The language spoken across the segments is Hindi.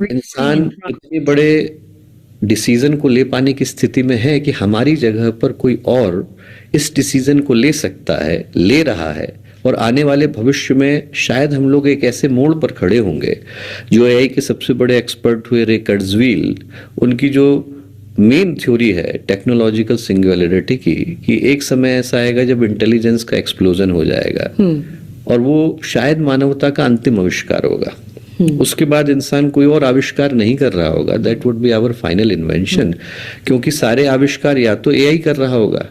really इंसान in progress. इतने बड़े डिसीजन को ले पाने की स्थिति में है कि हमारी जगह पर कोई और इस डिसीजन को ले सकता है, ले रहा है, और आने वाले भविष्य में शायद हम लोग एक ऐसे मोड़ पर खड़े होंगे। जो एआई के सबसे बड़े एक्सपर्ट हुए रे कर्जवील, उनकी जो मेन थ्योरी है टेक्नोलॉजिकल सिंगुलैरिटी की, कि एक समय ऐसा आएगा जब इंटेलिजेंस का एक्सप्लोजन हो जाएगा और वो शायद मानवता का अंतिम आविष्कार होगा। उसके बाद इंसान कोई और आविष्कार नहीं कर रहा होगा, that would be our final invention. क्योंकि सारे आविष्कार या तो एआई कर रहा होगा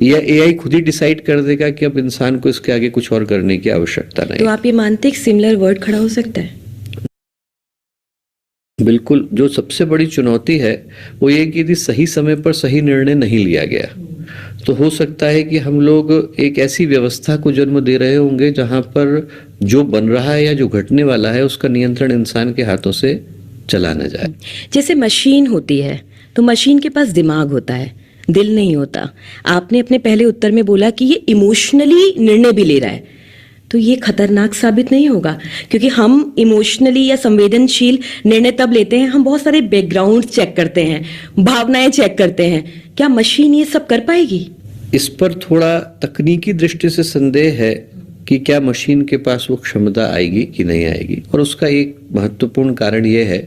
या एआई खुद ही डिसाइड कर देगा कि अब इंसान को इसके आगे कुछ और करने की आवश्यकता तो नहीं। आप ये मानते हैं सिमिलर वर्ड खड़ा हो सकता है? बिल्कुल। जो सबसे बड़ी चुनौती है वो ये कि यदि सही समय पर सही निर्णय नहीं लिया गया तो हो सकता है कि हम लोग एक ऐसी व्यवस्था को जन्म दे रहे होंगे जहां पर जो बन रहा है या जो घटने वाला है उसका नियंत्रण इंसान के हाथों से चला ना जाए। जैसे मशीन होती है तो मशीन के पास दिमाग होता है, दिल नहीं होता। आपने अपने पहले उत्तर में बोला कि ये इमोशनली निर्णय भी ले रहा है, तो ये खतरनाक साबित नहीं होगा? क्योंकि हम इमोशनली या संवेदनशील निर्णय तब लेते हैं, हम बहुत सारे बैकग्राउंड चेक करते हैं, भावनाएं चेक करते हैं। क्या मशीन ये सब कर पाएगी? इस पर थोड़ा तकनीकी दृष्टि से संदेह है कि क्या मशीन के पास वो क्षमता आएगी कि नहीं आएगी। और उसका एक महत्वपूर्ण कारण ये है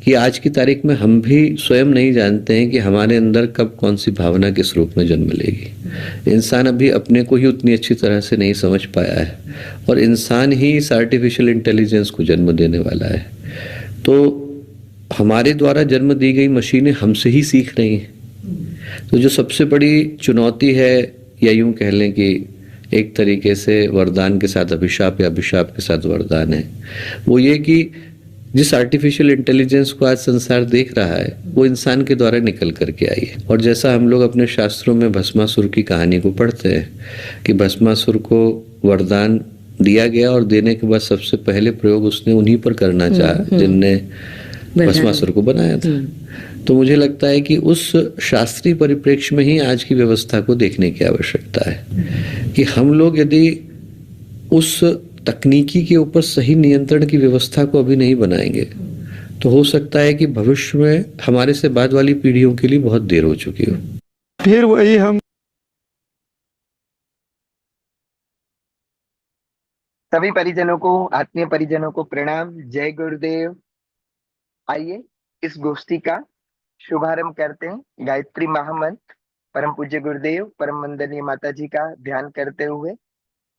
कि आज की तारीख में हम भी स्वयं नहीं जानते हैं कि हमारे अंदर कब कौन सी भावना किस रूप में जन्म लेगी। इंसान अभी अपने को ही उतनी अच्छी तरह से नहीं समझ पाया है और इंसान ही इस आर्टिफिशियल इंटेलिजेंस को जन्म देने वाला है। तो हमारे द्वारा जन्म दी गई मशीनें हमसे ही सीख रही हैं। तो जो सबसे बड़ी चुनौती है, या यूं कह लें कि एक तरीके से वरदान के साथ अभिशाप या अभिशाप के साथ वरदान है, वो ये कि जिस आर्टिफिशियल इंटेलिजेंस को आज संसार देख रहा है वो इंसान के द्वारा निकल करके आई है। और जैसा हम लोग अपने शास्त्रों में भस्मासुर की कहानी को पढ़ते हैं कि भस्मासुर को वरदान दिया गया और देने के बाद सबसे पहले प्रयोग उसने उन्हीं पर करना चाहा जिनने भस्मासुर को बनाया था। तो मुझे लगता है कि उस शास्त्रीय परिप्रेक्ष्य में ही आज की व्यवस्था को देखने की आवश्यकता है कि हम लोग यदि उस तकनीकी के ऊपर सही नियंत्रण की व्यवस्था को अभी नहीं बनाएंगे तो हो सकता है कि भविष्य में हमारे से बाद वाली पीढ़ियों के लिए बहुत देर हो चुकी हो। फिर वही हम सभी परिजनों को, आत्मीय परिजनों को प्रणाम। जय गुरुदेव। आइए इस गोष्ठी का शुभारंभ करते हैं गायत्री महामंत्र परम पूज्य गुरुदेव परम वंदनीय माता जी का ध्यान करते हुए।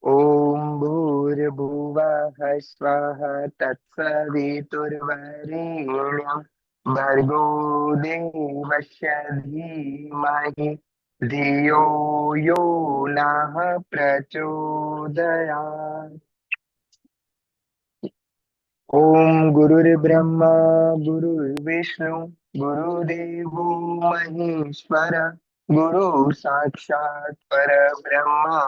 ओम भूर्भुवः स्वः तत्सवितुर्वरेण्यं भर्गो देवस्य धीमहि धियो यो नः प्रचोदयात्। ओम गुरुर्ब्रह्मा गुरुर्विष्णु गुरुदेवो महेश्वर गुरु साक्षात् परब्रह्मा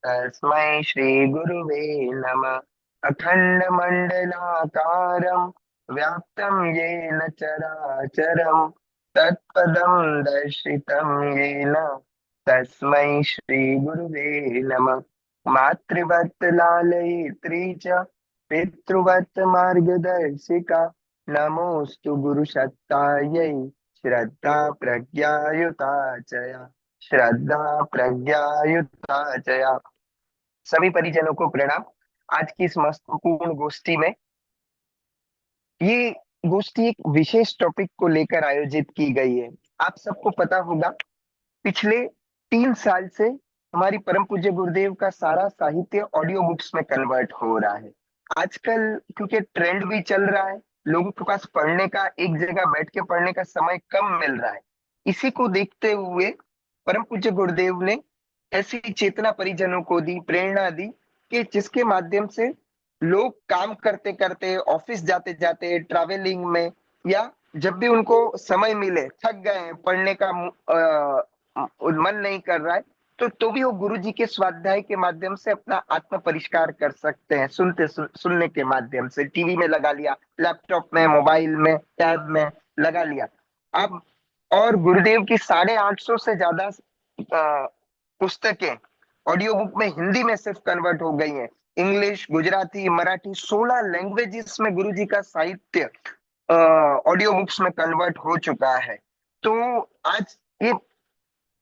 तस्मै श्री गुरुवे नमः। अखंड मंडलाकारं व्याप्तं येन चराचरं तत्पदं दर्शितं येन तस्मै श्री गुरुवे नमः। मातृवत् लालयित्री च पितृवत् मार्गदर्शिका नमोस्तु गुरु सत्तायै श्रद्धा प्रज्ञायुता चया श्रद्धा प्रज्ञायुता चया। सभी परिजनों को प्रणाम। आज की इस महत्वपूर्ण गोष्ठी में, ये गोष्ठी एक विशेष टॉपिक को लेकर आयोजित की गई है। आप सबको पता होगा पिछले 3 साल से हमारी परम पूज्य गुरुदेव का सारा साहित्य ऑडियो बुक्स में कन्वर्ट हो रहा है। आजकल क्योंकि ट्रेंड भी चल रहा है, लोगों के पास पढ़ने का, एक जगह बैठ के पढ़ने का समय कम मिल रहा है। इसी को देखते हुए परम पूज्य गुरुदेव ने ऐसी चेतना परिजनों को दी, प्रेरणा दी कि जिसके माध्यम से लोग काम करते करते, ऑफिस जाते जाते, ट्रैवलिंग में, या जब भी उनको समय मिले, थक गए हैं, पढ़ने का मन नहीं कर रहा है, तो भी वो गुरु जी के स्वाध्याय के माध्यम से अपना आत्म परिष्कार कर सकते हैं। सुनने के माध्यम से टीवी में लगा लिया, लैपटॉप में, मोबाइल में, टैब में लगा लिया। अब और गुरुदेव की 850 से ज्यादा पुस्तकें ऑडियो बुक में हिंदी में सिर्फ कन्वर्ट हो गई हैं। इंग्लिश, गुजराती, मराठी, 16 लैंग्वेजेस में गुरु जी का साहित्य ऑडियो बुक्स में कन्वर्ट हो चुका है। तो आज ये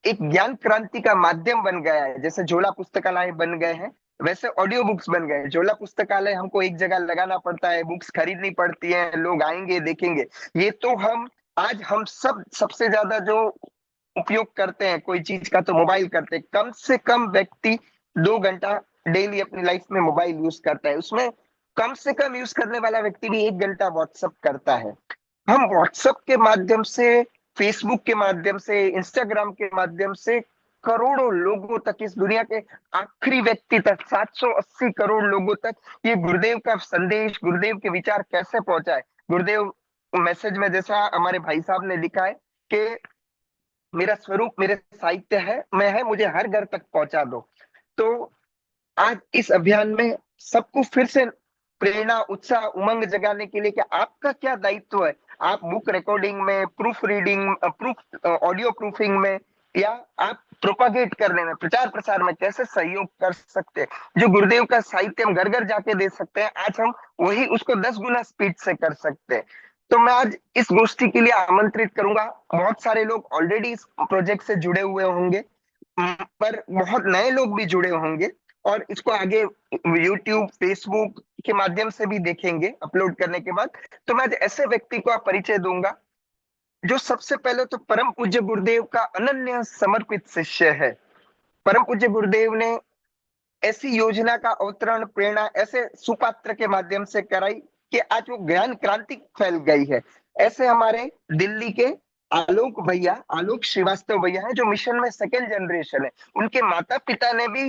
एक ज्ञान क्रांति का माध्यम बन गया है। जैसे झोला पुस्तकालय बन गए हैं, वैसे ऑडियो बुक्स बन गए हैं। झोला पुस्तकालय हमको एक जगह लगाना पड़ता है, बुक्स खरीदनी पड़ती है, लोग आएंगे देखेंगे। ये तो हम सब सबसे ज्यादा जो उपयोग करते हैं कोई चीज का तो मोबाइल करते हैं। कम से कम व्यक्ति 2 घंटा डेली अपनी लाइफ में मोबाइल यूज करता है। उसमें कम से कम यूज करने वाला व्यक्ति भी 1 घंटा व्हाट्सअप करता है। हम व्हाट्सएप के माध्यम से, फेसबुक के माध्यम से, इंस्टाग्राम के माध्यम से करोड़ों लोगों तक, इस दुनिया के आखिरी व्यक्ति तक, 780 करोड़ लोगों तक ये गुरुदेव का संदेश, गुरुदेव के विचार कैसे पहुंचाए। गुरुदेव मैसेज में जैसा हमारे भाई साहब ने लिखा है कि मेरा स्वरूप मेरे साहित्य है, मैं है, मुझे हर घर तक पहुंचा दो। तो आज इस अभियान में सबको फिर से प्रेरणा, उत्साह, उमंग जगाने के लिए कि आपका क्या दायित्व है। आप बुक रिकॉर्डिंग में, proof reading, proof audio proofing में, या आप प्रोपागेट करने में, प्रचार प्रसार में कैसे सहयोग कर सकते हैं। जो गुरुदेव का साहित्य हम घर घर जाके दे सकते हैं, आज हम वही उसको 10 गुना स्पीड से कर सकते हैं। तो मैं आज इस गोष्ठी के लिए आमंत्रित करूंगा। बहुत सारे लोग ऑलरेडी इस प्रोजेक्ट से जुड़े हुए होंगे, पर बहुत नए लोग भी जुड़े होंगे और इसको आगे यूट्यूब, फेसबुक के माध्यम से भी देखेंगे अपलोड करने के बाद। तो मैं आज ऐसे व्यक्ति को परिचय दूंगा जो सबसे पहले तो परम पूज्य गुरुदेव का अनन्य समर्पित शिष्य है। परम पूज्य गुरुदेव ने ऐसी योजना का अवतरण, प्रेरणा ऐसे सुपात्र के माध्यम से कराई कि आज वो ज्ञान क्रांति फैल गई है। ऐसे हमारे दिल्ली के आलोक भैया, आलोक श्रीवास्तव भैया हैं, जो मिशन में सेकेंड जनरेशन है। उनके माता पिता ने भी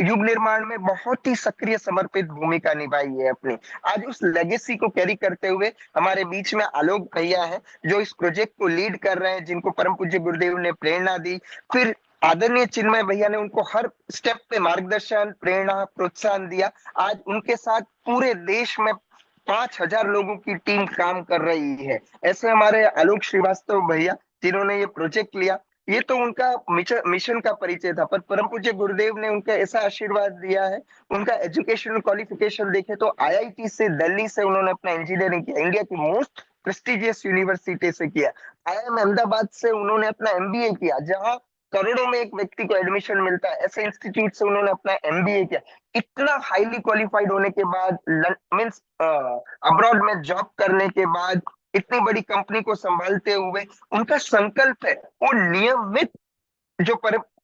युग निर्माण में बहुत ही सक्रिय समर्पित भूमिका निभाई है अपनी। आज उस लेगेसी को कैरी करते हुए हमारे बीच में आलोक भैया है, जो इस प्रोजेक्ट को लीड कर रहे हैं, जिनको परम पूज्य गुरुदेव ने प्रेरणा दी। फिर आदरणीय चिन्मय भैया ने उनको हर स्टेप पे मार्गदर्शन, प्रेरणा, प्रोत्साहन दिया। आज उनके साथ पूरे देश में 5,000 लोगों की टीम काम कर रही है। ऐसे हमारे आलोक श्रीवास्तव भैया, जिन्होंने ये प्रोजेक्ट लिया, ये तो उनका मिशन का परिचय था, पर परम पूज्य गुरुदेव ने उनका ऐसा आशीर्वाद दिया है। उनका एजुकेशनल क्वालिफिकेशन देखे तो आईआईटी से, दिल्ली से उन्होंने अपना इंजीनियरिंग किया, इंडिया की मोस्ट प्रेस्टिजियस यूनिवर्सिटी से किया। आईआईएम अहमदाबाद से उन्होंने अपना एमबीए किया, जहां करोड़ों में एक व्यक्ति को एडमिशन मिलता है। ऐसे इंस्टीट्यूट से उन्होंने अपना एमबीए किया। इतना हाईली क्वालिफाइड होने के बाद, मीन्स अब्रॉड में जॉब करने के बाद, इतनी बड़ी कंपनी को संभालते हुए उनका संकल्प है वो नियमित, जो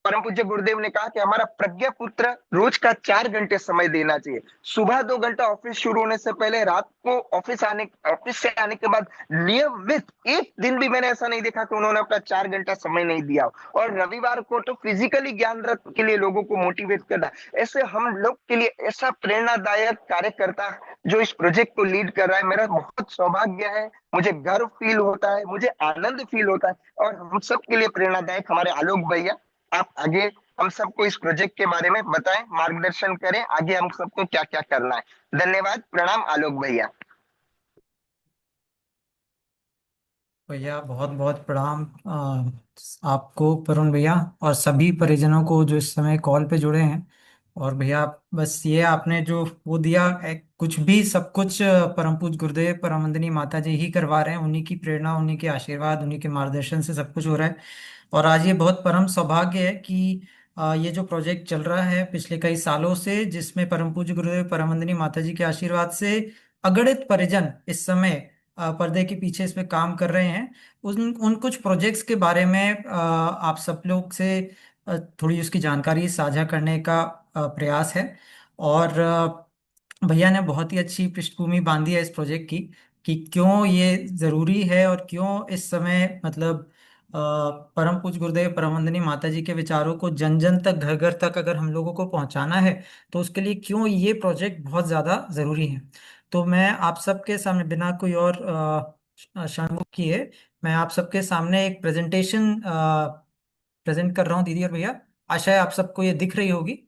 परम पूज्य गुरुदेव ने कहा कि हमारा प्रज्ञा पुत्र रोज का 4 घंटे समय देना चाहिए। सुबह 2 घंटा ऑफिस शुरू होने से पहले, रात को ऑफिस से आने के बाद नियमित, एक दिन भी मैंने ऐसा नहीं देखा कि उन्होंने अपना 4 घंटा समय नहीं दिया। और रविवार को तो फिजिकली ज्ञान रथ के लिए लोगों को मोटिवेट करना। ऐसे हम लोग के लिए ऐसा प्रेरणादायक कार्यकर्ता जो इस प्रोजेक्ट को लीड कर रहा है, मेरा बहुत सौभाग्य है। मुझे गर्व फील होता है, मुझे आनंद फील होता है। और हम सब के लिए प्रेरणादायक हमारे आलोक भैया, आप आगे हम सबको इस प्रोजेक्ट के बारे में बताएं, मार्गदर्शन करें, आगे हम सबको क्या क्या करना है। धन्यवाद, प्रणाम आलोक भैया। भैया बहुत बहुत प्रणाम आपको परम भैया, और सभी परिजनों को जो इस समय कॉल पे जुड़े हैं। और भैया बस ये आपने जो वो दिया, कुछ भी सब कुछ परम पूज्य गुरुदेव परम वंदनीय माता जी ही करवा रहे हैं। उन्हीं की प्रेरणा, उन्हीं के आशीर्वाद, उन्हीं के मार्गदर्शन से सब कुछ हो रहा है। और आज ये बहुत परम सौभाग्य है कि ये जो प्रोजेक्ट चल रहा है पिछले कई सालों से, जिसमें परम पूज्य गुरुदेव परम वंदनीय माता जी के आशीर्वाद से अगणित परिजन इस समय पर्दे के पीछे इस पे काम कर रहे हैं। उन कुछ प्रोजेक्ट्स के बारे में आप सब लोग से थोड़ी उसकी जानकारी साझा करने का प्रयास है। और भैया ने बहुत ही अच्छी पृष्ठभूमि बांधी है इस प्रोजेक्ट की, कि क्यों ये जरूरी है और क्यों इस समय मतलब परम पूज्य गुरुदेव परम वंदनीय माता जी के विचारों को जन जन तक, घर घर तक अगर हम लोगों को पहुंचाना है तो उसके लिए क्यों ये प्रोजेक्ट बहुत ज़्यादा ज़रूरी है। तो मैं आप सबके सामने बिना कोई और शर्म किए, मैं आप सबके सामने एक प्रेजेंटेशन प्रेजेंट कर रहा हूँ दीदी और भैया। आशा है आप सबको ये दिख रही होगी।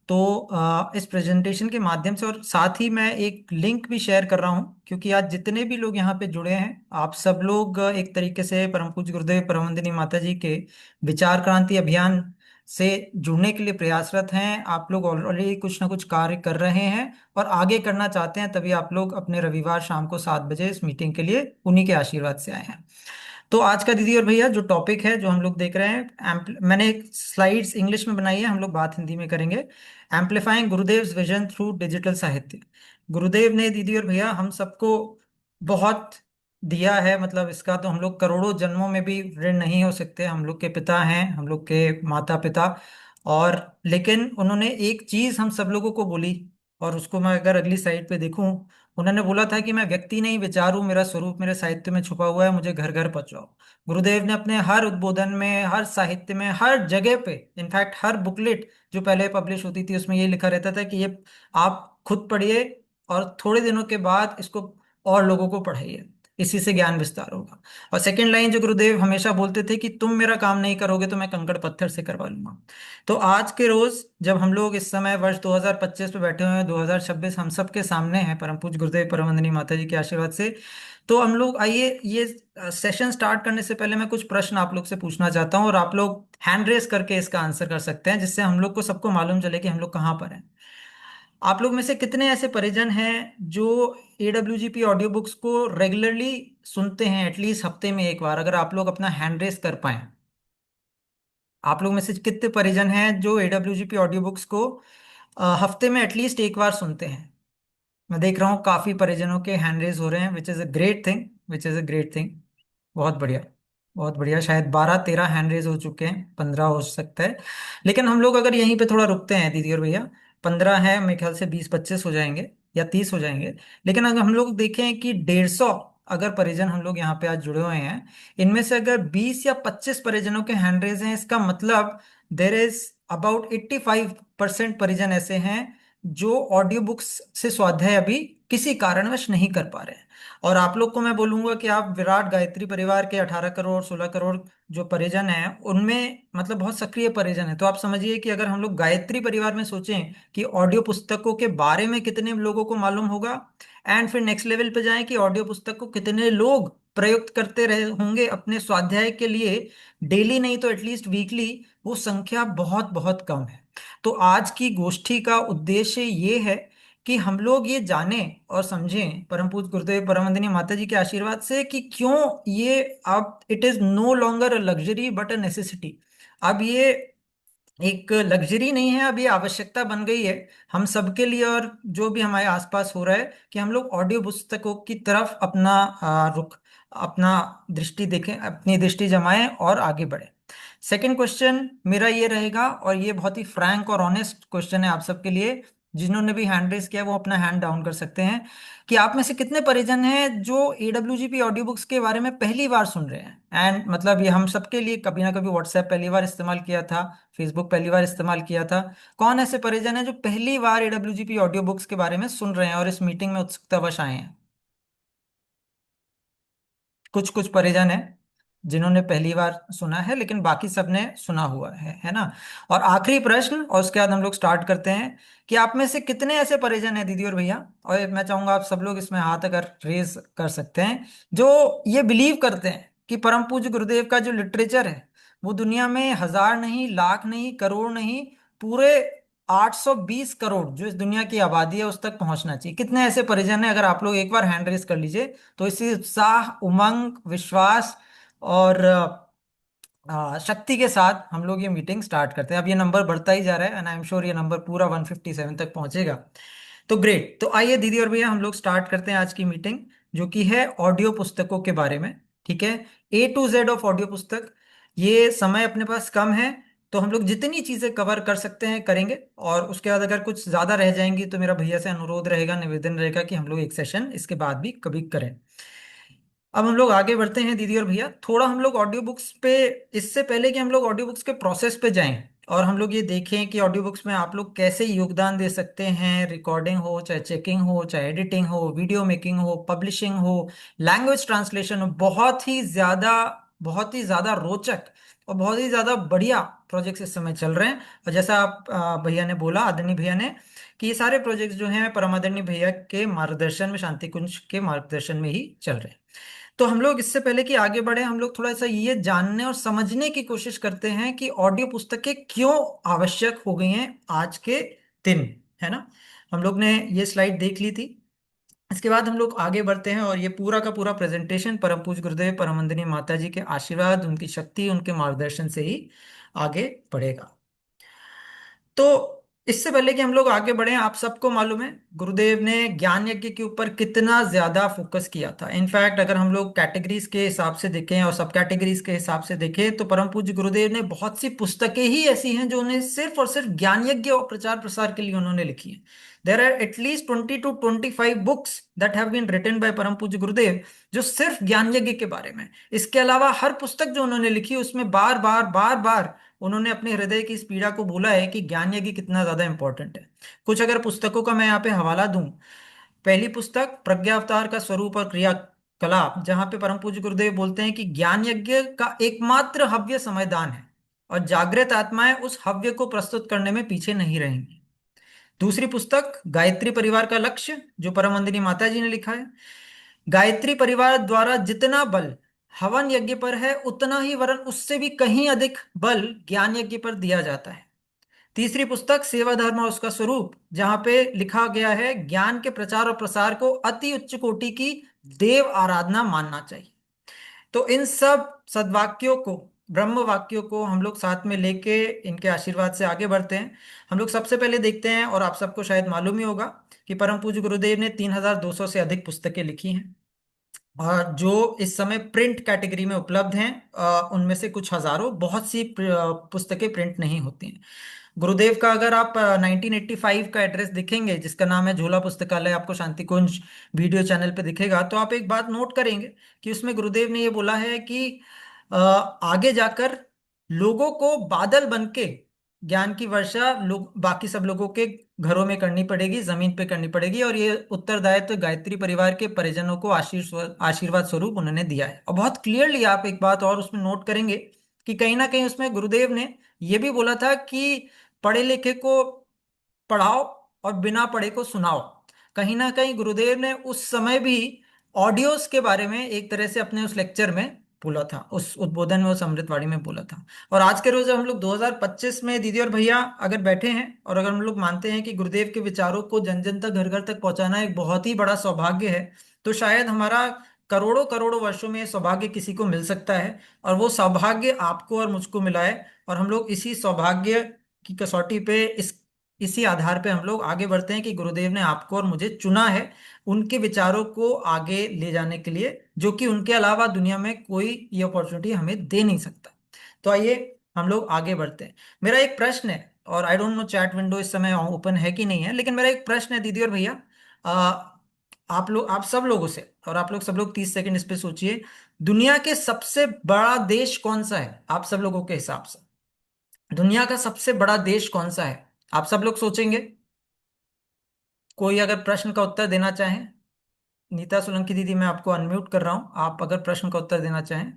तो इस प्रेजेंटेशन के माध्यम से, और साथ ही मैं एक लिंक भी शेयर कर रहा हूँ, क्योंकि आज जितने भी लोग यहाँ पे जुड़े हैं, आप सब लोग एक तरीके से परम पूज्य गुरुदेव परम वंदनीय माता जी के विचार क्रांति अभियान से जुड़ने के लिए प्रयासरत हैं, आप लोग ऑलरेडी कुछ ना कुछ कार्य कर रहे हैं और आगे करना चाहते हैं, तभी आप लोग अपने रविवार शाम को 7 बजे इस मीटिंग के लिए उन्हीं के आशीर्वाद से आए हैं। तो आज का दीदी और भैया जो टॉपिक है जो हम लोग देख रहे हैं, मैंने एक स्लाइड्स इंग्लिश में बनाई है, हम लोग बात हिंदी में करेंगे। एम्पलीफाइंग गुरुदेव्स विजन थ्रू डिजिटल साहित्य। गुरुदेव ने दीदी और भैया हम सबको बहुत दिया है, मतलब इसका तो हम लोग करोड़ों जन्मों में भी ऋण नहीं हो सकते, हम लोग के पिता हैं, हम लोग के माता पिता। और लेकिन उन्होंने एक चीज हम सब लोगों को बोली, और उसको मैं अगर अगली साइड पे देखूं, उन्होंने बोला था कि मैं व्यक्ति नहीं विचार हूं, मेरा स्वरूप मेरे साहित्य में छुपा हुआ है, मुझे घर घर पहुंचाओ। गुरुदेव ने अपने हर उद्बोधन में, हर साहित्य में, हर जगह पे, इनफैक्ट हर बुकलेट जो पहले पब्लिश होती थी उसमें ये लिखा रहता था कि ये आप खुद पढ़िए और थोड़े दिनों के बाद इसको और लोगों को पढ़ाइए, इसी से ज्ञान विस्तार होगा। और सेकंड लाइन जो गुरुदेव हमेशा बोलते थे कि तुम मेरा काम नहीं करोगे तो मैं कंकड़ पत्थर से करवा लूंगा। तो आज के रोज जब हम लोग इस समय वर्ष 2025 पे बैठे हुए हैं, 2026 हम सबके सामने है परम पूज्य गुरुदेव परम वंदनीय माता जी के आशीर्वाद से, तो हम लोग आइए ये सेशन स्टार्ट करने से पहले मैं कुछ प्रश्न आप लोग से पूछना चाहता हूँ और आप लोग हैंड रेस करके इसका आंसर कर सकते हैं, जिससे हम लोग को सबको मालूम चले कि हम लोग कहाँ पर हैं। आप लोग में से कितने ऐसे परिजन हैं जो AWGP ऑडियो बुक्स को रेगुलरली सुनते हैं, एटलीस्ट हफ्ते में एक बार? अगर आप लोग अपना हैंड रेस कर पाए, आप लोग में से कितने परिजन हैं जो AWGP ऑडियो बुक्स को हफ्ते में एटलीस्ट एक बार सुनते हैं? मैं देख रहा हूँ काफी परिजनों के हैंड रेज हो रहे हैं, which is a great thing, which is a great thing. बहुत बढ़िया, बहुत बढ़िया। शायद 12-13 हैंड रेज हो चुके हैं, 15 हो सकता है। लेकिन हम लोग अगर यहीं पे थोड़ा रुकते हैं दीदी और भैया, 15 है, मेरे ख्याल से 20-25 हो जाएंगे या 30 हो जाएंगे। लेकिन अगर हम लोग देखें कि 150 अगर परिजन हम लोग यहाँ पे आज जुड़े हुए हैं, इनमें से अगर 20 या 25 परिजनों के हैंड रेज हैं, इसका मतलब देर इज अबाउट 85% परिजन ऐसे हैं जो ऑडियो बुक्स से स्वाध्याय अभी किसी कारणवश नहीं कर पा रहे हैं। और आप लोग को मैं बोलूंगा कि आप विराट गायत्री परिवार के 18 करोड़ 16 करोड़ जो परिजन हैं उनमें मतलब बहुत सक्रिय परिजन है, तो आप समझिए कि अगर हम लोग गायत्री परिवार में सोचें कि ऑडियो पुस्तकों के बारे में कितने लोगों को मालूम होगा, एंड फिर नेक्स्ट लेवल पे जाएं कि ऑडियो पुस्तक को कितने लोग प्रयुक्त करते रहे होंगे अपने स्वाध्याय के लिए, डेली नहीं तो एटलीस्ट वीकली, वो संख्या बहुत बहुत कम है। तो आज की गोष्ठी का उद्देश्य ये है कि हम लोग ये जानें और समझें परम पूज्य गुरुदेव परम वंदनीय माता जी के आशीर्वाद से कि क्यों ये अब it is no longer a luxury but a necessity. अब ये एक लग्जरी नहीं है, अब ये आवश्यकता बन गई है हम सबके लिए, और जो भी हमारे आसपास हो रहा है कि हम लोग ऑडियो पुस्तकों की तरफ अपना रुख, अपना दृष्टि देखें, अपनी दृष्टि जमाएं और आगे बढ़े। सेकंड क्वेश्चन मेरा ये रहेगा, और ये बहुत ही फ्रैंक और ऑनेस्ट क्वेश्चन है आप सबके लिए, जिन्होंने भी हैंड रेस किया वो अपना हैंड डाउन कर सकते हैं, कि आप में से कितने परिजन हैं जो AWGP ऑडियो बुक्स के बारे में पहली बार सुन रहे हैं। एंड मतलब ये हम सबके लिए, कभी ना कभी व्हाट्सएप पहली बार इस्तेमाल किया था, फेसबुक पहली बार इस्तेमाल किया था। कौन ऐसे परिजन है जो पहली बार AWGP ऑडियो बुक्स के बारे में सुन रहे हैं और इस मीटिंग में उत्सुकतावश आए हैं? कुछ कुछ परिजन है जिन्होंने पहली बार सुना है, लेकिन बाकी सबने सुना हुआ है ना? और आखिरी प्रश्न, और उसके बाद हम लोग स्टार्ट करते हैं, कि आप में से कितने ऐसे परिजन हैं दीदी और भैया, और मैं चाहूंगा आप सब लोग इसमें हाथ अगर रेज कर सकते हैं, जो ये बिलीव करते हैं कि परम पूज्य गुरुदेव का जो लिटरेचर है वो दुनिया में हजार नहीं, लाख नहीं, करोड़ नहीं, पूरे 820 करोड़ जो इस दुनिया की आबादी है उस तक पहुंचना चाहिए? कितने ऐसे परिजन हैं? अगर आप लोग एक बार हैंड रेस कर लीजिए तो इसी उत्साह, उमंग, विश्वास और शक्ति के साथ हम लोग ये मीटिंग स्टार्ट करते हैं। अब ये नंबर बढ़ता ही जा रहा है एंड आई एम श्योर ये नंबर पूरा 157 तक पहुंचेगा। तो ग्रेट, तो आइए दीदी और भैया हम लोग स्टार्ट करते हैं आज की मीटिंग, जो कि है ऑडियो पुस्तकों के बारे में। ठीक है, A to Z of audio पुस्तक। ये समय अपने पास कम है, तो हम लोग जितनी चीजें कवर कर सकते हैं करेंगे, और उसके बाद अगर कुछ ज्यादा रह जाएंगी तो मेरा भैया से अनुरोध रहेगा, निवेदन रहेगा कि हम लोग एक सेशन इसके बाद भी कभी करें। अब हम लोग आगे बढ़ते हैं दीदी और भैया, थोड़ा हम लोग ऑडियो बुक्स पे, इससे पहले कि हम लोग ऑडियो बुक्स के प्रोसेस पे जाएं और हम लोग ये देखें कि ऑडियो बुक्स में आप लोग कैसे योगदान दे सकते हैं, रिकॉर्डिंग हो, चाहे चेकिंग हो, चाहे एडिटिंग हो, वीडियो मेकिंग हो, पब्लिशिंग हो, लैंग्वेज ट्रांसलेशन हो, बहुत ही ज्यादा रोचक और बहुत ही ज्यादा बढ़िया प्रोजेक्ट्स इस समय चल रहे हैं। और जैसा आप भैया ने बोला, आदरणीय भैया ने, कि ये सारे प्रोजेक्ट्स जो हैं परम आदरणीय भैया के मार्गदर्शन में, शांति कुंज के मार्गदर्शन में ही चल रहे हैं। तो हम लोग इससे पहले कि आगे बढ़े, हम लोग थोड़ा सा ये जानने और समझने की कोशिश करते हैं कि ऑडियो पुस्तकें क्यों आवश्यक हो गई हैं आज के दिन, है ना। हम लोग ने ये स्लाइड देख ली थी। इसके बाद हम लोग आगे बढ़ते हैं और ये पूरा का पूरा प्रेजेंटेशन परम पूज्य गुरुदेव परम वंदनीय माता जी के आशीर्वाद, उनकी शक्ति, उनके मार्गदर्शन से ही आगे बढ़ेगा। तो इससे पहले कि हम लोग आगे बढ़े, आप सबको मालूम है गुरुदेव ने ज्ञान यज्ञ के ऊपर कितना ज्यादा फोकस किया था। इनफैक्ट अगर हम लोग कैटेगरीज के हिसाब से देखें और सब कैटेगरीज के हिसाब से देखें तो परम पूज्य गुरुदेव ने बहुत सी पुस्तकें ही ऐसी हैं जो उन्हें सिर्फ और सिर्फ ज्ञान यज्ञ और प्रचार प्रसार के लिए उन्होंने लिखी है। There are at least 20 to 25 books that have been written by परम पूज्य गुरुदेव, जो सिर्फ ज्ञान यज्ञ के बारे में। इसके अलावा हर पुस्तक जो उन्होंने लिखी उसमें बार बार बार बार उन्होंने अपने हृदय की इस पीड़ा को बोला है कि ज्ञान यज्ञ कितना ज्यादा इंपॉर्टेंट है। कुछ अगर पुस्तकों का मैं यहाँ पे हवाला दूं, पहली पुस्तक प्रज्ञा अवतार का स्वरूप और क्रियाकलाप, जहां पे परम पूज्य गुरुदेव बोलते हैं कि ज्ञान यज्ञ का एकमात्र हव्य समयदान है और जागृत आत्माएं उस हव्य को प्रस्तुत करने में पीछे नहीं रहेंगी। दूसरी पुस्तक गायत्री परिवार का लक्ष्य, जो परम वंदनीय माता जी ने लिखा है। गायत्री परिवार द्वारा जितना बल हवन यज्ञ पर है उतना ही वरन उससे भी कहीं अधिक बल ज्ञान यज्ञ पर दिया जाता है। तीसरी पुस्तक सेवा धर्म और उसका स्वरूप, जहां पे लिखा गया है ज्ञान के प्रचार और प्रसार को अति उच्च कोटि की देव आराधना मानना चाहिए। तो इन सब सद्वाक्यों को, ब्रह्म वाक्यों को हम लोग साथ में लेके इनके आशीर्वाद से आगे बढ़ते हैं। हम लोग सबसे पहले देखते हैं, और आप सबको शायद मालूम ही होगा कि परम पूज्य गुरुदेव ने 3200 से अधिक पुस्तकें लिखी हैं और जो इस समय प्रिंट कैटेगरी में उपलब्ध हैं। उनमें से कुछ हजारों, बहुत सी पुस्तकें प्रिंट नहीं होती हैं। गुरुदेव का अगर आप 1985 का एड्रेस दिखेंगे जिसका नाम है झूला पुस्तकालय, आपको शांति कुंज वीडियो चैनल पे दिखेगा, तो आप एक बात नोट करेंगे कि उसमें गुरुदेव ने ये बोला है कि आगे जाकर लोगों को बादल बन के ज्ञान की वर्षा लोग, बाकी सब लोगों के घरों में करनी पड़ेगी, जमीन पे करनी पड़ेगी। और ये उत्तरदायित्व गायत्री परिवार के परिजनों को आशीर्वाद स्वरूप उन्होंने दिया है। और बहुत क्लियरली आप एक बात और उसमें नोट करेंगे कि कहीं ना कहीं उसमें गुरुदेव ने ये भी बोला था कि पढ़े लिखे को पढ़ाओ और बिना पढ़े को सुनाओ। कहीं ना कहीं गुरुदेव ने उस समय भी ऑडियोज के बारे में एक तरह से अपने उस लेक्चर में बोला था, उस उद्बोधन में, उस अमृतवाणी में बोला था। और आज के रोज जब हम लोग 2025 में दीदी और भैया अगर बैठे हैं और अगर हम लोग मानते हैं कि गुरुदेव के विचारों को जन जन तक, घर घर तक पहुंचाना एक बहुत ही बड़ा सौभाग्य है, तो शायद हमारा करोड़ों करोड़ों वर्षों में ये सौभाग्य किसी को मिल सकता है। और वो सौभाग्य आपको और मुझको मिला है और हम लोग इसी सौभाग्य की कसौटी पे, इसी आधार पे हम लोग आगे बढ़ते हैं कि गुरुदेव ने आपको और मुझे चुना है उनके विचारों को आगे ले जाने के लिए, जो कि उनके अलावा दुनिया में कोई ये अपॉर्चुनिटी हमें दे नहीं सकता। तो आइए हम लोग आगे बढ़ते हैं। मेरा एक प्रश्न है, और I don't know chat window इस समय ओपन है कि नहीं है, लेकिन मेरा एक प्रश्न है दीदी और भैया, आ, आप लोग, आप सब लोगों से, और आप लोग सब लोग 30 सेकंड इस पे सोचिए। दुनिया के सबसे बड़ा देश कौन सा है आप सब लोगों के हिसाब से? दुनिया का सबसे बड़ा देश कौन सा है? आप सब लोग सोचेंगे। कोई अगर प्रश्न का उत्तर देना चाहें, नीता सोलंकी दीदी मैं आपको अनम्यूट कर रहा हूं, आप अगर प्रश्न का उत्तर देना चाहें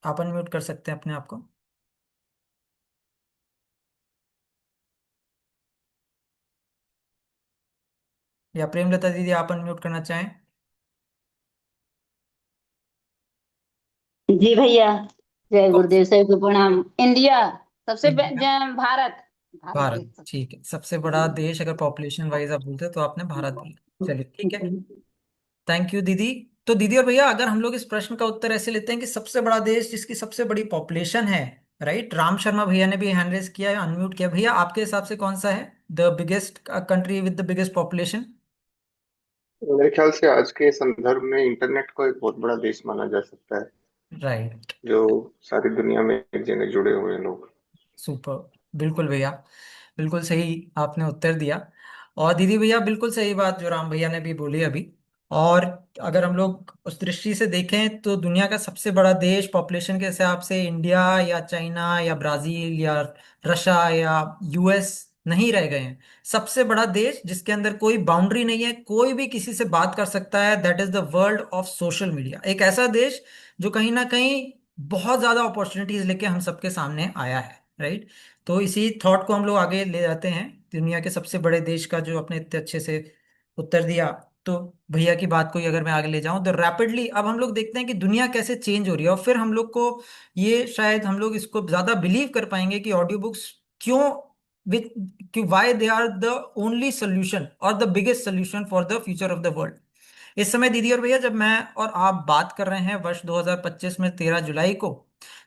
आप अनम्यूट कर सकते हैं अपने आप को। या प्रेमलता दीदी आप अनम्यूट करना चाहें। जी भैया। जय कौन गुरुदेव साहब को प्रणाम। इंडिया सबसे इंडिया? भारत। भारत देश भारत, ठीक है। सबसे बड़ा देश अगर पॉपुलेशन वाइज आप बोलते हैं तो आपने भारत बोला, चलिए ठीक है। थैंक यू दीदी। तो दीदी और भैया अगर हम लोग इस प्रश्न का उत्तर ऐसे लेते हैं कि सबसे बड़ा देश जिसकी सबसे बड़ी पॉपुलेशन है, राइट, राम शर्मा भैया ने भी हैंड रेज किया है, अनम्यूट किया। भैया आपके हिसाब से कौन सा है the biggest country with the biggest population? मेरे ख्याल से आज के संदर्भ में इंटरनेट को एक बहुत बड़ा देश माना जा सकता है, राइट। जो सारी दुनिया में एक जगह जुड़े हुए हैं लोग। सुपर, बिल्कुल भैया, बिल्कुल सही आपने उत्तर दिया। और दीदी भैया बिल्कुल सही बात जो राम भैया ने भी बोली अभी। और अगर हम लोग उस दृष्टि से देखें तो दुनिया का सबसे बड़ा देश पॉपुलेशन के हिसाब से इंडिया या चाइना या ब्राजील या रशिया या यूएस नहीं रह गए हैं। सबसे बड़ा देश जिसके अंदर कोई बाउंड्री नहीं है, कोई भी किसी से बात कर सकता है, that is the world of social media. एक ऐसा देश जो कहीं ना कहीं बहुत ज्यादा अपॉर्चुनिटीज लेके हम सबके सामने आया है, राइट। तो इसी थॉट को हम लोग आगे ले जाते हैं, दुनिया के सबसे बड़े देश का जो आपने इतने अच्छे से उत्तर दिया। तो भैया की बात को ही अगर मैं आगे ले जाऊं तो रैपिडली अब हम लोग देखते हैं कि दुनिया कैसे चेंज हो रही है, और फिर हम लोग को ये शायद हम लोग इसको ज्यादा बिलीव कर पाएंगे कि ऑडियो बुक्स क्यों विथ कि why they are the only solution और the biggest solution for the future of the world. इस समय दीदी और भैया जब मैं और आप बात कर रहे हैं वर्ष 2025 में 13 जुलाई को,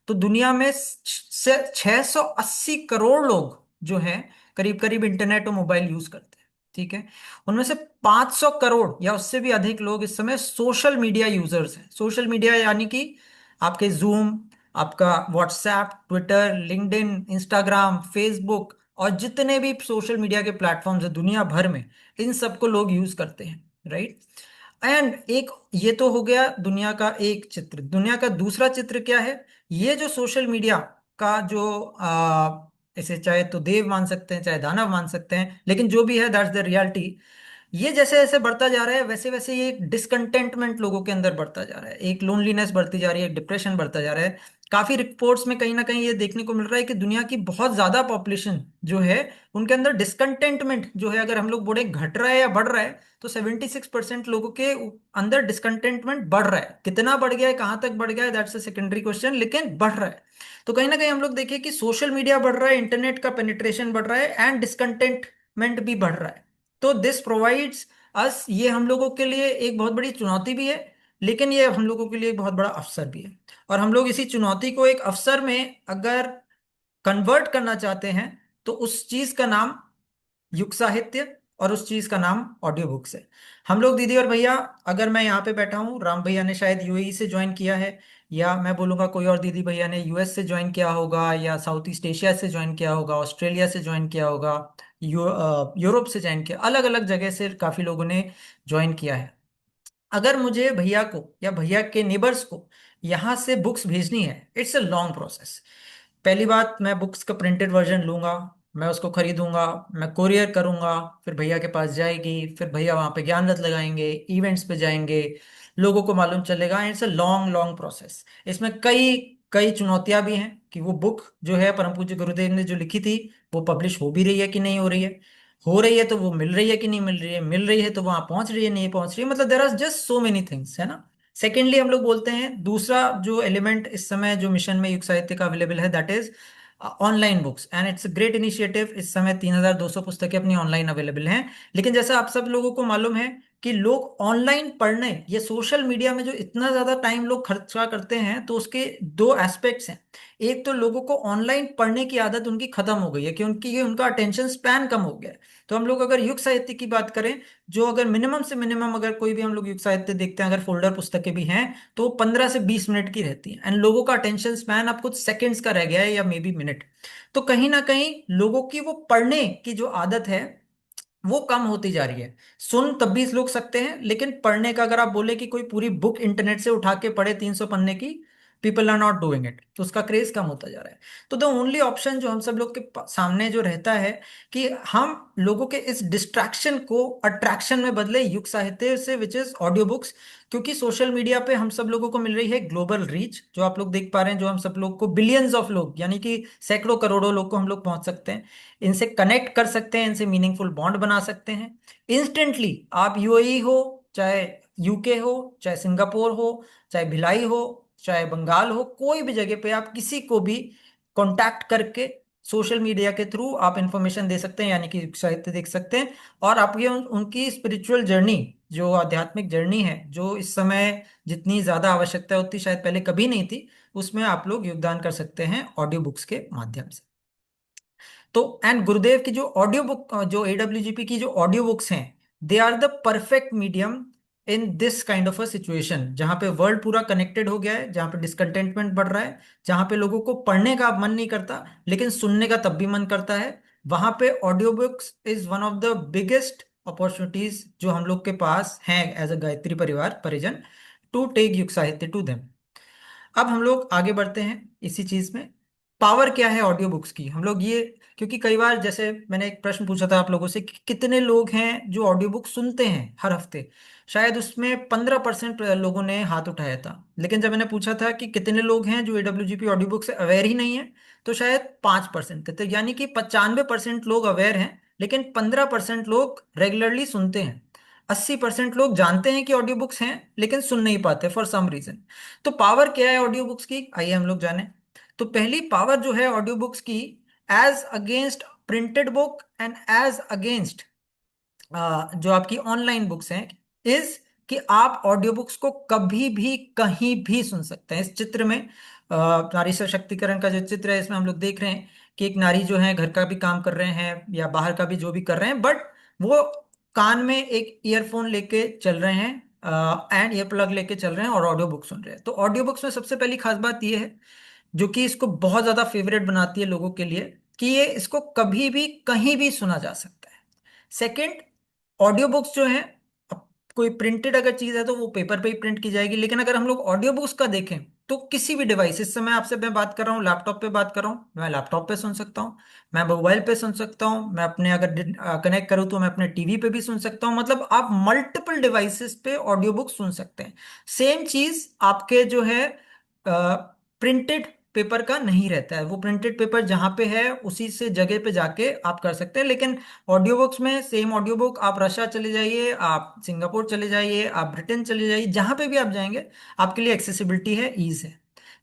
तो दुनिया में से 680 करोड़ लोग जो हैं करीब करीब इंटरनेट और मोबाइल यूज करते हैं। ठीक है। उनमें से 500 करोड़ या उससे भी अधिक लोग इस समय सोशल मीडिया यूजर्स हैं। सोशल मीडिया यानी कि आपके जूम, आपका WhatsApp, Twitter, LinkedIn, Instagram, Facebook और जितने भी सोशल मीडिया के प्लेटफॉर्म्स हैं दुनिया भर में, इन सबको लोग यूज करते हैं। राइट। एंड एक ये तो हो गया दुनिया का एक चित्र। दुनिया का दूसरा चित्र क्या है? ये जो सोशल मीडिया का जो इसे चाहे तो देव मान सकते हैं चाहे दानव मान सकते हैं, लेकिन जो भी है दैट्स द रियलिटी। ये जैसे जैसे बढ़ता जा रहा है वैसे वैसे ये एक डिसकंटेंटमेंट लोगों के अंदर बढ़ता जा रहा है, एक लोनलीनेस बढ़ती जा रही है, डिप्रेशन बढ़ता जा रहा है। काफी रिपोर्ट्स में कहीं ना कहीं ये देखने को मिल रहा है कि दुनिया की बहुत ज्यादा पॉपुलेशन जो है उनके अंदर डिसकंटेंटमेंट जो है, अगर हम लोग बोले घट रहा है या बढ़ रहा है, तो 76% लोगों के अंदर डिसकंटेंटमेंट बढ़ रहा है। कितना बढ़ गया है, कहाँ तक बढ़ गया है, दैट्स अ सेकेंडरी क्वेश्चन, लेकिन बढ़ रहा है। तो कहीं ना कहीं हम लोग देखिए कि सोशल मीडिया बढ़ रहा है, इंटरनेट का पेनिट्रेशन बढ़ रहा है एंड डिसकंटेंटमेंट भी बढ़ रहा है। तो दिस प्रोवाइड्स अस, ये हम लोगों के लिए एक बहुत बड़ी चुनौती भी है, लेकिन ये हम लोगों के लिए एक बहुत बड़ा अवसर भी है। और हम लोग इसी चुनौती को एक अवसर में अगर कन्वर्ट करना चाहते हैं तो उस चीज का नाम युग साहित्य और उस चीज का नाम ऑडियो बुक्स है। हम लोग दीदी और भैया, अगर मैं यहाँ पे बैठा हूँ, राम भैया ने शायद यूएई से ज्वाइन किया है, या मैं बोलूंगा कोई और दीदी भैया ने यूएस से ज्वाइन किया होगा, या साउथ ईस्ट एशिया से ज्वाइन किया होगा, ऑस्ट्रेलिया से ज्वाइन किया होगा, यूरोप से ज्वाइन किया, अलग अलग जगह से काफी लोगों ने ज्वाइन किया है। अगर मुझे भैया को या भैया के नेबर्स को यहाँ से बुक्स भेजनी है, इट्स अ लॉन्ग प्रोसेस। पहली बात, मैं बुक्स का प्रिंटेड वर्जन लूंगा, मैं उसको खरीदूंगा, मैं कोरियर करूंगा, फिर भैया के पास जाएगी, फिर भैया वहां पे ज्ञान रथ लगाएंगे, इवेंट्स पे जाएंगे, लोगों को मालूम चलेगा। It's a long long process. इसमें कई कई चुनौतियां भी हैं कि वो बुक जो है परम पूज्य गुरुदेव ने जो लिखी थी वो पब्लिश हो भी रही है कि नहीं हो रही है, हो रही है तो वो मिल रही है कि नहीं मिल रही है, मिल रही है तो वहां पहुंच रही है नहीं पहुंच रही है, मतलब there are just so many things, है ना। सेकेंडली हम लोग बोलते हैं दूसरा जो एलिमेंट इस समय जो मिशन में युग साहित्य का अवेलेबल है, that is online books, and it's a great initiative. इस समय 3200 पुस्तकें अपनी ऑनलाइन अवेलेबल हैं। लेकिन जैसा आप सब लोगों को मालूम है कि लोग ऑनलाइन पढ़ने ये सोशल मीडिया में जो इतना ज्यादा टाइम लोग खर्चा करते हैं, तो उसके दो एस्पेक्ट्स हैं। एक तो लोगों को ऑनलाइन पढ़ने की आदत उनकी खत्म हो गई है, कि उनकी ये उनका अटेंशन स्पैन कम हो गया है। तो हम लोग अगर युग साहित्य की बात करें, जो अगर मिनिमम से मिनिमम अगर कोई भी हम लोग युग साहित्य देखते हैं, अगर फोल्डर पुस्तकें भी हैं, तो 15 से 20 मिनट की रहती है, एंड लोगों का अटेंशन स्पैन अब कुछ सेकंड्स का रह गया है या मे बी मिनट। तो कहीं ना कहीं लोगों की वो पढ़ने की जो आदत है वो कम होती जा रही है। सुन तब भी लोग सकते हैं, लेकिन पढ़ने का अगर आप बोले कि कोई पूरी बुक इंटरनेट से उठा के पढ़े 300 पन्ने की, people are not doing it, तो उसका क्रेज कम होता जा रहा है। तो द ओनली ऑप्शन जो हम सब लोग के सामने जो रहता है कि हम लोगों के इस डिस्ट्रैक्शन को अट्रैक्शन में बदले युग साहित्य से, विच इज ऑडियो बुक्स। क्योंकि सोशल मीडिया पे हम सब लोगों को मिल रही है ग्लोबल रीच, जो आप लोग देख पा रहे हैं, जो हम सब लोग को बिलियंस ऑफ लोग यानी कि सैकड़ों करोड़ों लोग को हम लोग पहुंच सकते हैं, इनसे कनेक्ट कर सकते हैं, इनसे मीनिंगफुल बॉन्ड बना सकते हैं इंस्टेंटली। आप यूएई हो, चाहे यूके हो, चाहे सिंगापुर हो, चाहे भिलाई हो, चाहे बंगाल हो, कोई भी जगह पे आप किसी को भी कांटेक्ट करके सोशल मीडिया के थ्रू आप इंफॉर्मेशन दे सकते हैं, यानी कि साहित्य देख सकते हैं। और आपकी उनकी स्पिरिचुअल जर्नी, जो आध्यात्मिक जर्नी है, जो इस समय जितनी ज्यादा आवश्यकता होती शायद पहले कभी नहीं थी, उसमें आप लोग योगदान कर सकते हैं ऑडियो बुक्स के माध्यम से। तो एंड गुरुदेव की जो ऑडियो बुक, जो एडब्ल्यूजीपी की जो ऑडियो बुक्स हैं, they are the perfect medium in this kind of a situation, जहां पे वर्ल्ड पूरा कनेक्टेड हो गया है, जहां पे डिसकंटेंटमेंट बढ़ रहा है, जहां पे लोगों को पढ़ने का मन नहीं करता लेकिन सुनने का तब भी मन करता है। वहां पे audio books is one of the biggest opportunities जो हम लोग के पास हैं एज अ गायत्री परिवार परिजन, टू टेक युग साहित्य टू देम। अब हम लोग आगे बढ़ते हैं इसी चीज में। पावर क्या है ऑडियो बुक्स की, हम लोग ये, क्योंकि कई बार जैसे मैंने एक प्रश्न पूछा था आप लोगों से कि कितने लोग हैं जो ऑडियो बुक सुनते हैं हर हफ्ते, शायद उसमें 15% लोगों ने हाथ उठाया था। लेकिन जब मैंने पूछा था कि कितने लोग हैं जो एडब्ल्यूजीपी ऑडियो बुक से अवेयर ही नहीं है, तो शायद 5% थे। तो यानी कि 95% लोग अवेयर हैं, लेकिन 15% लोग रेगुलरली सुनते हैं। 80% लोग जानते हैं कि ऑडियो बुक्स हैं लेकिन सुन नहीं पाते फॉर सम रीजन। तो पावर क्या है ऑडियो बुक्स की, आइए हम लोग जाने। तो पहली पावर जो है ऑडियो बुक्स की, as against printed book and as against जो आपकी ऑनलाइन बुक्स हैं, इज कि आप ऑडियो बुक्स को कभी भी कहीं भी सुन सकते हैं। इस चित्र में नारी सशक्तिकरण का जो चित्र है, इसमें हम लोग देख रहे हैं कि एक नारी जो है घर का भी काम कर रहे हैं या बाहर का भी जो भी कर रहे हैं, बट वो कान में एक ईयरफोन लेके चल रहे हैं एंड ईयर प्लग लेके चल रहे हैं और ऑडियो बुक सुन रहे हैं। तो ऑडियो बुक्स में सबसे पहली खास बात यह है जो कि इसको बहुत ज्यादा फेवरेट बनाती है लोगों के लिए, कि ये इसको कभी भी कहीं भी सुना जा सकता है। सेकंड, ऑडियो बुक्स जो है, अब कोई प्रिंटेड अगर चीज है तो वो पेपर पे ही प्रिंट की जाएगी, लेकिन अगर हम लोग ऑडियो बुक्स का देखें तो किसी भी डिवाइस, इस समय आपसे मैं बात कर रहा हूँ लैपटॉप पे बात कर रहा हूँ, मैं लैपटॉप पे सुन सकता हूँ, मैं मोबाइल पे सुन सकता हूँ, मैं अपने अगर कनेक्ट करूँ तो मैं अपने टीवी पे भी सुन सकता हूँ। मतलब आप मल्टीपल डिवाइसेस पे ऑडियो बुक सुन सकते हैं। सेम चीज आपके जो है प्रिंटेड पेपर का नहीं रहता है। वो प्रिंटेड पेपर जहां पे है उसी से जगह पे जाके आप कर सकते हैं, लेकिन ऑडियो बुक्स में सेम ऑडियो बुक आप रशिया चले जाइए, आप सिंगापुर चले जाइए, आप ब्रिटेन चले जाइए, जहां पे भी आप जाएंगे आपके लिए एक्सेसिबिलिटी है, ईज है।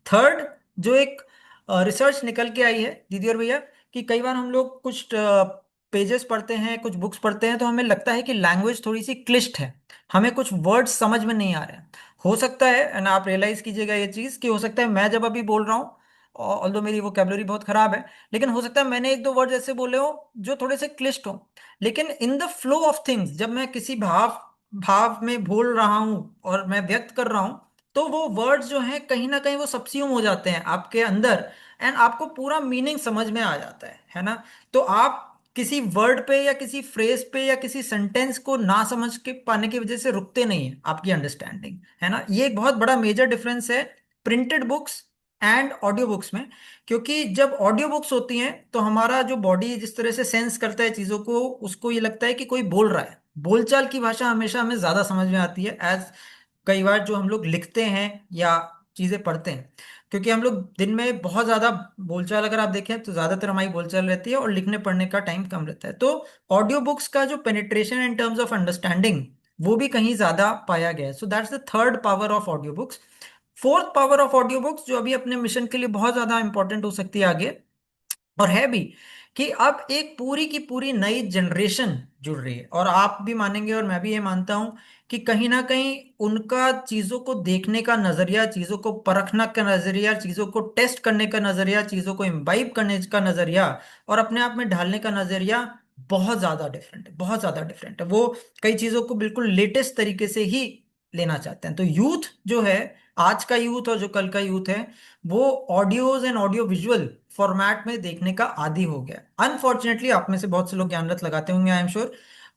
थर्ड, जो एक रिसर्च निकल के आई है दीदी और भैया, कि कई बार हम लोग कुछ पेजेस पढ़ते हैं, कुछ बुक्स पढ़ते हैं, तो हमें लगता है कि लैंग्वेज थोड़ी सी क्लिष्ट है, हमें कुछ वर्ड्स समझ में नहीं आ रहे हैं। हो सकता है, एंड आप रियलाइज कीजिएगा ये चीज, कि हो सकता है मैं जब अभी बोल रहा हूँ, ऑल्दो मेरी वोकेबलरी बहुत खराब है, लेकिन हो सकता है मैंने एक दो वर्ड ऐसे बोले हो जो थोड़े से क्लिष्ट हो, लेकिन in the flow of things जब मैं किसी भाव भाव में बोल रहा हूं और मैं व्यक्त कर रहा हूं, तो वो वर्ड्स जो हैं कहीं ना कहीं वो सब्स्यूम हो जाते हैं आपके अंदर, एंड आपको पूरा मीनिंग समझ में आ जाता है ना। तो आप किसी वर्ड पे या किसी फ्रेज पे या किसी सेंटेंस को ना समझ के पाने की वजह से रुकते नहीं है आपकी अंडरस्टैंडिंग, है ना। ये एक बहुत बड़ा मेजर डिफरेंस है printed books and audio books में। क्योंकि जब ऑडियो बुक्स होती हैं तो हमारा जो बॉडी जिस तरह से सेंस करता है चीजों को, उसको ये लगता है कि कोई बोल रहा है, बोलचाल की भाषा हमेशा हमें ज्यादा समझ में आती है एज कई बार जो हम लोग लिखते हैं या चीजें पढ़ते हैं। क्योंकि हम लोग दिन में बहुत ज्यादा बोलचाल अगर आप देखें तो ज्यादातर हमारी बोलचाल रहती है और लिखने पढ़ने का टाइम कम रहता है। तो ऑडियो बुक्स का जो penetration in terms of understanding वो भी कहीं ज्यादा पाया गया है। So that's the third power of audio books. Fourth power of audio books जो अभी अपने मिशन के लिए बहुत ज्यादा इंपॉर्टेंट हो सकती है आगे, और है भी, कि अब एक पूरी की पूरी नई जनरेशन जुड़ रही है, और आप भी मानेंगे और मैं भी ये मानता हूं कि कहीं ना कहीं उनका चीजों को देखने का नजरिया, चीजों को परखना का नजरिया, चीजों को टेस्ट करने का नजरिया, चीजों को इम्बाइब करने का नजरिया और अपने आप में ढालने का नजरिया बहुत ज्यादा डिफरेंट है, बहुत ज्यादा डिफरेंट है। वो कई चीजों को बिल्कुल लेटेस्ट तरीके से ही लेना चाहते हैं। तो यूथ जो है, आज का यूथ और जो कल का यूथ है, वो audios and audio visual format में देखने का आदी हो गया। अनफॉर्चुनेटली आप में से बहुत से लोग ज्ञानरत्न लगाते होंगे, आई एम श्योर,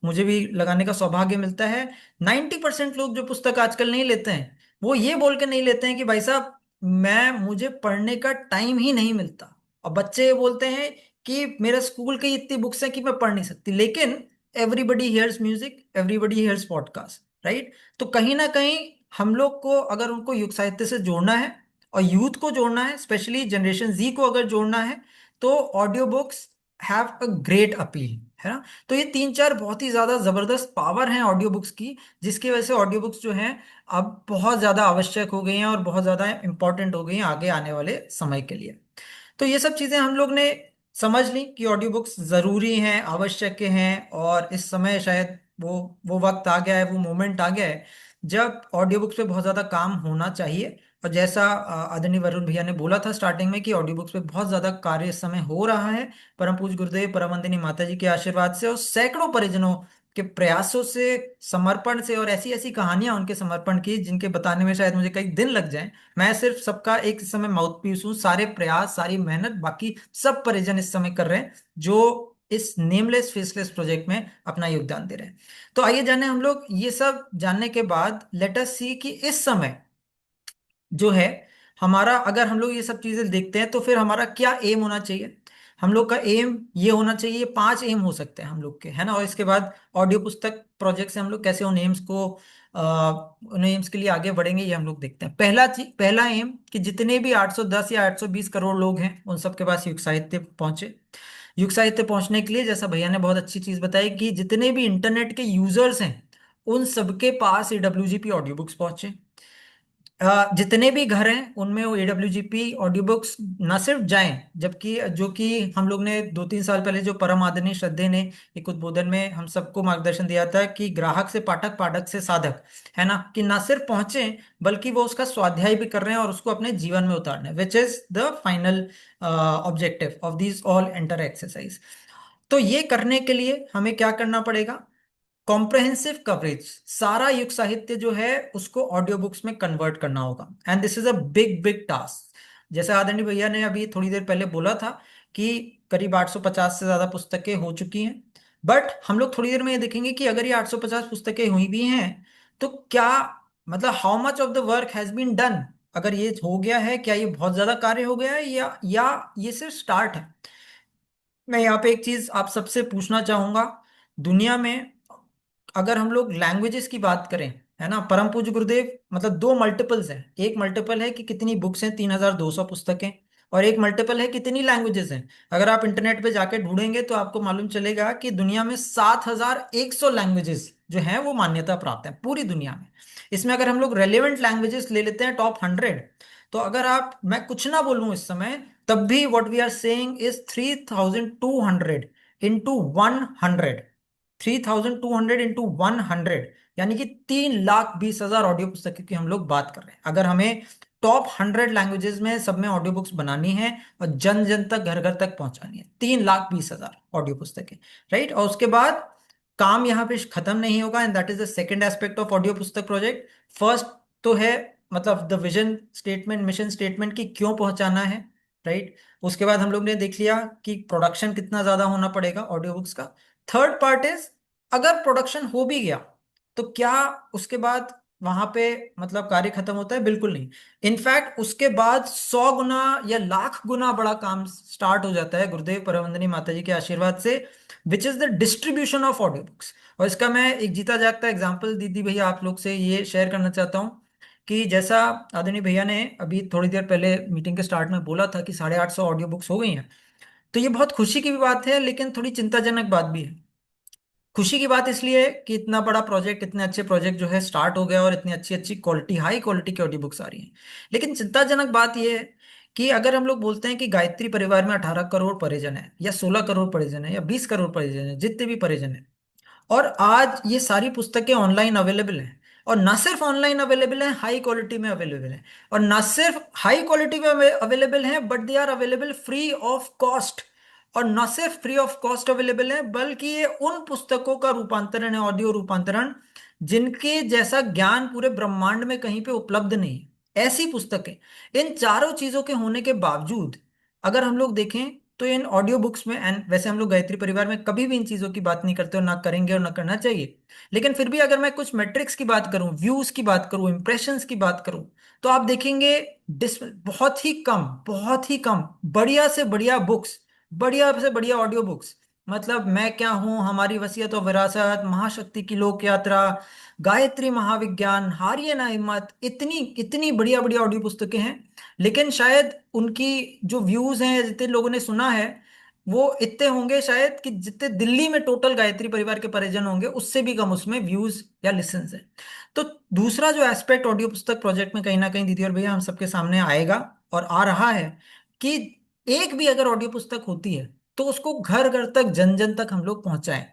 मुझे भी लगाने का सौभाग्य मिलता है। 90% लोग जो पुस्तक आजकल नहीं लेते हैं, वो ये बोल के नहीं लेते हैं कि भाई साहब मुझे पढ़ने का टाइम ही नहीं मिलता। और बच्चे ये बोलते हैं कि मेरा स्कूल की इतनी बुक्स हैं कि मैं पढ़ नहीं सकती। लेकिन everybody hears music, everybody hears podcast, right. तो कहीं ना कहीं हम लोग को अगर उनको युग साहित्य से जोड़ना है और यूथ को जोड़ना है, स्पेशली जनरेशन जी को अगर जोड़ना है, तो audio books have a great appeal, है ना। तो ये तीन चार बहुत ही ज्यादा जबरदस्त पावर हैं ऑडियो बुक्स की, जिसकी वजह से ऑडियो बुक्स जो हैं अब बहुत ज्यादा आवश्यक हो गई हैं और बहुत ज्यादा इंपॉर्टेंट हो गई हैं आगे आने वाले समय के लिए। तो ये सब चीजें हम लोग ने समझ ली कि ऑडियो बुक्स जरूरी हैं, आवश्यक हैं, और इस समय शायद वो वक्त आ गया है, वो मोमेंट आ गया है जब ऑडियो बुक्स पे बहुत ज्यादा काम होना चाहिए। और जैसा आदरणीय वरुण भैया ने बोला था स्टार्टिंग में कि ऑडियो बुक्स पे बहुत ज्यादा कार्य इस समय हो रहा है, परम पूज्य गुरुदेव परम वंदनीय माता जी के आशीर्वाद से और सैकड़ों परिजनों के प्रयासों से, समर्पण से, और ऐसी ऐसी कहानियां उनके समर्पण की जिनके बताने में शायद मुझे कई दिन लग जाएं। मैं सिर्फ सबका एक इस समय माउथ पीस हूँ, सारे प्रयास, सारी मेहनत बाकी सब परिजन इस समय कर रहे हैं जो इस नेमलेस फेसलेस प्रोजेक्ट में अपना योगदान दे रहे हैं। तो आइए जाने हम लोग, ये सब जानने के बाद लेट अस सी कि इस समय जो है हमारा, अगर हम लोग ये सब चीजें देखते हैं तो फिर हमारा क्या एम होना चाहिए। हम लोग का एम ये होना चाहिए, 5 एम हो सकते हैं हम लोग के, है ना। और इसके बाद ऑडियो पुस्तक प्रोजेक्ट से हम लोग कैसे उन एम्स को उन एम्स के लिए आगे बढ़ेंगे, ये हम लोग देखते हैं। पहला एम कि जितने भी 810 या 820 करोड़ लोग हैं उन सबके पास युग साहित्य पहुंचे। युग साहित्य पहुंचने के लिए, जैसा भैया ने बहुत अच्छी चीज बताई, कि जितने भी इंटरनेट के यूजर्स हैं उन सबके पास AWGP ऑडियो बुक्स पहुंचे। जितने भी घर हैं उनमें वो AWGP ऑडियो बुक्स न सिर्फ जाएं, जबकि जो कि हम लोग ने 2-3 साल पहले जो परम आदरणीय श्रद्धे ने एक उद्बोधन में हम सबको मार्गदर्शन दिया था कि ग्राहक से पाठक, पाठक से साधक, है ना, कि ना सिर्फ पहुंचे बल्कि वो उसका स्वाध्याय भी कर रहे हैं और उसको अपने जीवन में उतारना है, which is the final objective of these all enter exercise. तो ये करने के लिए हमें क्या करना पड़ेगा? कॉम्प्रहेंसिव कवरेज, सारा युग साहित्य जो है उसको ऑडियो बुक्स में कन्वर्ट करना होगा, and this is a big big task. जैसे आदरणीय भैया ने अभी थोड़ी देर पहले बोला था कि करीब 850 से ज्यादा पुस्तकें हो चुकी हैं, बट हम लोग थोड़ी देर में ये देखेंगे कि अगर ये 850 पुस्तकें हुई भी हैं तो क्या, मतलब how much of the work has been done. अगर ये हो गया है, क्या ये बहुत ज्यादा कार्य हो गया है, या ये सिर्फ स्टार्ट है। मैं यहाँ पे एक चीज आप सबसे पूछना चाहूंगा। दुनिया में अगर हम लोग लैंग्वेजेस की बात करें, है ना, परम पूज्य गुरुदेव, मतलब दो मल्टीपल्स हैं। एक मल्टीपल है कि कितनी बुक्स हैं, 3200 पुस्तकें, और एक मल्टीपल है कितनी लैंग्वेजेस हैं। अगर आप इंटरनेट पे जाके ढूंढेंगे तो आपको मालूम चलेगा कि दुनिया में 7100 लैंग्वेजेस जो हैं वो मान्यता प्राप्त है पूरी दुनिया में। इसमें अगर हम लोग रेलेवेंट लैंग्वेजेस ले लेते हैं टॉप 100, तो अगर आप, मैं कुछ ना बोलूं इस समय, तब भी what we are saying is 3200 into 100। 3200 into 100, यानी कि 3,20,000 ऑडियो पुस्तकों की हम लोग बात कर रहे हैं। अगर हमें टॉप 100 लैंग्वेजेस में सब में ऑडियो बुक्स बनानी है और जन जन तक, घर घर तक पहुंचानी है, 3,20,000 ऑडियो पुस्तकें, राइट। और उसके बाद काम यहाँ पे खत्म नहीं होगा, and that is the second aspect of audio पुस्तक प्रोजेक्ट। फर्स्ट तो है, मतलब the vision statement, mission statement की क्यों पहुंचाना है, राइट। उसके बाद हम लोग ने देख लिया कि प्रोडक्शन कितना ज्यादा होना पड़ेगा ऑडियो बुक्स का। थर्ड पार्ट इज, अगर प्रोडक्शन हो भी गया तो क्या उसके बाद वहां पे मतलब कार्य खत्म होता है? बिल्कुल नहीं। इनफैक्ट उसके बाद 100 गुना या लाख गुना बड़ा काम स्टार्ट हो जाता है गुरुदेव परमवंदनी माता जी के आशीर्वाद से, which is the distribution of audio books. और इसका मैं एक जीता जागता एग्जाम्पल दीदी भैया आप लोग से ये शेयर करना चाहता हूँ कि जैसा आदरणीय भैया ने अभी थोड़ी देर पहले मीटिंग के स्टार्ट में बोला था कि 850 ऑडियो बुक्स हो गई हैं, तो ये बहुत खुशी की भी बात है लेकिन थोड़ी चिंताजनक बात भी है। खुशी की बात इसलिए कि इतना बड़ा प्रोजेक्ट, इतने अच्छे प्रोजेक्ट जो है स्टार्ट हो गया और इतनी अच्छी अच्छी क्वालिटी, हाई क्वालिटी की ऑडियो बुक्स आ रही हैं। लेकिन चिंताजनक बात यह है कि अगर हम लोग बोलते हैं कि गायत्री परिवार में 18 करोड़ परिजन है, या 16 करोड़ परिजन है, या 20 करोड़ परिजन है, जितने भी परिजन है, और आज ये सारी पुस्तकें ऑनलाइन अवेलेबल हैं, और ना सिर्फ ऑनलाइन अवेलेबल है, हाई क्वालिटी में अवेलेबल है, और ना सिर्फ हाई क्वालिटी में अवेलेबल है, but they are available free of cost. और ना सिर्फ फ्री ऑफ कॉस्ट अवेलेबल है, बल्कि ये उन पुस्तकों का रूपांतरण है, ऑडियो रूपांतरण, जिनके जैसा ज्ञान पूरे ब्रह्मांड में कहीं पे उपलब्ध नहीं है, ऐसी पुस्तकें। इन चारों चीजों के होने के बावजूद अगर हम लोग देखें तो इन ऑडियो बुक्स में, एंड वैसे हम लोग गायत्री परिवार में कभी भी इन चीजों की बात नहीं करते और ना करेंगे और ना करना चाहिए, लेकिन फिर भी अगर मैं कुछ मेट्रिक्स की बात करूं, व्यूज की बात करूं, इंप्रेशंस की बात करूं, तो आप देखेंगे बहुत ही कम, बहुत ही कम बढ़िया से बढ़िया बुक्स, बढ़िया से बढ़िया ऑडियो बुक्स, मतलब मैं क्या हूं, हमारी वसीयत और विरासत, महाशक्ति की लोक यात्रा, गायत्री महाविज्ञान, हारिए ना हिम्मत, इतनी इतनी बढ़िया बढ़िया ऑडियो पुस्तकें हैं। लेकिन शायद उनकी जो व्यूज हैं, जितने लोगों ने सुना है, वो इतने होंगे शायद कि जितने दिल्ली में टोटल गायत्री परिवार के परिजन होंगे उससे भी कम उसमें व्यूज या लिसन्स है। तो दूसरा जो एस्पेक्ट ऑडियो पुस्तक प्रोजेक्ट में कहीं ना कहीं दीदी और भैया हम सबके सामने आएगा और आ रहा है, कि एक भी अगर ऑडियो पुस्तक होती है तो उसको घर घर तक, जन जन तक हम लोग पहुंचाएं।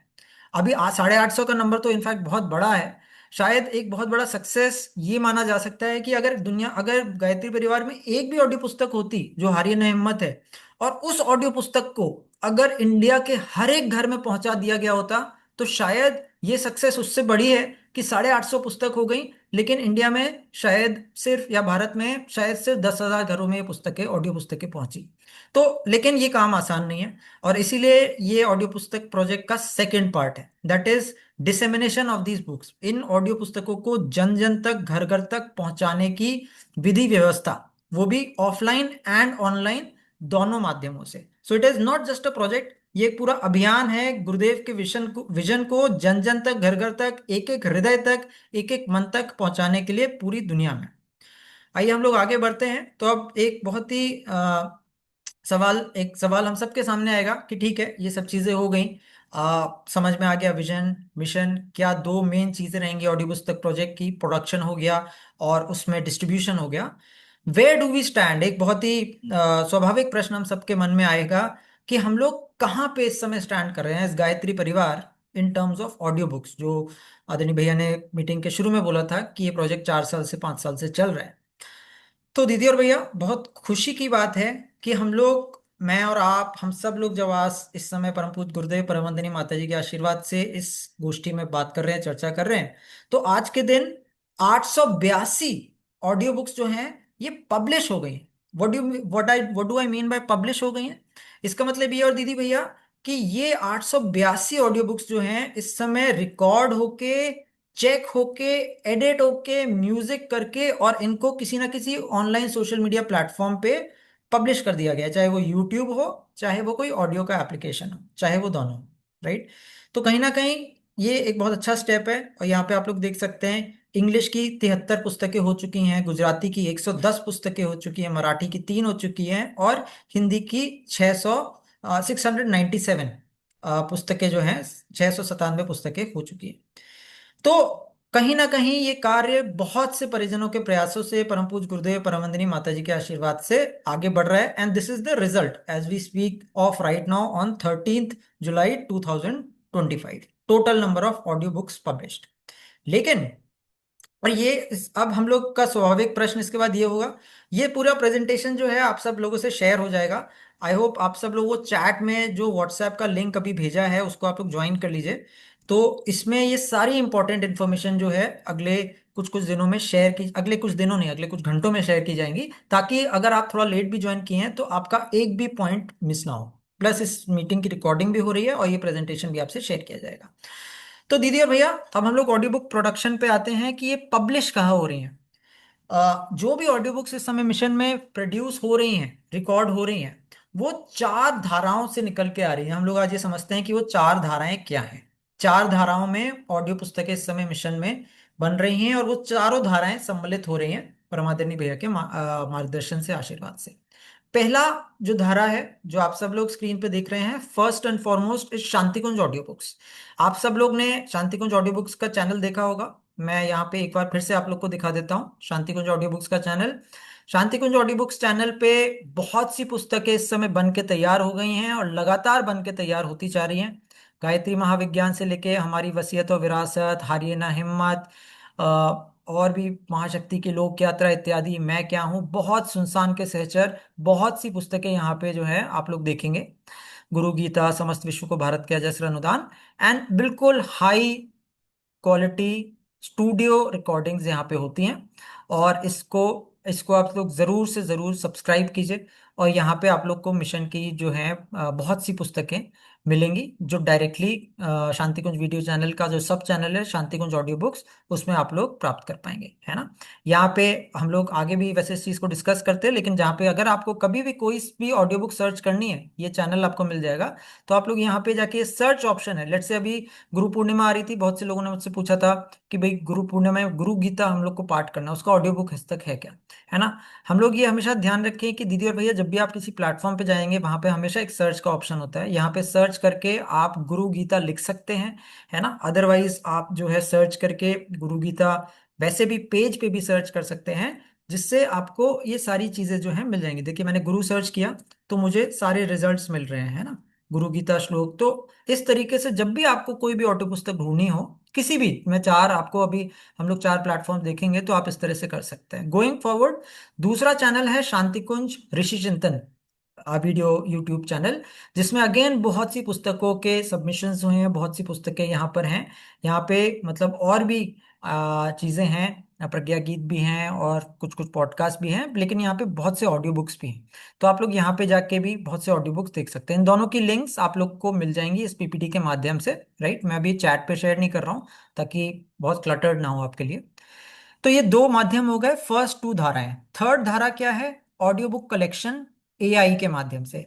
अभी 850 का नंबर तो इनफैक्ट बहुत बड़ा है। शायद एक बहुत बड़ा सक्सेस ये माना जा सकता है कि अगर गायत्री परिवार में एक भी ऑडियो पुस्तक होती जो हारिए न हिम्मत है, और उस ऑडियो पुस्तक को अगर इंडिया के हर एक घर में पहुंचा दिया गया होता, तो शायद ये सक्सेस उससे बड़ी है कि 850 पुस्तक हो गई, लेकिन इंडिया में शायद सिर्फ, या भारत में शायद सिर्फ 10,000 घरों में ये पुस्तकें, ऑडियो पुस्तकें पहुंची। तो लेकिन ये काम आसान नहीं है, और इसीलिए ये ऑडियो पुस्तक प्रोजेक्ट का सेकेंड पार्ट है, that is dissemination of these books. In audio पुस्तकों को जन जन तक, घर घर तक पहुंचाने की विधि व्यवस्था, वो भी ऑफलाइन एंड ऑनलाइन दोनों माध्यमों से। So it is not just a project, ये एक पूरा अभियान है गुरुदेव के विजन को जन जन तक, घर घर तक, एक एक हृदय तक, एक एक मन तक पहुंचाने के लिए पूरी दुनिया में। आइए हम लोग आगे बढ़ते हैं। तो अब एक बहुत ही एक सवाल हम सबके सामने आएगा कि ठीक है, ये सब चीजें हो गई, समझ में आ गया विजन मिशन क्या दो मेन चीजें रहेंगी ऑडियो बुक्स तक प्रोजेक्ट की, प्रोडक्शन हो गया और उसमें डिस्ट्रीब्यूशन हो गया। वेयर डू वी स्टैंड, एक बहुत ही स्वाभाविक प्रश्न हम सबके मन में आएगा कि हम लोग कहाँ पे इस समय स्टैंड कर रहे हैं इस गायत्री परिवार in terms of audio books, जो आदरणीय भैया ने मीटिंग के शुरू में बोला था कि ये प्रोजेक्ट 4 साल से 5 साल से चल रहा है। तो दीदी और भैया बहुत खुशी की बात है कि हम लोग, मैं और आप, हम सब लोग जब आज इस समय परम पूज्य गुरुदेव परमवंदनीय माता जी के आशीर्वाद से इस गोष्ठी में बात कर रहे हैं, चर्चा कर रहे हैं, तो आज के दिन 882 ऑडियो बुक्स जो हैं ये पब्लिश हो गई हैं। What do I mean by publish हो गई हैं? इसका मतलब ये और दीदी भैया कि ये 882 ऑडियो बुक्स जो हैं इस समय रिकॉर्ड होके, चेक होके, एडिट होके, म्यूजिक करके और इनको किसी ना किसी ऑनलाइन सोशल मीडिया प्लेटफॉर्म पे पब्लिश कर दिया गया है, चाहे वो यूट्यूब हो, चाहे वो कोई ऑडियो का एप्लीकेशन हो, चाहे वो दोनों हो। राइट। तो कहीं ना कहीं ये एक बहुत अच्छा स्टेप है। और यहाँ पे आप लोग देख सकते हैं इंग्लिश की 73 पुस्तकें हो चुकी हैं, गुजराती की 110 पुस्तकें हो चुकी हैं, मराठी की 3 हो चुकी हैं और हिंदी की 697 पुस्तकें जो हैं, 697 पुस्तकें हो चुकी हैं। तो कहीं ना कहीं ये कार्य बहुत से परिजनों के प्रयासों से, परम पूज्य गुरुदेव परमवंदनी माता जी के आशीर्वाद से आगे बढ़ रहा है। And this is the result as we speak of right now on 13 July 2025, total number of audio books published. लेकिन और ये अब हम लोग का स्वाभाविक प्रश्न इसके बाद ये होगा, ये पूरा प्रेजेंटेशन जो है आप सब लोगों से शेयर हो जाएगा। आई होप आप सब लोग वो चैट में जो व्हाट्सएप का लिंक अभी भेजा है उसको आप लोग ज्वाइन कर लीजिए। तो इसमें ये सारी इंपॉर्टेंट इन्फॉर्मेशन जो है अगले कुछ कुछ दिनों में शेयर की, अगले कुछ दिनों नहीं, अगले कुछ घंटों में शेयर की जाएंगी, ताकि अगर आप थोड़ा लेट भी ज्वाइन किए हैं तो आपका एक भी पॉइंट मिस ना हो। प्लस इस मीटिंग की रिकॉर्डिंग भी हो रही है और ये प्रेजेंटेशन भी आपसे शेयर किया जाएगा। तो दीदी और भैया अब हम लोग ऑडियो बुक प्रोडक्शन पे आते हैं कि ये पब्लिश कहाँ हो रही हैं। जो भी ऑडियो बुक्स इस समय मिशन में प्रोड्यूस हो रही हैं, रिकॉर्ड हो रही हैं, वो 4 धाराओं से निकल के आ रही हैं। हम लोग आज ये समझते हैं कि वो 4 धाराएं क्या हैं। 4 धाराओं में ऑडियो पुस्तकें इस समय मिशन में बन रही हैं और वो चारों धाराएं सम्मिलित हो रही हैं परमादरणीय भैया के मार्गदर्शन से, आशीर्वाद से। पहला जो धारा है जो आप सब लोग स्क्रीन पे देख रहे हैं, first and foremost is Shanti Kunj audio books. आप सब लोग ने शांति कुंज ऑडियो बुक्स का चैनल देखा होगा। मैं यहाँ पे एक बार फिर से आप लोग को दिखा देता हूँ शांति कुंज ऑडियो बुक्स का चैनल। शांति कुंज ऑडियो बुक्स चैनल पे बहुत सी पुस्तकें इस समय बन के तैयार हो गई हैं और लगातार बन के तैयार होती जा रही हैं। गायत्री महाविज्ञान से लेके हमारी वसीयत और विरासत, हारिए ना हिम्मत, और भी महाशक्ति की लोक यात्रा इत्यादि, मैं क्या हूँ, बहुत सुनसान के सहचर, बहुत सी पुस्तकें यहाँ पे जो है आप लोग देखेंगे। गुरु गीता, समस्त विश्व को भारत के अजस्र अनुदान, एंड बिल्कुल हाई क्वालिटी स्टूडियो रिकॉर्डिंग्स यहाँ पे होती हैं। और इसको इसको आप लोग जरूर से जरूर सब्सक्राइब कीजिए। और यहाँ पे आप लोग को मिशन की जो है बहुत सी पुस्तकें मिलेंगी जो डायरेक्टली शांति कुंज वीडियो चैनल का जो सब चैनल है शांति कुंज ऑडियो बुक्स, उसमें आप लोग प्राप्त कर पाएंगे, है ना। यहाँ पे हम लोग आगे भी वैसे इस चीज को डिस्कस करते हैं, लेकिन जहाँ पे अगर आपको कभी भी कोई भी ऑडियो बुक सर्च करनी है ये चैनल आपको मिल जाएगा। तो आप लोग यहाँ पे जाके सर्च ऑप्शन है, लेट से अभी गुरु पूर्णिमा आ रही थी, बहुत से लोगों ने मुझसे पूछा था कि भाई गुरु पूर्णिमा में गुरु गीता हम लोग को पाठ करना है, उसका ऑडियो बुक हस्तक है क्या, है ना। हम लोग ये हमेशा ध्यान रखें कि दीदी और भैया जब भी आप किसी प्लेटफॉर्म पे जाएंगे वहां पे हमेशा एक सर्च का ऑप्शन होता है, यहाँ पे सर्च करके आप गुरु गीता लिख सकते हैं, है ना। अदरवाइज आप जो है सर्च करके गुरु गीता, वैसे भी पेज पे भी सर्च कर सकते हैं, जिससे आपको ये सारी चीजें जो है मिल जाएंगी। देखिए मैंने गुरु सर्च किया तो मुझे सारे रिजल्ट्स मिल रहे हैं, है ना, गुरु गीता श्लोक। तो इस तरीके से जब भी आपको कोई भी ऑडियो पुस्तक ढूंढनी हो, किसी भी, मैं चार आपको अभी, हम लोग 4 प्लेटफॉर्म देखेंगे तो आप इस तरह से कर सकते हैं गोइंग फॉरवर्ड। दूसरा चैनल है शांति कुंज ऋषि चिंतन वीडियो यूट्यूब चैनल, जिसमें अगेन बहुत सी पुस्तकों के सबमिशंस हुए हैं, बहुत सी पुस्तकें यहाँ पर हैं। यहाँ पे मतलब और भी चीज़ें हैं, प्रज्ञा गीत भी हैं और कुछ कुछ पॉडकास्ट भी हैं, लेकिन यहाँ पे बहुत से ऑडियो बुक्स भी हैं। तो आप लोग यहाँ पे जाके भी बहुत से ऑडियो बुक्स देख सकते हैं। इन दोनों की लिंक्स आप लोग को मिल जाएंगी इस पीपीटी के माध्यम से। राइट, मैं अभी चैट पे शेयर नहीं कर रहा हूँ ताकि बहुत क्लटर्ड ना हो आपके लिए। तो ये दो माध्यम हो गए, फर्स्ट 2 धाराएं। थर्ड धारा क्या है? ऑडियो बुक कलेक्शन एआई के माध्यम से।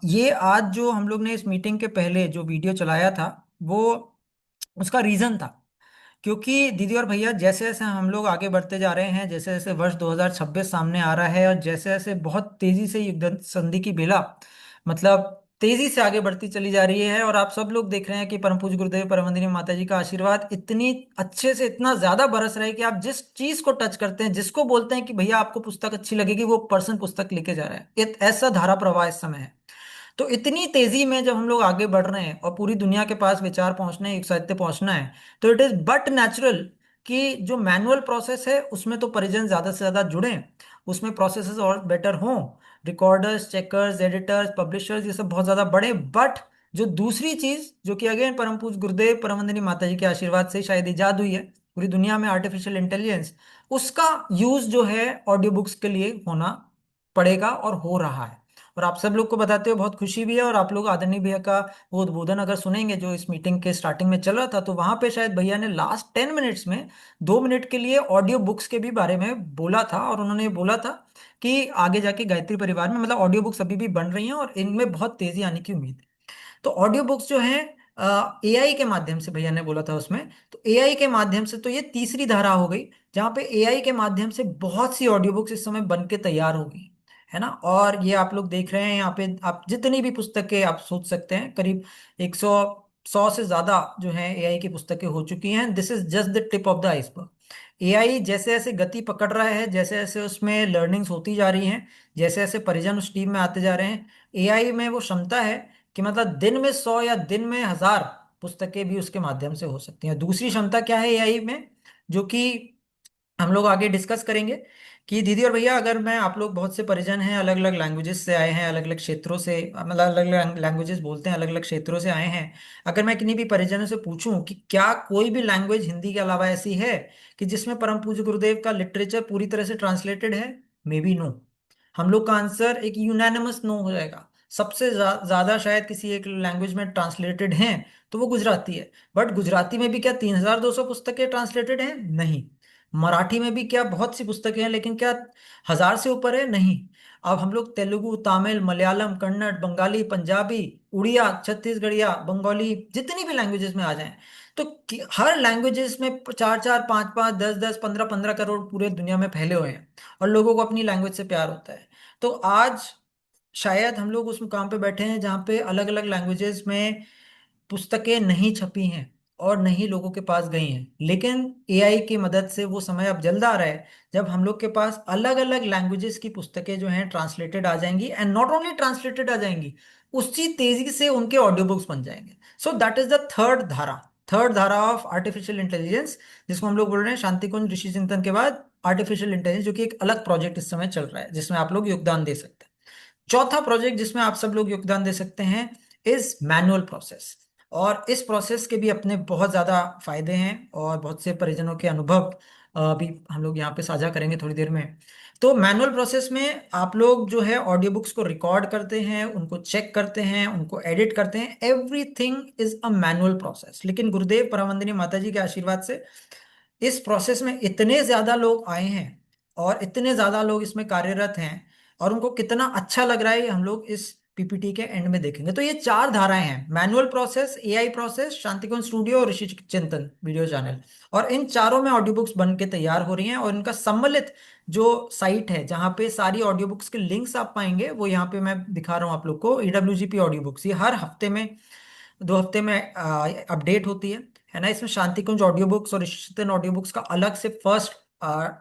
ये आज जो हम लोग ने इस मीटिंग के पहले जो वीडियो चलाया था वो उसका रीजन था, क्योंकि दीदी और भैया जैसे जैसे हम लोग आगे बढ़ते जा रहे हैं, जैसे जैसे वर्ष 2026 सामने आ रहा है और जैसे जैसे बहुत तेजी से युद्ध संधि की बेला, मतलब तेजी से आगे बढ़ती चली जा रही है, और आप सब लोग देख रहे हैं कि परम पूज्य गुरुदेव परम वंदनीय माता जी का आशीर्वाद इतनी अच्छे से इतना ज्यादा बरस रहा है कि आप जिस चीज को टच करते हैं, जिसको बोलते हैं कि भैया आपको पुस्तक अच्छी लगेगी, वो पर्सन पुस्तक लेके जा रहा है। ऐसा धारा प्रवाह इस समय है। तो इतनी तेजी में जब हम लोग आगे बढ़ रहे हैं और पूरी दुनिया के पास विचार पहुंचने हैं, एक साहित्य पहुंचना है, तो इट इज बट नेचुरल कि जो मैनुअल प्रोसेस है उसमें तो परिजन ज्यादा से ज्यादा जुड़े, उसमें प्रोसेसेस और बेटर हों, रिकॉर्डर्स, चेकर्स, एडिटर्स, पब्लिशर्स, ये सब बहुत ज्यादा बढ़े। बट जो दूसरी चीज जो कि अगेन परम पूज्य गुरुदेव परम वंदनीय माता जी के आशीर्वाद से शायद इजाद हुई है पूरी दुनिया में, आर्टिफिशियल इंटेलिजेंस, उसका यूज जो है ऑडियो बुक्स के लिए होना पड़ेगा और हो रहा है। और आप सब लोग को बताते हुए बहुत खुशी भी है। और आप लोग आदरणीय भैया का वो उद्बोधन अगर सुनेंगे जो इस मीटिंग के स्टार्टिंग में चल रहा था, तो वहां पे शायद भैया ने लास्ट 10 मिनट्स में 2 मिनट के लिए ऑडियो बुक्स के भी बारे में बोला था। और उन्होंने ये बोला था कि आगे जाके गायत्री परिवार में मतलब ऑडियो बुक्स अभी भी बन रही हैं और इनमें बहुत तेजी आने की उम्मीद है। तो ऑडियो बुक्स जो है एआई के माध्यम से, भैया ने बोला था उसमें, तो एआई के माध्यम से, तो ये तीसरी धारा हो गई जहां पे एआई के माध्यम से बहुत सी ऑडियो बुक्स इस समय बन के तैयार हो गई है ना। और ये आप लोग देख रहे हैं यहाँ पे, आप जितनी भी पुस्तकें आप सोच सकते हैं, करीब 100 से ज्यादा जो है एआई की पुस्तकें हो चुकी हैं। This is just the tip of the iceberg. AI जैसे जैसे गति पकड़ रहा है, जैसे जैसे उसमें लर्निंग्स होती जा रही हैं, जैसे जैसे परिजन उस टीम में आते जा रहे हैं, एआई में वो क्षमता है कि मतलब दिन में 100 या दिन में 1000 पुस्तकें भी उसके माध्यम से हो सकती हैं। दूसरी क्षमता क्या है एआई में, जो कि हम लोग आगे डिस्कस करेंगे, कि दीदी और भैया, अगर मैं, आप लोग बहुत से परिजन हैं, अलग अलग लैंग्वेजेस से आए हैं, अलग अलग क्षेत्रों से, मतलब अलग अलग लैंग्वेजेस बोलते हैं, अलग अलग क्षेत्रों से आए हैं, अगर मैं किन्हीं भी परिजनों से पूछूं कि क्या कोई भी लैंग्वेज हिंदी के अलावा ऐसी है कि जिसमें परम पूज्य गुरुदेव का लिटरेचर पूरी तरह से ट्रांसलेटेड है, मे बी नो। हम लोग का आंसर एक यूनानिमस नो हो जाएगा। सबसे ज्यादा शायद किसी एक लैंग्वेज में ट्रांसलेटेड हैं तो वो गुजराती है। बट गुजराती में भी क्या 3200 पुस्तकें ट्रांसलेटेड हैं? नहीं। मराठी में भी क्या बहुत सी पुस्तकें हैं, लेकिन क्या 1000 से ऊपर है? नहीं। अब हम लोग तेलुगु, तमिल, मलयालम, कन्नड़, बंगाली, पंजाबी, उड़िया, छत्तीसगढ़िया, बंगाली, जितनी भी लैंग्वेजेस में आ जाएं, तो हर लैंग्वेजेस में 4 4, 5 5, 10 10, 15 15 करोड़ पूरे दुनिया में फैले हुए हैं, और लोगों को अपनी लैंग्वेज से प्यार होता है। तो आज शायद हम लोग उस मुकाम पे बैठे हैं जहाँ पे अलग अलग लैंग्वेजेस में पुस्तकें नहीं छपी हैं और नहीं लोगों के पास गई हैं, लेकिन एआई की मदद से वो समय अब जल्द आ रहा है जब हम लोग के पास अलग अलग लैंग्वेजेस की पुस्तकें जो हैं ट्रांसलेटेड आ जाएंगी, एंड नॉट ओनली ट्रांसलेटेड आ जाएंगी, उसी तेजी से उनके ऑडियो बुक्स बन जाएंगे। सो दैट इज द थर्ड धारा ऑफ आर्टिफिशियल इंटेलिजेंस, जिसको हम लोग बोल रहे हैं शांति कुंज ऋषि चिंतन के बाद आर्टिफिशियल इंटेलिजेंस, जो कि एक अलग प्रोजेक्ट इस समय चल रहा है जिसमें आप लोग योगदान दे सकते हैं। चौथा प्रोजेक्ट जिसमें आप सब लोग योगदान दे सकते हैं इज मैनुअल प्रोसेस। और इस प्रोसेस के भी अपने बहुत ज़्यादा फायदे हैं और बहुत से परिजनों के अनुभव भी हम लोग यहाँ पे साझा करेंगे थोड़ी देर में। तो मैनुअल प्रोसेस में आप लोग जो है ऑडियो बुक्स को रिकॉर्ड करते हैं, उनको चेक करते हैं, उनको एडिट करते हैं, everything is a manual process. लेकिन गुरुदेव परमवंदनीय माता जी के आशीर्वाद से इस प्रोसेस में इतने ज्यादा लोग आए हैं और इतने ज्यादा लोग इसमें कार्यरत हैं, और उनको कितना अच्छा लग रहा है, ये हम लोग इस पीपीटी के एंड में देखेंगे। तो ये चार धाराएं हैं, manual process, AI process, Shantikunj studio और ऋषि चिंतन वीडियो चैनल। और इन चारों में ऑडियो बुक्स बन के तैयार हो रही हैं, और इनका सम्मिलित जो साइट है जहाँ पे सारी ऑडियो बुक्स के लिंक्स आप पाएंगे, वो यहाँ पे मैं दिखा रहा हूँ आप लोग को, ईडब्ल्यूजीपी ऑडियो बुक्स। ये हर हफ्ते में, 2 हफ्ते में अपडेट होती है ना। इसमें शांति कुंज ऑडियो बुक्स और ऋषितन ऑडियो बुक्स का अलग से फर्स्ट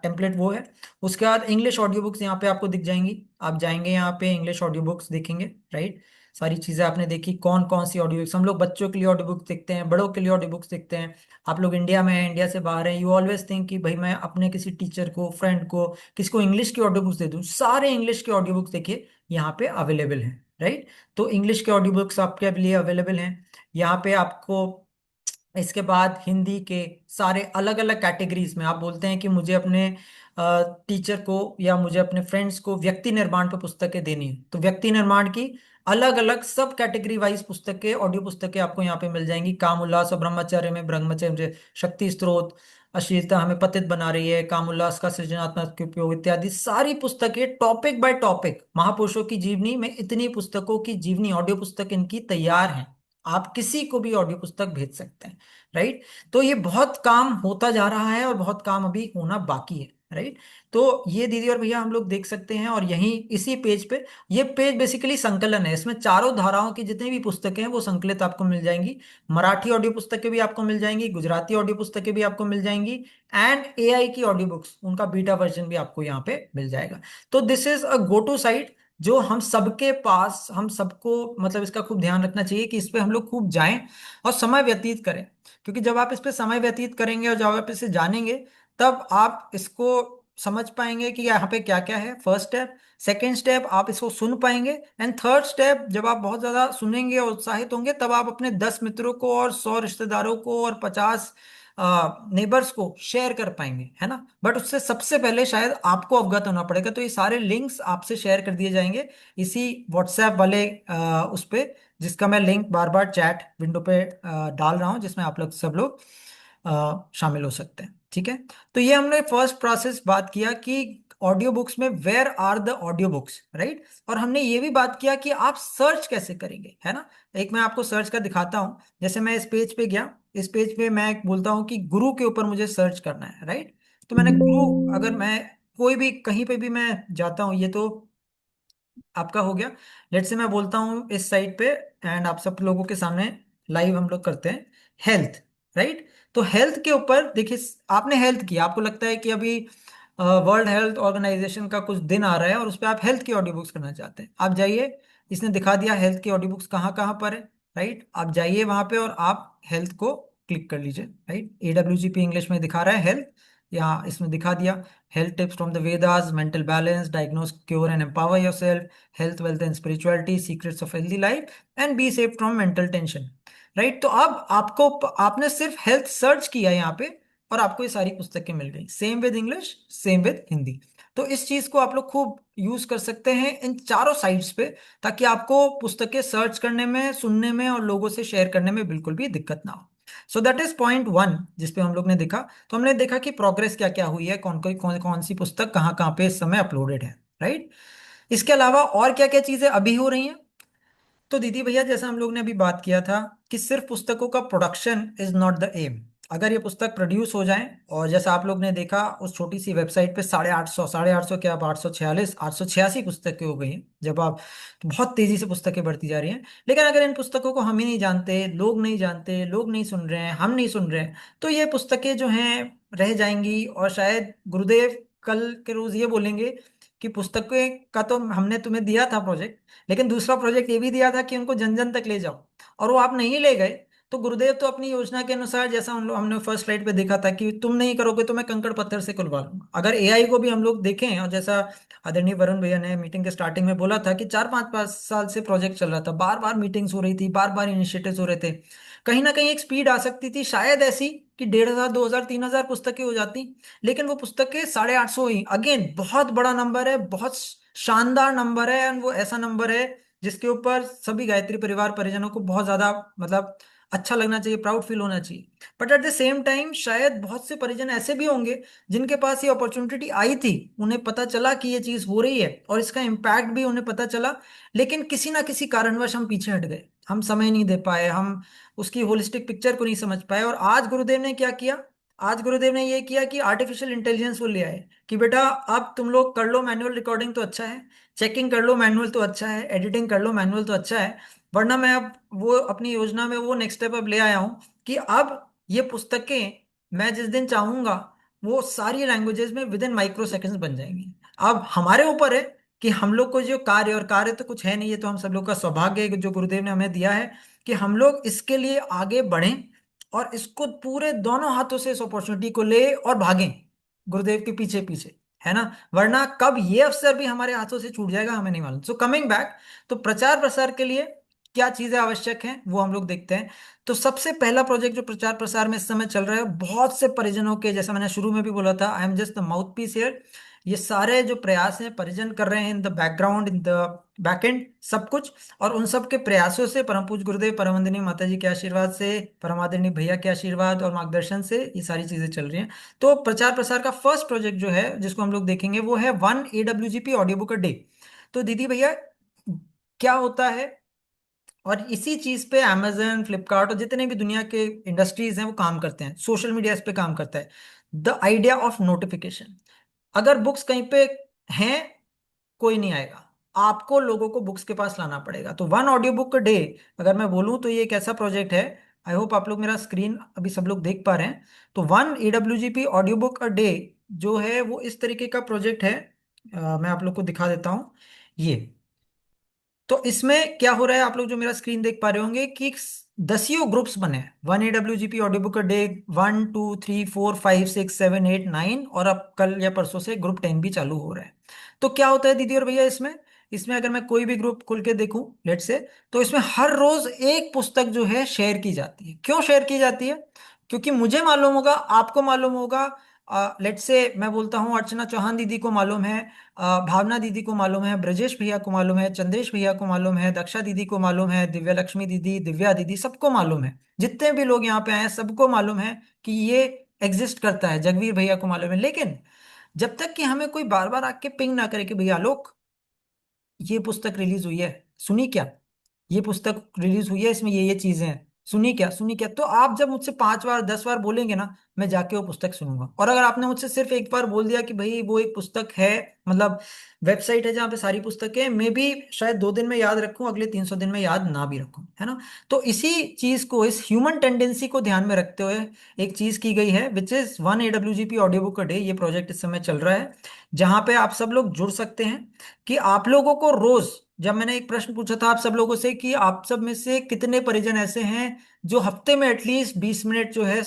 टेम्पलेट वो है। उसके बाद इंग्लिश ऑडियो बुक्स यहाँ पे आपको दिख जाएंगी। आप जाएंगे यहाँ पे इंग्लिश ऑडियो बुक्स देखेंगे, राइट। सारी चीजें आपने देखी, कौन कौन सी ऑडियो बुक्स, हम लोग बच्चों के लिए ऑडियो बुक्स देखते हैं, बड़ों के लिए ऑडियो बुक्स देखते हैं। आप लोग इंडिया में हैं, इंडिया से बाहर हैं, यू ऑलवेज थिंक कि भाई मैं अपने किसी टीचर को, फ्रेंड को, किसी को इंग्लिश की ऑडियो बुक्स दे दूं। सारे इंग्लिश के ऑडियो बुक्स देखिए यहाँ पे अवेलेबल हैं, राइट। तो इंग्लिश के ऑडियो बुक्स आपके लिए अवेलेबल हैं यहाँ पे आपको। इसके बाद हिंदी के सारे अलग अलग कैटेगरीज में, आप बोलते हैं कि मुझे अपने टीचर को या मुझे अपने फ्रेंड्स को व्यक्ति निर्माण पर पुस्तकें देनी है, तो व्यक्ति निर्माण की अलग अलग सब कैटेगरी वाइज पुस्तकें, ऑडियो पुस्तकें आपको यहाँ पे मिल जाएंगी। काम उल्लास और ब्रह्मचर्य में ब्रह्मचर्य, शक्ति स्रोत, अश्लीलता हमें पतित बना रही है, काम उल्लास का सृजनात्मक उपयोग, इत्यादि सारी पुस्तकें टॉपिक बाय टॉपिक, महापुरुषों की जीवनी में इतनी पुस्तकों की जीवनी ऑडियो पुस्तक इनकी तैयार है। आप किसी को भी ऑडियो पुस्तक भेज सकते हैं, राइट। तो ये बहुत काम होता जा रहा है और बहुत काम अभी होना बाकी है। राइट। तो ये दीदी और भैया हम लोग देख सकते हैं, और यहीं इसी पेज पे, ये पेज बेसिकली संकलन है, इसमें चारों धाराओं की जितनी भी पुस्तकें हैं वो संकलित आपको मिल जाएंगी। मराठी ऑडियो पुस्तकें भी आपको मिल जाएंगी, गुजराती ऑडियो पुस्तकें भी आपको मिल जाएंगी, एंड एआई की ऑडियो बुक्स, उनका बीटा वर्जन भी आपको यहाँ पे मिल जाएगा। तो this is a go to site जो हम सबके पास, हम सबको मतलब इसका खूब ध्यान रखना चाहिए कि इस पे हम लोग खूब जाएं और समय व्यतीत करें। क्योंकि जब आप इस पे समय व्यतीत करेंगे और जब आप इसे जानेंगे, तब आप इसको समझ पाएंगे कि यहाँ पे क्या क्या है, फर्स्ट स्टेप। सेकेंड स्टेप, आप इसको सुन पाएंगे। एंड थर्ड स्टेप, जब आप बहुत ज्यादा सुनेंगे और उत्साहित होंगे, तब आप अपने 10 मित्रों को और 100 रिश्तेदारों को और 50 नेबर्स को शेयर कर पाएंगे, है ना। बट उससे सबसे पहले शायद आपको अवगत होना पड़ेगा। तो ये सारे लिंक्स आपसे शेयर कर दिए जाएंगे इसी व्हाट्सएप वाले उस पे, जिसका मैं लिंक बार बार चैट विंडो पे डाल रहा हूँ, जिसमें आप लोग सब लोग शामिल हो सकते हैं। ठीक है। तो ये हमने फर्स्ट प्रोसेस बात किया कि ऑडियो बुक्स में where are the audio books, right. और हमने ये भी बात किया कि आप सर्च कैसे करेंगे, है ना। एक मैं आपको सर्च का दिखाता हूं। जैसे मैं इस पेज पे गया, इस पेज पे मैं बोलता हूं कि गुरु के ऊपर मुझे सर्च करना है, राइट। तो मैंने गुरु, अगर मैं कोई भी कहीं पे भी मैं जाता हूं, ये तो आपका हो गया। लेट से मैं बोलता हूँ इस साइट पे, एंड आप सब लोगों के सामने लाइव हम लोग करते हैं हेल्थ, राइट। तो हेल्थ के ऊपर देखिए, आपने हेल्थ किया, आपको लगता है कि अभी वर्ल्ड हेल्थ ऑर्गेनाइजेशन का कुछ दिन आ रहा है और उस पर आप हेल्थ की ऑडियो बुक्स करना चाहते हैं, आप जाइए। इसने दिखा दिया हेल्थ की ऑडियो बुक्स कहाँ कहाँ पर है, राइट। आप जाइए वहां पे और आप हेल्थ को क्लिक कर लीजिए, राइट। AWGP इंग्लिश में दिखा रहा है हेल्थ, यहाँ इसमें दिखा दिया health tips from the Vedas, mental balance, diagnose, cure and empower yourself, health, wealth and spirituality, secrets of healthy life, and be safe from mental tension, right. तो अब आपको, आपने सिर्फ हेल्थ सर्च किया यहाँ पे और आपको ये सारी पुस्तकें मिल गई, same with English, same with Hindi. तो इस चीज को आप लोग खूब यूज कर सकते हैं इन चारों साइट्स पे, ताकि आपको पुस्तकें सर्च करने में, सुनने में और लोगों से शेयर करने में बिल्कुल भी दिक्कत ना हो। सो दैट इज पॉइंट वन जिसपे हम लोग ने देखा। तो हमने देखा कि प्रोग्रेस क्या क्या हुई है, कौन सी पुस्तक कहाँ कहाँ पे इस समय अपलोडेड है, राइट। इसके अलावा और क्या क्या चीजें अभी हो रही हैं। तो दीदी भैया, जैसा हम लोग ने अभी बात किया था कि सिर्फ पुस्तकों का production is not the aim. अगर ये पुस्तक प्रोड्यूस हो जाए, और जैसा आप लोग ने देखा उस छोटी सी वेबसाइट पे 850, 850 क्या, अब 846, 886 पुस्तकें हो गई हैं जब आप, तो बहुत तेजी से पुस्तकें बढ़ती जा रही हैं। लेकिन अगर इन पुस्तकों को हम ही नहीं जानते, लोग नहीं जानते, लोग नहीं सुन रहे हैं, हम नहीं सुन रहे हैं, तो ये पुस्तकें जो हैं रह जाएंगी। और शायद गुरुदेव कल के रोज ये बोलेंगे कि पुस्तकें का तो हमने तुम्हें दिया था प्रोजेक्ट, लेकिन दूसरा प्रोजेक्ट ये भी दिया था कि उनको जन जन तक ले जाओ, और वो आप नहीं ले गए। तो गुरुदेव तो अपनी योजना के अनुसार, जैसा हम लोग, हमने फर्स्ट स्लाइड पे देखा था कि तुम नहीं करोगे तो मैं कंकड़ पत्थर से कुलवा लूंगा। अगर एआई को भी हम लोग देखें, और जैसा आदरणीय वरुण भैया ने मीटिंग के स्टार्टिंग में बोला था कि 4-5 साल से प्रोजेक्ट चल रहा था, बार बार मीटिंग्स हो रही थी, बार बार इनिशिएटिव्स हो रहे थे, कहीं ना कहीं एक स्पीड आ सकती थी शायद ऐसी कि 1,500, 2,000, 3,000 पुस्तकें हो जाती। लेकिन वो पुस्तकें 850 हुई, अगेन बहुत बड़ा नंबर है, बहुत शानदार नंबर है, एंड वो ऐसा नंबर है जिसके ऊपर सभी गायत्री परिवार परिजनों को बहुत ज्यादा मतलब अच्छा लगना चाहिए, प्राउड फील होना चाहिए। But at the same time शायद बहुत से परिजन ऐसे भी होंगे जिनके पास ये अपॉर्चुनिटी आई थी, उन्हें पता चला कि ये चीज हो रही है और इसका इम्पैक्ट भी उन्हें पता चला, लेकिन किसी ना किसी कारणवश हम पीछे हट गए, हम समय नहीं दे पाए, हम उसकी होलिस्टिक पिक्चर को नहीं समझ पाए। और आज गुरुदेव ने क्या किया, आज गुरुदेव ने ये किया कि आर्टिफिशियल इंटेलिजेंस वो ले आए कि बेटा अब तुम लोग कर लो मैनुअल रिकॉर्डिंग तो अच्छा है, चेकिंग कर लो मैनुअल तो अच्छा है, एडिटिंग कर लो मैनुअल तो अच्छा है, वरना मैं अब वो अपनी योजना में वो नेक्स्ट स्टेप अब ले आया हूं कि अब ये पुस्तकें मैं जिस दिन चाहूंगा वो सारी लैंग्वेजेस में विद इन माइक्रो सेकेंड्स बन जाएंगी। अब हमारे ऊपर है कि हम लोग को जो कार्य, और कार्य तो कुछ है नहीं, ये तो हम सब लोग का सौभाग्य है जो गुरुदेव ने हमें दिया है, कि हम लोग इसके लिए आगे बढ़ें और इसको पूरे दोनों हाथों से इस अपॉर्चुनिटी को ले और भागें गुरुदेव के पीछे पीछे, है ना। वरना कब ये अवसर भी हमारे हाथों से छूट जाएगा हमें नहीं मालूम। सो कमिंग बैक, तो प्रचार प्रसार के लिए क्या चीजें आवश्यक हैं वो हम लोग देखते हैं। तो सबसे पहला प्रोजेक्ट जो प्रचार प्रसार में इस समय चल रहा है, बहुत से परिजनों के, जैसा मैंने शुरू में भी बोला था, I am just the mouth piece here. ये सारे जो प्रयास हैं परिजन कर रहे हैं in the background, in the back end, सब कुछ। और उन सब के प्रयासों से, परम पूज्य गुरुदेव परमवंदनीय माता जी के आशीर्वाद से, परमादरणीय भैया के आशीर्वाद और मार्गदर्शन से ये सारी चीजें चल रही हैं। तो प्रचार प्रसार का फर्स्ट प्रोजेक्ट जो है जिसको हम लोग देखेंगे वो है 1 AWGP audio book a day. तो दीदी भैया क्या होता है, और इसी चीज पे amazon, फ्लिपकार्ट और जितने भी दुनिया के इंडस्ट्रीज हैं वो काम करते हैं, सोशल मीडिया इस पे काम करता है, द आइडिया ऑफ नोटिफिकेशन। अगर बुक्स कहीं पे हैं, कोई नहीं आएगा, आपको लोगों को बुक्स के पास लाना पड़ेगा। तो वन ऑडियो बुक डे अगर मैं बोलूं तो ये एक ऐसा प्रोजेक्ट है, आई होप आप लोग मेरा स्क्रीन अभी सब लोग देख पा रहे हैं। तो one AWGP audio book a day जो है वो इस तरीके का प्रोजेक्ट है। मैं आप लोग को दिखा देता हूं ये। तो इसमें क्या हो रहा है, आप लोग जो मेरा स्क्रीन देख पा रहे होंगे कि दसियों ग्रुप्स बने हैं। One AWGP audio book day 1 2 3 4 5 6 7 8 9, और अब कल या परसों से ग्रुप 10 भी चालू हो रहा है। तो क्या होता है दीदी और भैया इसमें, इसमें अगर मैं कोई भी ग्रुप खोल के देखूं लेट से, तो इसमें हर रोज एक पुस्तक जो है शेयर की जाती है। क्यों शेयर की जाती है? क्योंकि मुझे मालूम होगा, आपको मालूम होगा, लेट से मैं बोलता हूँ अर्चना चौहान दीदी को मालूम है, भावना दीदी को मालूम है, ब्रजेश भैया को मालूम है, चंद्रेश भैया को मालूम है, दक्षा दीदी को मालूम है, दिव्या लक्ष्मी दीदी, दिव्या दीदी, सबको मालूम है। जितने भी लोग यहाँ पे आए हैं सबको मालूम है कि ये एग्जिस्ट करता है। जगवीर भैया को मालूम है। लेकिन जब तक कि हमें कोई बार बार आके पिंग ना करे कि भैया लोग ये पुस्तक रिलीज हुई है, सुनी क्या, ये पुस्तक रिलीज हुई है, इसमें ये चीजें हैं, सुनी क्या, सुनी क्या, तो आप जब मुझसे 5 बार 10 बार बोलेंगे ना, मैं जाके वो पुस्तक सुनूंगा। और अगर आपने मुझसे सिर्फ एक बार बोल दिया कि भाई वो एक पुस्तक है, मतलब वेबसाइट है जहाँ पे सारी पुस्तकें हैं, मे बी शायद 2 दिन में याद रखूं, अगले 300 दिन में याद ना भी रखूं, है ना। तो इसी चीज को, इस ह्यूमन टेंडेंसी को ध्यान में रखते हुए एक चीज की गई है, which is one AWGP audio book day. ये प्रोजेक्ट इस समय चल रहा है जहां पे आप सब लोग जुड़ सकते हैं कि आप लोगों को रोज, जब मैंने एक प्रश्न पूछा था आप सब लोगों से कि आप सब में से कितने परिजन ऐसे हैं जो हफ्ते में एटलीस्ट 20 मिनट जो है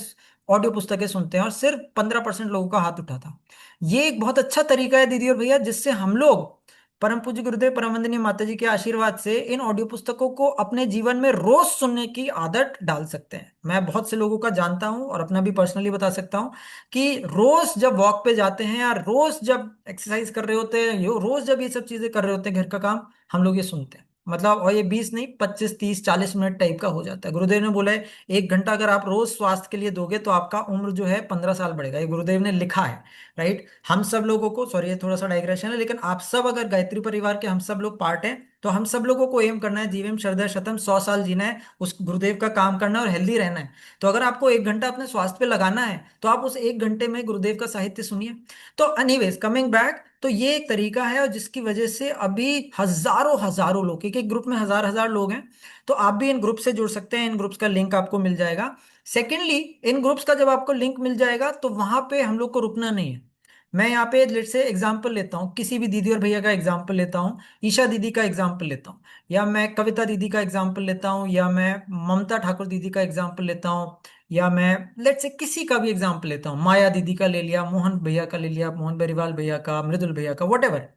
ऑडियो पुस्तकें सुनते हैं, और सिर्फ 15% लोगों का हाथ उठा था। ये एक बहुत अच्छा तरीका है दीदी और भैया, जिससे हम लोग परम पूज्य गुरुदेव परम वंदनीय माता जी के आशीर्वाद से इन ऑडियो पुस्तकों को अपने जीवन में रोज सुनने की आदत डाल सकते हैं। मैं बहुत से लोगों का जानता हूं और अपना भी पर्सनली बता सकता हूं कि रोज जब वॉक पे जाते हैं या रोज जब एक्सरसाइज कर रहे होते हैं, रोज जब ये सब चीजें कर रहे होते हैं घर का काम, हम लोग ये सुनते हैं। मतलब, और ये 20 नहीं, 25 30 40 मिनट टाइप का हो जाता है। गुरुदेव ने बोला है 1 घंटा अगर आप रोज स्वास्थ्य के लिए दोगे तो आपका उम्र जो है 15 साल बढ़ेगा, ये गुरुदेव ने लिखा है। राइट। हम सब लोगों को, सॉरी ये थोड़ा सा डाइग्रेशन है, लेकिन आप सब अगर गायत्री परिवार के हम सब लोग पार्ट हैं, तो हम सब लोगों को एम करना है, जीवेम शरदः शतम, 100 साल जीना है, उस गुरुदेव का काम करना है और हेल्दी रहना है। तो अगर आपको 1 घंटा अपने स्वास्थ्य पे लगाना है तो आप उस 1 घंटे में गुरुदेव का साहित्य सुनिए। तो एनीवेज, कमिंग बैक, तो ये एक तरीका है और जिसकी वजह से अभी हजारों हजारों लोग, एक एक ग्रुप में हजार हजार लोग हैं। तो आप भी इन ग्रुप से जुड़ सकते हैं, इन ग्रुप्स का लिंक आपको मिल जाएगा। सेकेंडली, इन ग्रुप्स का जब आपको लिंक मिल जाएगा तो वहां पे हम लोग को रुकना नहीं है। मैं यहाँ पे लेट से एग्जाम्पल लेता हूँ, किसी भी दीदी और भैया का एग्जाम्पल लेता हूँ, ईशा दीदी का एग्जाम्पल लेता हूँ, या मैं कविता दीदी का एग्जाम्पल लेता हूँ, या मैं ममता ठाकुर दीदी का एग्जाम्पल लेता हूँ, या मैं लेट से किसी का भी एग्जाम्पल लेता हूँ, माया दीदी का ले लिया, मोहन भैया का ले लिया, मोहन बेरीवाल भैया का, मृदुल भैया का, वट एवर।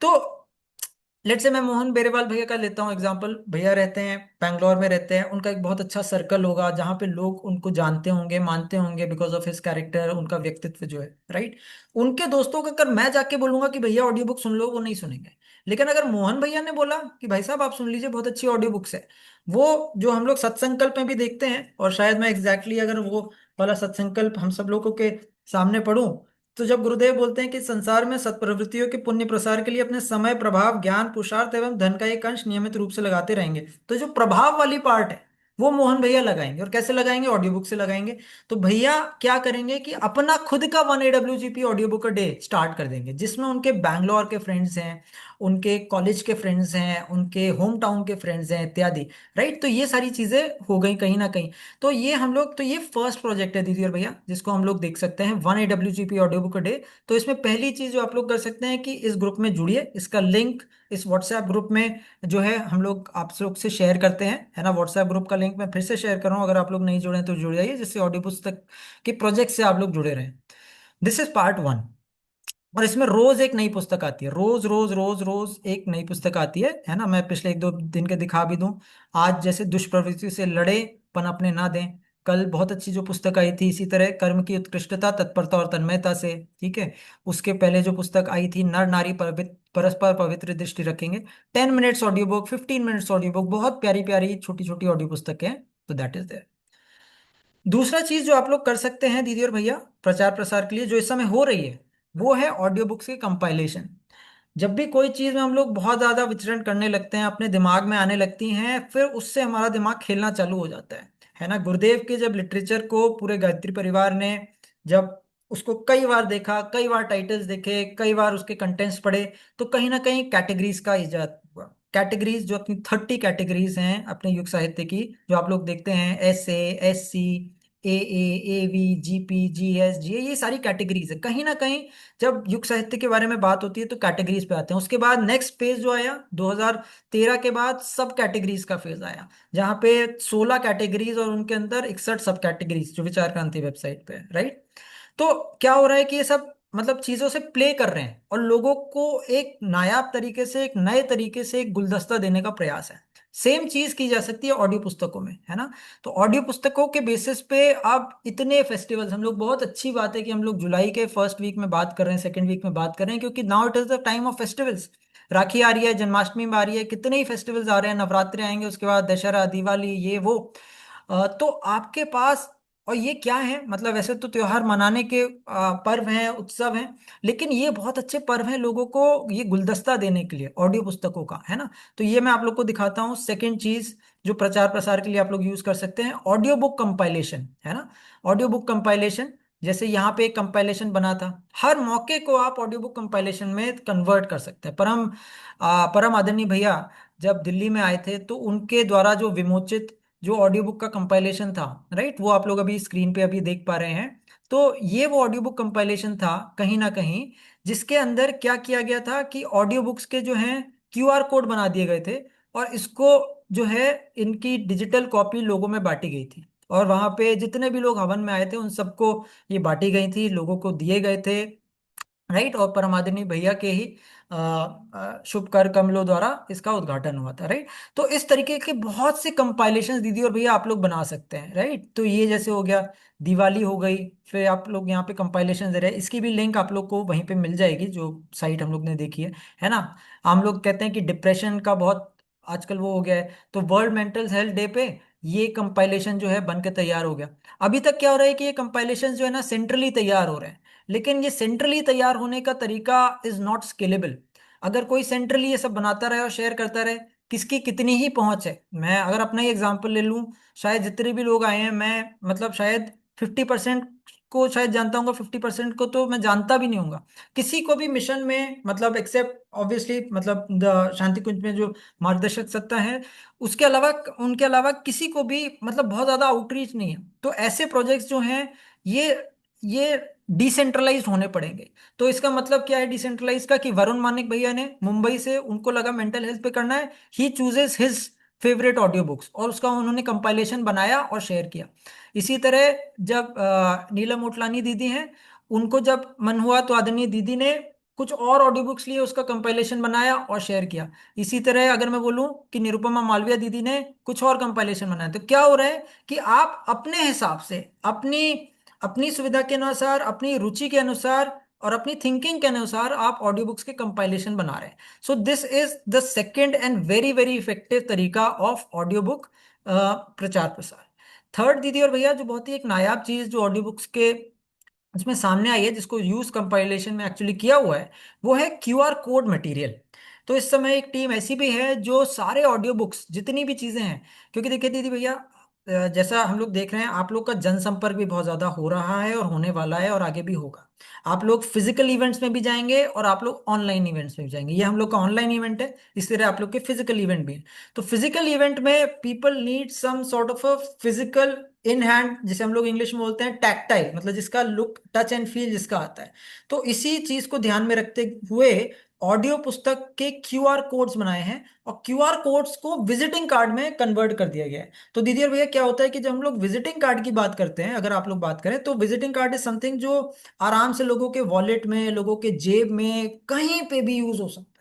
तो लेट से मैं मोहन बेरीवाल भैया का लेता हूँ एग्जाम्पल। भैया रहते हैं बैंगलोर में, रहते हैं, उनका एक बहुत अच्छा सर्कल होगा जहाँ पे लोग उनको जानते होंगे, मानते होंगे, बिकॉज ऑफ हिज कैरेक्टर, उनका व्यक्तित्व जो है, राइट। उनके दोस्तों को अगर मैं जाके बोलूंगा कि भैया ऑडियो बुक सुन लो, वो नहीं सुनेंगे। लेकिन अगर मोहन भैया ने बोला कि भाई साहब आप सुन लीजिए, बहुत अच्छी ऑडियो बुक्स है, वो जो हम लोग सत्संकल्प में भी देखते हैं, और शायद मैं एग्जैक्टली अगर वो वाला सत्संकल्प हम सब लोगों के सामने पढ़ूं, तो जब गुरुदेव बोलते हैं कि संसार में सत्प्रवृत्तियों के पुण्य प्रसार के लिए अपने समय, प्रभाव, ज्ञान, पुरुषार्थ एवं धन का एक अंश नियमित रूप से लगाते रहेंगे, तो जो प्रभाव वाली पार्ट है वो मोहन भैया लगाएंगे। और कैसे लगाएंगे? ऑडियो बुक से लगाएंगे। तो भैया क्या करेंगे कि अपना खुद का one AWGP audio book day start कर देंगे, जिसमें उनके बैंगलोर के फ्रेंड्स हैं, उनके कॉलेज के फ्रेंड्स हैं, उनके होम टाउन के फ्रेंड्स हैं, इत्यादि। राइट। तो ये सारी चीजें हो गई कहीं ना कहीं। तो ये हम लोग, तो ये फर्स्ट प्रोजेक्ट है दीदी और भैया, जिसको हम लोग देख सकते हैं, one AWGP audio book day. तो इसमें पहली चीज जो आप लोग कर सकते हैं कि इस ग्रुप में जुड़िए, इसका लिंक इस व्हाट्सएप ग्रुप में जो है हम लोग आप लोग से शेयर करते हैं, है ना। व्हाट्सएप ग्रुप का लिंक मैं फिर से शेयर कर रहा हूँ, अगर आप लोग नहीं जुड़े हैं तो जुड़ जाइए, जिससे ऑडियो पुस्तक के प्रोजेक्ट से आप लोग जुड़े रहें। This is part 1। और इसमें रोज एक नई पुस्तक आती है, रोज रोज रोज रोज एक नई पुस्तक आती है ना। मैं पिछले 1 2 दिन के दिखा भी दूं। आज जैसे दुष्प्रवृत्ति से लड़े, पनपने ना दें। कल बहुत अच्छी जो पुस्तक आई थी इसी तरह, कर्म की उत्कृष्टता, तत्परता और तन्मयता से, ठीक है। उसके पहले जो पुस्तक आई थी, नर नारी परस्पर पवित्र दृष्टि रखेंगे। 10 minutes audio book, 15 minutes audio book, बहुत प्यारी प्यारी छोटी छोटी ऑडियो पुस्तकें हैं। तो दैट इज देयर। दूसरा चीज जो आप लोग कर सकते हैं दीदी और भैया, प्रचार प्रसार के लिए जो इस समय हो रही है, वो है ऑडियो बुक्स के कंपाइलेशन। जब भी कोई चीज में हम लोग बहुत ज्यादा विचरण करने लगते हैं, अपने दिमाग में आने लगती हैं, फिर उससे हमारा दिमाग खेलना चालू हो जाता है ना। गुरुदेव के जब लिटरेचर को पूरे गायत्री परिवार ने जब उसको कई बार देखा, कई बार टाइटल्स देखे, कई बार उसके कंटेंट्स पढ़े, तो कहीं ना कहीं कैटेगरीज का इजाद हुआ। कैटेगरीज जो अपनी 30 कैटेगरीज हैं अपने युग साहित्य की, जो आप लोग देखते हैं, SA, SC, AA, AV, GP, GS, GA, ये सारी कैटेगरीज है कहीं ना कहीं। जब युग साहित्य के बारे में बात होती है तो कैटेगरीज पे आते हैं। उसके बाद नेक्स्ट फेज जो आया 2013 के बाद, सब कैटेगरीज का फेज आया, जहाँ पे 16 कैटेगरीज और उनके अंदर 61 सब कैटेगरीज, जो विचार क्रांति वेबसाइट पे है, राइट। तो क्या हो रहा है कि ये सब मतलब चीजों से प्ले कर रहे हैं और लोगों को एक नायाब तरीके से, एक नए तरीके से एक गुलदस्ता देने का प्रयास है। सेम चीज की जा सकती है ऑडियो पुस्तकों में, है ना। तो ऑडियो पुस्तकों के बेसिस पे अब इतने फेस्टिवल्स, हम लोग, बहुत अच्छी बात है कि हम लोग जुलाई के फर्स्ट वीक में बात कर रहे हैं, सेकंड वीक में बात कर रहे हैं, क्योंकि now it is the time of festivals. Rakhi आ रही है, जन्माष्टमी आ रही है, कितने ही फेस्टिवल्स आ रहे हैं, नवरात्रि आएंगे, उसके बाद दशहरा, दिवाली, ये वो। तो आपके पास, और ये क्या है, मतलब वैसे तो त्योहार मनाने के पर्व हैं, उत्सव हैं, लेकिन ये बहुत अच्छे पर्व हैं लोगों को ये गुलदस्ता देने के लिए, ऑडियो पुस्तकों का, है ना। तो ये मैं आप लोग को दिखाता हूँ। सेकंड चीज जो प्रचार प्रसार के लिए आप लोग यूज कर सकते हैं, ऑडियो बुक कंपाइलेशन, है ना। ऑडियो बुक कंपाइलेशन, जैसे यहाँ पे एक कंपाइलेशन बना था, हर मौके को आप ऑडियो बुक कंपाइलेशन में कन्वर्ट कर सकते हैं। परम आदरणीय भैया जब दिल्ली में आए थे, तो उनके द्वारा जो विमोचित जो ऑडियो बुक का कंपाइलेशन था, राइट, वो आप लोग अभी स्क्रीन पे अभी देख पा रहे हैं। तो ये वो ऑडियो बुक कंपाइलेशन था कहीं ना कहीं, जिसके अंदर क्या किया गया था कि ऑडियो बुक्स के जो हैं QR कोड बना दिए गए थे, और इसको जो है इनकी डिजिटल कॉपी लोगों में बांटी गई थी। और वहां पे जितने भी लोग हवन में आए थे उन सबको ये बांटी गई थी, लोगों को दिए गए थे, राइट। और परमादिनी भैया के ही शुभ कर कमलों द्वारा इसका उद्घाटन हुआ था, राइट। तो इस तरीके के बहुत से कंपाइलेशंस दीदी और भैया आप लोग बना सकते हैं, राइट। तो ये जैसे हो गया, दिवाली हो गई, फिर आप लोग यहाँ पे कंपाइलेशन दे रहे हैं, इसकी भी लिंक आप लोग को वहीं पे मिल जाएगी, जो साइट हम लोग ने देखी है ना। हम लोग कहते हैं कि डिप्रेशन का बहुत आजकल वो हो गया है, तो वर्ल्ड मेंटल हेल्थ डे पे ये कंपाइलेशन जो है बन के तैयार हो गया। अभी तक क्या हो रहा है कि ये कंपाइलेशन जो है ना सेंट्रली तैयार हो रहे हैं, लेकिन ये सेंट्रली तैयार होने का तरीका इज नॉट स्केलेबल। अगर कोई सेंट्रली ये सब बनाता रहे और शेयर करता रहे, किसकी कितनी ही पहुंच है। मैं अगर अपना ही एग्जांपल ले लूं, शायद जितने भी लोग आए हैं, मैं मतलब शायद 50% को शायद जानता हूँ, 50% को तो मैं जानता भी नहीं हूँ किसी को भी मिशन में, मतलब एक्सेप्ट ऑब्वियसली, मतलब द शांति कुंज में जो मार्गदर्शक सत्ता है, उसके अलावा, उनके अलावा किसी को भी मतलब बहुत ज्यादा आउटरीच नहीं है। तो ऐसे प्रोजेक्ट्स जो हैं, ये ये डिसेंट्रलाइज्ड होने पड़ेंगे। तो इसका मतलब क्या है डिसेंट्रलाइज का, कि वरुण मानिक भैया ने मुंबई से, उनको लगा मेंटल हेल्थ पे करना है, ही chooses his favourite audio books, और उसका उन्होंने कंपाइलेशन बनाया और शेयर किया। इसी तरह जब नीलम ओटलानी दीदी हैं, उनको जब मन हुआ तो आदरणीय दीदी ने कुछ और ऑडियो बुक्स लिए, उसका कंपाइलेशन बनाया और शेयर किया। इसी तरह अगर मैं बोलूं कि निरुपमा मालवीय दीदी ने कुछ और कंपाइलेशन बनाया, तो क्या हो रहा है कि आप अपने हिसाब से, अपनी अपनी सुविधा के अनुसार, अपनी रुचि के अनुसार और अपनी थिंकिंग के अनुसार आप ऑडियो बुक्स के कंपाइलेशन बना रहे हैं। सो this is the second and very very effective तरीका ऑफ ऑडियो बुक प्रचार प्रसार। थर्ड दीदी और भैया, जो बहुत ही एक नायाब चीज जो ऑडियो बुक्स के इसमें सामने आई है, जिसको यूज कंपाइलेशन में एक्चुअली किया हुआ है, वो है QR कोड मटेरियल। तो इस समय एक टीम ऐसी भी है जो सारे ऑडियो बुक्स जितनी भी चीजें हैं, क्योंकि देखिए दीदी भैया, जैसा हम लोग देख रहे हैं, आप लोग का जनसंपर्क भी बहुत ज्यादा हो रहा है और होने वाला है और आगे भी होगा। आप लोग फिजिकल इवेंट्स में भी जाएंगे और आप लोग ऑनलाइन इवेंट्स में भी जाएंगे। ये हम लोग का ऑनलाइन इवेंट है, इस तरह आप लोग के फिजिकल इवेंट भी है। तो फिजिकल इवेंट में people need some sort of a physical in hand, जिसे हम लोग इंग्लिश में बोलते हैं टैक्टाइल, मतलब जिसका लुक, टच एंड फील जिसका आता है। तो इसी चीज को ध्यान में रखते हुए ऑडियो पुस्तक के QR कोड्स बनाए हैं, और QR कोड्स को विजिटिंग कार्ड में कन्वर्ट कर दिया गया है। तो दीदी और भैया, क्या होता है कि जब हम लोग विजिटिंग कार्ड की बात करते हैं, अगर आप लोग बात करें, तो विजिटिंग कार्ड इज समथिंग जो आराम से लोगों के वॉलेट में, लोगों के जेब में, कहीं पे भी यूज हो सकता है।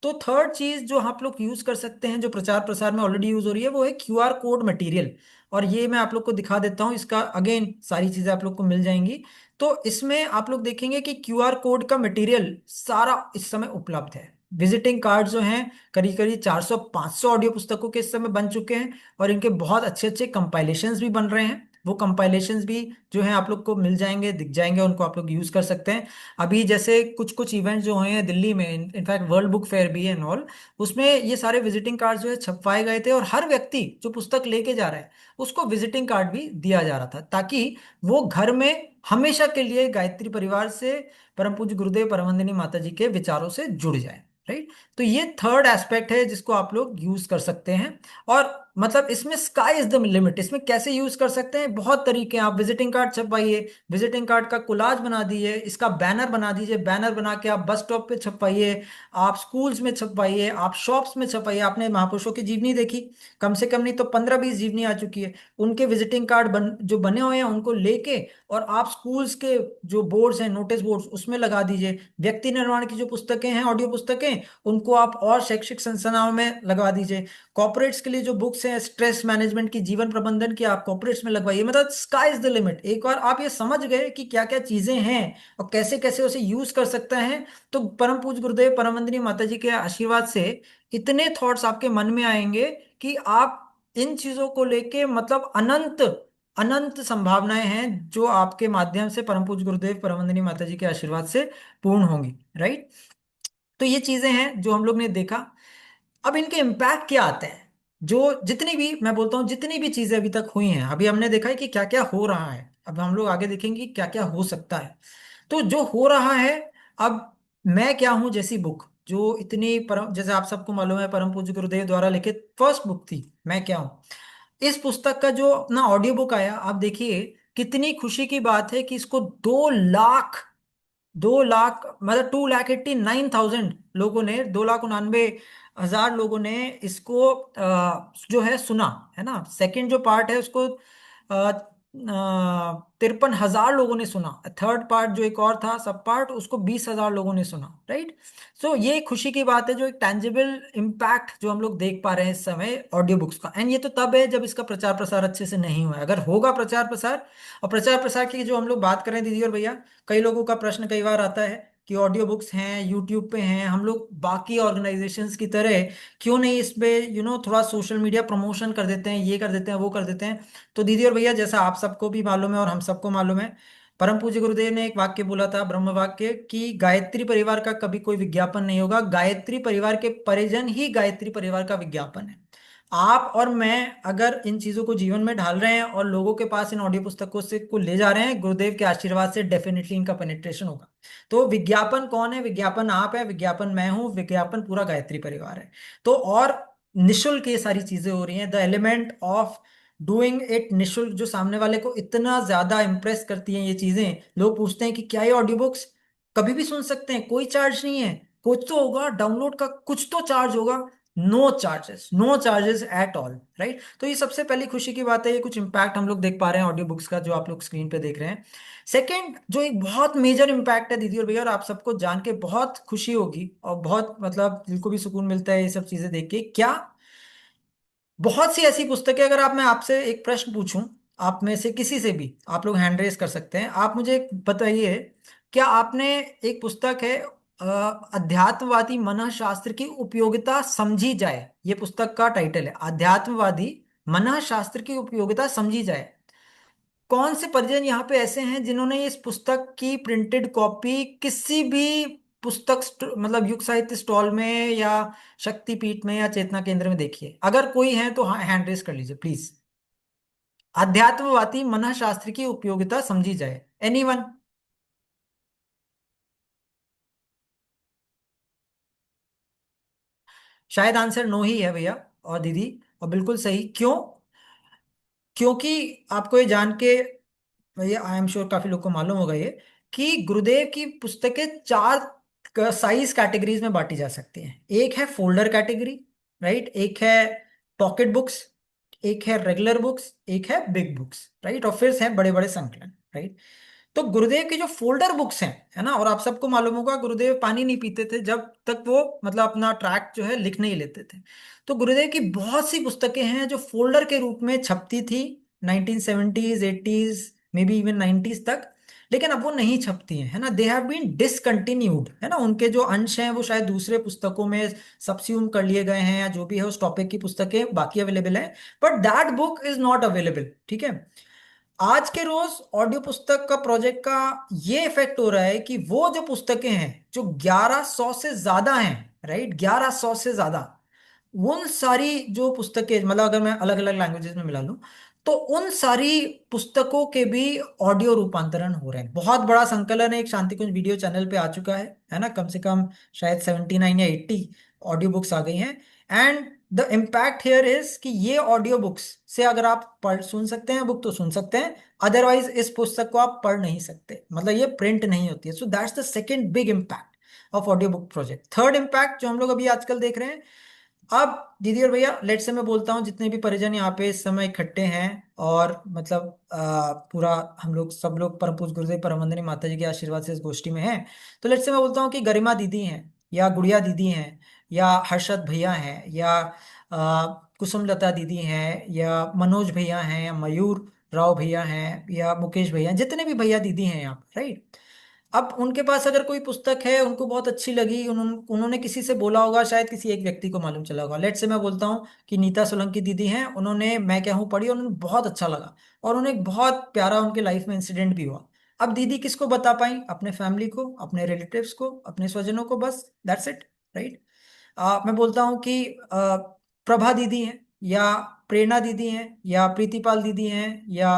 तो थर्ड चीज जो आप लोग यूज कर सकते हैं, जो प्रचार प्रसार में ऑलरेडी यूज हो रही है, वो है QR कोड मटेरियल। और ये मैं आप लोग को दिखा देता हूँ, इसका अगेन सारी चीजें आप लोग को मिल जाएंगी। तो इसमें आप लोग देखेंगे कि QR कोड का मटेरियल सारा इस समय उपलब्ध है। विजिटिंग कार्ड जो हैं, करीब करीब 400-500 ऑडियो पुस्तकों के इस समय बन चुके हैं, और इनके बहुत अच्छे अच्छे कंपाइलेशंस भी बन रहे हैं। वो कंपाइलेशंस भी जो हैं आप लोग को मिल जाएंगे, दिख जाएंगे, उनको आप लोग यूज कर सकते हैं। अभी जैसे कुछ कुछ इवेंट्स जो हुए हैं दिल्ली में, इनफैक्ट वर्ल्ड बुक फेयर भी है एंड ऑल, उसमें ये सारे विजिटिंग कार्ड जो है छपवाए गए थे, और हर व्यक्ति जो पुस्तक लेके जा रहा है उसको विजिटिंग कार्ड भी दिया जा रहा था, ताकि वो घर में हमेशा के लिए गायत्री परिवार से, परम पूज्य गुरुदेव परमवंदनीय माता जी के विचारों से जुड़ जाए। राइट। तो ये थर्ड एस्पेक्ट है जिसको आप लोग यूज कर सकते हैं। और मतलब इसमें स्काई इज द लिमिट। इसमें कैसे यूज कर सकते हैं, बहुत तरीके हैं। आप विजिटिंग कार्ड छपवाइए, विजिटिंग कार्ड का कोलाज बना दीजिए, इसका बैनर बना दीजिए, बैनर बना के आप बस स्टॉप पे छपवाइए, आप स्कूल्स में छपवाइए, आप शॉप्स में छपवाइए। आपने महापुरुषों की जीवनी देखी, कम से कम नहीं तो 15-20 जीवनी आ चुकी है। उनके विजिटिंग कार्ड जो बने हुए हैं उनको लेके और आप स्कूल्स के जो बोर्ड्स हैं, नोटिस बोर्ड्स, उसमें लगा दीजिए। व्यक्ति निर्माण की जो पुस्तकें हैं, ऑडियो पुस्तकें, उनको आप और शैक्षिक संस्थानों में लगवा दीजिए। कॉर्पोरेट्स के लिए जो बुक्स हैं स्ट्रेस मैनेजमेंट की, जीवन प्रबंधन की, आप कॉर्पोरेट्स में लगवाइए। मतलब स्काई इज द लिमिट। एक बार आप ये समझ गए कि क्या क्या चीजें हैं और कैसे कैसे उसे यूज कर सकते हैं, तो परम पूज्य गुरुदेव परम वंदनीय माता जी के आशीर्वाद से इतने थॉट्स आपके मन में आएंगे कि आप इन चीजों को लेके मतलब अनंत अनंत संभावनाएं हैं जो आपके माध्यम से परम पूज्य गुरुदेव परम वंदनीय माता जी के आशीर्वाद से पूर्ण होंगी। राइट। तो ये चीजें हैं जो हम लोग ने देखा। अब इनके इम्पैक्ट क्या आते हैं, जो जितनी भी मैं बोलता हूँ जितनी भी चीजें अभी तक हुई हैं, अभी हमने देखा है कि क्या क्या हो रहा है, अब हम लोग आगे देखेंगे कि क्या क्या हो सकता है। तो जो हो रहा है, अब मैं क्या हूं जैसी बुक जो इतनी परम, जैसे आप सबको मालूम है परम पूज्य गुरुदेव द्वारा लिखित फर्स्ट बुक थी मैं क्या हूं, इस पुस्तक का जो अपना ऑडियो बुक आया, आप देखिए कितनी खुशी की बात है कि इसको 2 लाख, 2 लाख मतलब 2,89,000 लोगों ने, 2,99,000 लोगों ने इसको जो है सुना, है ना। सेकंड जो पार्ट है उसको 53,000 लोगों ने सुना। थर्ड पार्ट जो एक और था सब पार्ट, उसको 20,000 लोगों ने सुना। राइट। सो ये खुशी की बात है, जो एक टैंजिबल इम्पैक्ट जो हम लोग देख पा रहे हैं इस समय ऑडियो बुक्स का। एंड ये तो तब है जब इसका प्रचार प्रसार अच्छे से नहीं हुआ है। अगर होगा प्रचार प्रसार, और प्रचार प्रसार की जो हम लोग बात करें दीदी और भैया, कई लोगों का प्रश्न कई बार आता है कि ऑडियो बुक्स हैं यूट्यूब पे हैं, हम लोग बाकी ऑर्गेनाइजेशंस की तरह क्यों नहीं इस पे थोड़ा सोशल मीडिया प्रमोशन कर देते हैं, ये कर देते हैं, वो कर देते हैं। तो दीदी और भैया, जैसा आप सबको भी मालूम है और हम सबको मालूम है, परम पूज्य गुरुदेव ने एक वाक्य बोला था, ब्रह्म वाक्य, कि गायत्री परिवार का कभी कोई विज्ञापन नहीं होगा, गायत्री परिवार के परिजन ही गायत्री परिवार का विज्ञापन है। आप और मैं अगर इन चीजों को जीवन में ढाल रहे हैं और लोगों के पास इन ऑडियो पुस्तकों से को ले जा रहे हैं, गुरुदेव के आशीर्वाद से डेफिनेटली इनका पेनिट्रेशन होगा। तो विज्ञापन कौन है? विज्ञापन आप है, विज्ञापन मैं हूं, विज्ञापन पूरा गायत्री परिवार है। तो और निशुल्क ये सारी चीजें हो रही हैं। The element of doing it निशुल्क, जो सामने वाले को इतना ज्यादा इंप्रेस करती हैं ये चीजें। लोग पूछते हैं कि क्या ये ऑडियो बुक्स कभी भी सुन सकते हैं, कोई चार्ज नहीं है? कुछ तो होगा डाउनलोड का, कुछ तो चार्ज होगा। No charges, no charges at all. Right. तो ये सबसे पहली खुशी की बात है, ये कुछ इम्पैक्ट हम लोग देख पा रहे हैं ऑडियो बुक्स का, जो आप लोग स्क्रीन पे देख रहे हैं। सेकंड, जो एक बहुत मेजर इम्पैक्ट है दीदी और भैया, और आप सबको जान के बहुत खुशी होगी और बहुत मतलब दिल को भी सुकून मिलता है ये सब चीजें देख के, क्या बहुत सी ऐसी पुस्तकें, अगर आप मैं आपसे एक प्रश्न पूछूं, आप में से किसी से भी आप लोग हैंड रेस कर सकते हैं, आप मुझे बताइए, क्या आपने, एक पुस्तक है अध्यात्मवादी मनःशास्त्र की उपयोगिता समझी जाए, ये पुस्तक का टाइटल है अध्यात्मवादी मनःशास्त्र की उपयोगिता समझी जाए। कौन से परिजन यहाँ पे ऐसे हैं जिन्होंने इस पुस्तक की प्रिंटेड कॉपी किसी भी पुस्तक मतलब युग साहित्य स्टॉल में या शक्तिपीठ में या चेतना केंद्र में देखी है? अगर कोई है तो हाँ हैंड रेस कर लीजिए प्लीज। अध्यात्मवादी मनःशास्त्र की उपयोगिता समझी जाए, एनीवन? शायद आंसर नो ही है भैया और दीदी। और बिल्कुल सही, क्यों? क्योंकि आपको ये जान के, भैया आई एम श्योर काफी लोग को मालूम होगा ये, कि गुरुदेव की पुस्तकें 4 साइज कैटेगरीज में बांटी जा सकती हैं। एक है फोल्डर कैटेगरी, राइट, एक है पॉकेट बुक्स, एक है रेगुलर बुक्स, एक है बिग बुक्स, राइट, और फिर है बड़े बड़े संकलन। राइट। तो गुरुदेव की जो फोल्डर बुक्स हैं, है ना, और आप सबको मालूम होगा गुरुदेव पानी नहीं पीते थे जब तक वो मतलब अपना ट्रैक जो है लिख नहीं लेते थे। तो गुरुदेव की बहुत सी पुस्तकें हैं जो फोल्डर के रूप में छपती थी 1970s 80s may be even 90s तक, लेकिन अब वो नहीं छपती हैं, है ना। दे हैव बीन डिसकंटिन्यूड, है ना, उनके जो अंश हैं वो शायद दूसरे पुस्तकों में सब्स्यूम कर लिए गए हैं, या जो भी है उस टॉपिक की पुस्तकें बाकी अवेलेबल है, but that book is not available. ठीक है। आज के रोज ऑडियो पुस्तक का प्रोजेक्ट का ये इफेक्ट हो रहा है कि वो जो पुस्तकें हैं जो 1100 से ज्यादा हैं, राइट, 1100 से ज्यादा, उन सारी जो पुस्तकें मतलब अगर मैं अलग अलग लैंग्वेजेस में मिला लूं, तो उन सारी पुस्तकों के भी ऑडियो रूपांतरण हो रहे हैं। बहुत बड़ा संकलन है, एक शांति कुंज वीडियो चैनल पे आ चुका है ना, कम से कम शायद 79 या 80 ऑडियो बुक्स आ गई हैं। And the impact here is कि ये ऑडियो बुक्स से अगर आप पढ़ सुन सकते हैं बुक तो सुन सकते हैं, अदरवाइज इस पुस्तक को आप पढ़ नहीं सकते, मतलब ये प्रिंट नहीं होती है। So that's the second big impact of audio book project. Third impact जो हम लोग अभी आजकल देख रहे हैं, अब दीदी और भैया लेट से मैं बोलता हूँ जितने भी परिजन यहाँ पे इस समय इकट्ठे हैं, और मतलब पूरा हम लोग सब लोग परम पूज्य गुरुदेव परम वंदनीय माता जी के आशीर्वाद से इस गोष्ठी में हैं। तो लेट से मैं बोलता हूँ कि गरिमा दीदी हैं, या गुड़िया दीदी हैं, या हर्षद भैया हैं, या कुसुम लता दीदी हैं, या मनोज भैया हैं, या मयूर राव भैया हैं, या मुकेश भैया हैं, जितने भी भैया दीदी हैं यहाँ पे, राइट। अब उनके पास अगर कोई पुस्तक है, उनको बहुत अच्छी लगी, उन्होंने किसी से बोला होगा, शायद किसी एक व्यक्ति को मालूम चला होगा। लेट से मैं बोलता हूँ कि नीता सोलंकी दीदी हैं, उन्होंने मैं क्या हूँ पढ़ी और उन्हें बहुत अच्छा लगा, और उन्हें एक बहुत प्यारा उनके लाइफ में इंसिडेंट भी हुआ। अब दीदी किसको बता पाई? अपने फैमिली को, अपने रिलेटिव्स को, अपने स्वजनों को, बस दैट्स इट, राइट। मैं बोलता हूँ कि प्रभा दीदी हैं, या प्रेरणा दीदी हैं, या प्रीतिपाल दीदी हैं, या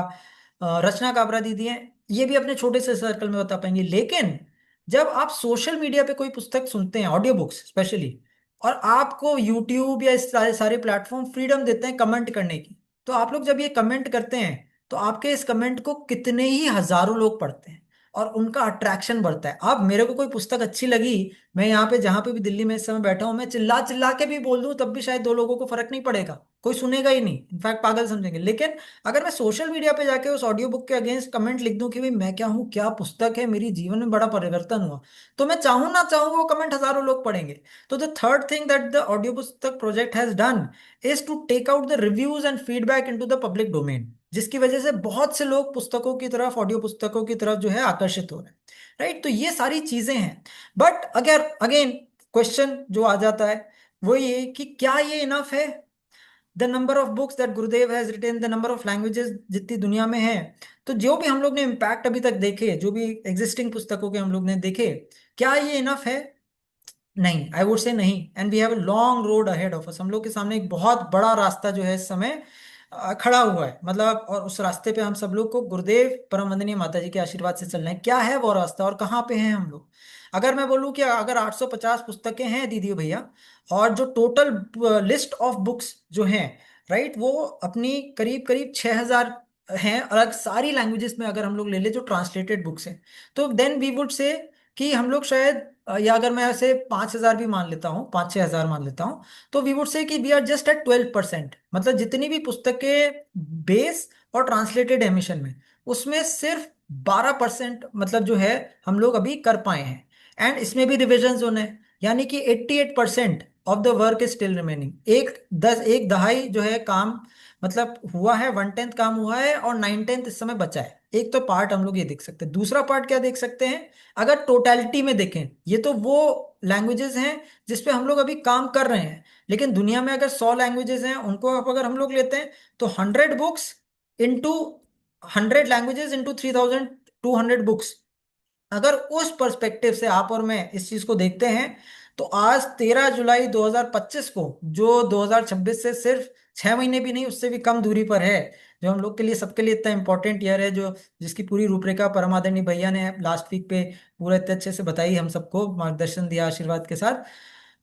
रचना काबरा दीदी हैं, ये भी अपने छोटे से सर्कल में बता पाएंगे। लेकिन जब आप सोशल मीडिया पे कोई पुस्तक सुनते हैं, ऑडियो बुक्स स्पेशली, और आपको यूट्यूब या इस सारे सारे प्लेटफॉर्म फ्रीडम देते हैं कमेंट करने की, तो आप लोग जब ये कमेंट करते हैं तो आपके इस कमेंट को कितने ही हजारों लोग पढ़ते हैं, और उनका अट्रैक्शन बढ़ता है। अब मेरे को कोई पुस्तक अच्छी लगी, मैं यहाँ पे जहां पे भी दिल्ली में इस समय बैठा हूँ, मैं चिल्ला चिल्ला के भी बोल दूं तब भी शायद दो लोगों को फर्क नहीं पड़ेगा, कोई सुनेगा ही नहीं, इनफैक्ट पागल समझेंगे। लेकिन अगर मैं सोशल मीडिया पे जाके उस ऑडियो बुक के अगेंस्ट कमेंट लिख दूं कि भाई मैं क्या हूँ, क्या पुस्तक है, मेरी जीवन में बड़ा परिवर्तन हुआ, तो मैं चाहूं ना चाहूं वो कमेंट हजारों लोग पढ़ेंगे। तो the third thing that the audio पुस्तक project has done is to take out the reviews and feedback into the public domain, जिसकी वजह से बहुत से लोग पुस्तकों की तरफ, ऑडियो पुस्तकों की तरफ जो है आकर्षित हो रहे हैं, राइट। तो ये सारी चीजें हैं। बट अगर अगेन क्वेश्चन जो आ जाता है वो ये कि क्या ये इनफ है? The number of books that Gurudev has written, the number of languages जितनी दुनिया में है, तो जो भी हम लोग ने इम्पैक्ट अभी तक देखे, जो भी एग्जिस्टिंग पुस्तकों के हम लोग ने देखे, क्या ये इनफ है? नहीं, आई वुड से नहीं। And we have a long road ahead of us, हम लोग के सामने एक बहुत बड़ा रास्ता जो है इस समय खड़ा हुआ है, मतलब। और उस रास्ते पे हम सब लोग को गुरुदेव परम वंदनीय माता जी के आशीर्वाद से चलना है। क्या है वो रास्ता और कहाँ पे हैं हम लोग? अगर मैं बोलूँ कि अगर 850 पुस्तकें हैं दीदी भैया, और जो टोटल लिस्ट ऑफ बुक्स जो हैं, राइट, वो अपनी करीब करीब 6000 हैं, अलग सारी लैंग्वेजेस में अगर हम लोग ले ले जो ट्रांसलेटेड बुक्स हैं, तो देन वी वुड से कि हम लोग शायद या अगर मैं ऐसे 5000 भी मान लेता हूँ, 5-6 हजार मान लेता हूँ, तो वी वुड से कि वी आर जस्ट एट 12%। मतलब जितनी भी पुस्तकें बेस और ट्रांसलेटेड एमिशन में, उसमें सिर्फ 12% मतलब जो है हम लोग अभी कर पाए हैं। एंड इसमें भी रिविजन होने हैं, यानी कि 88% of the work is still remaining. एक दहाई जो है काम मतलब हुआ है, 1/10 काम हुआ है, और 9/10 इस समय बचा है। एक तो पार्ट हम लोग ये देख सकते हैं, दूसरा पार्ट क्या देख सकते हैं? अगर टोटलिटी में देखें, ये तो वो लैंग्वेजेस हैं जिसपे हम लोग अभी काम कर रहे हैं, लेकिन दुनिया में अगर 100 लैंग्वेजेस हैं, उनको अब अगर हम लोग लेते हैं तो 100 books into 100 languages into 3200 books. अगर उस पर्सपेक्टिव से आप और मैं इस चीज को देखते हैं, तो आज 13 जुलाई 2025 को, जो 2026 से सिर्फ 6 महीने भी नहीं, उससे भी कम दूरी पर है, जो हम लोग के लिए, सबके लिए इतना इंपॉर्टेंट ईयर है, जो जिसकी पूरी रूपरेखा परमादरणीय भैया ने लास्ट वीक पे पूरे इतने अच्छे से बताई, हम सबको मार्गदर्शन दिया आशीर्वाद के साथ।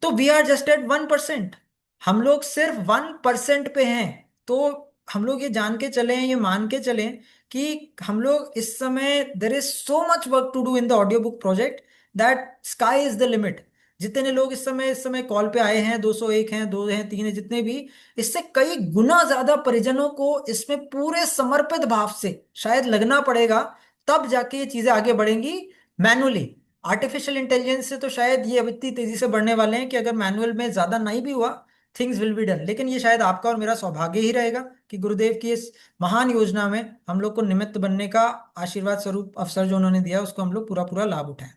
तो वी आर जस्ट एट 1%। हम लोग सिर्फ 1% पे हैं। तो हम लोग ये जान के चलें, ये मान के चलें कि हम लोग इस समय, there is so much work to do in the audio book project, that sky is the limit. जितने लोग इस समय कॉल पे आए हैं, 201 हैं, 2 हैं, 3 हैं, जितने भी, इससे कई गुना ज्यादा परिजनों को इसमें पूरे समर्पित भाव से शायद लगना पड़ेगा, तब जाके ये चीजें आगे बढ़ेंगी। मैनुअली, आर्टिफिशियल इंटेलिजेंस से तो शायद ये अब इतनी तेजी से बढ़ने वाले हैं कि अगर मैनुअल में ज्यादा नहीं भी हुआ, थिंग्स विल बी डन। लेकिन ये शायद आपका और मेरा सौभाग्य ही रहेगा कि गुरुदेव की इस महान योजना में हम लोग को निमित्त बनने का आशीर्वाद स्वरूप अवसर जो उन्होंने दिया, उसको हम लोग पूरा पूरा लाभ उठाएं।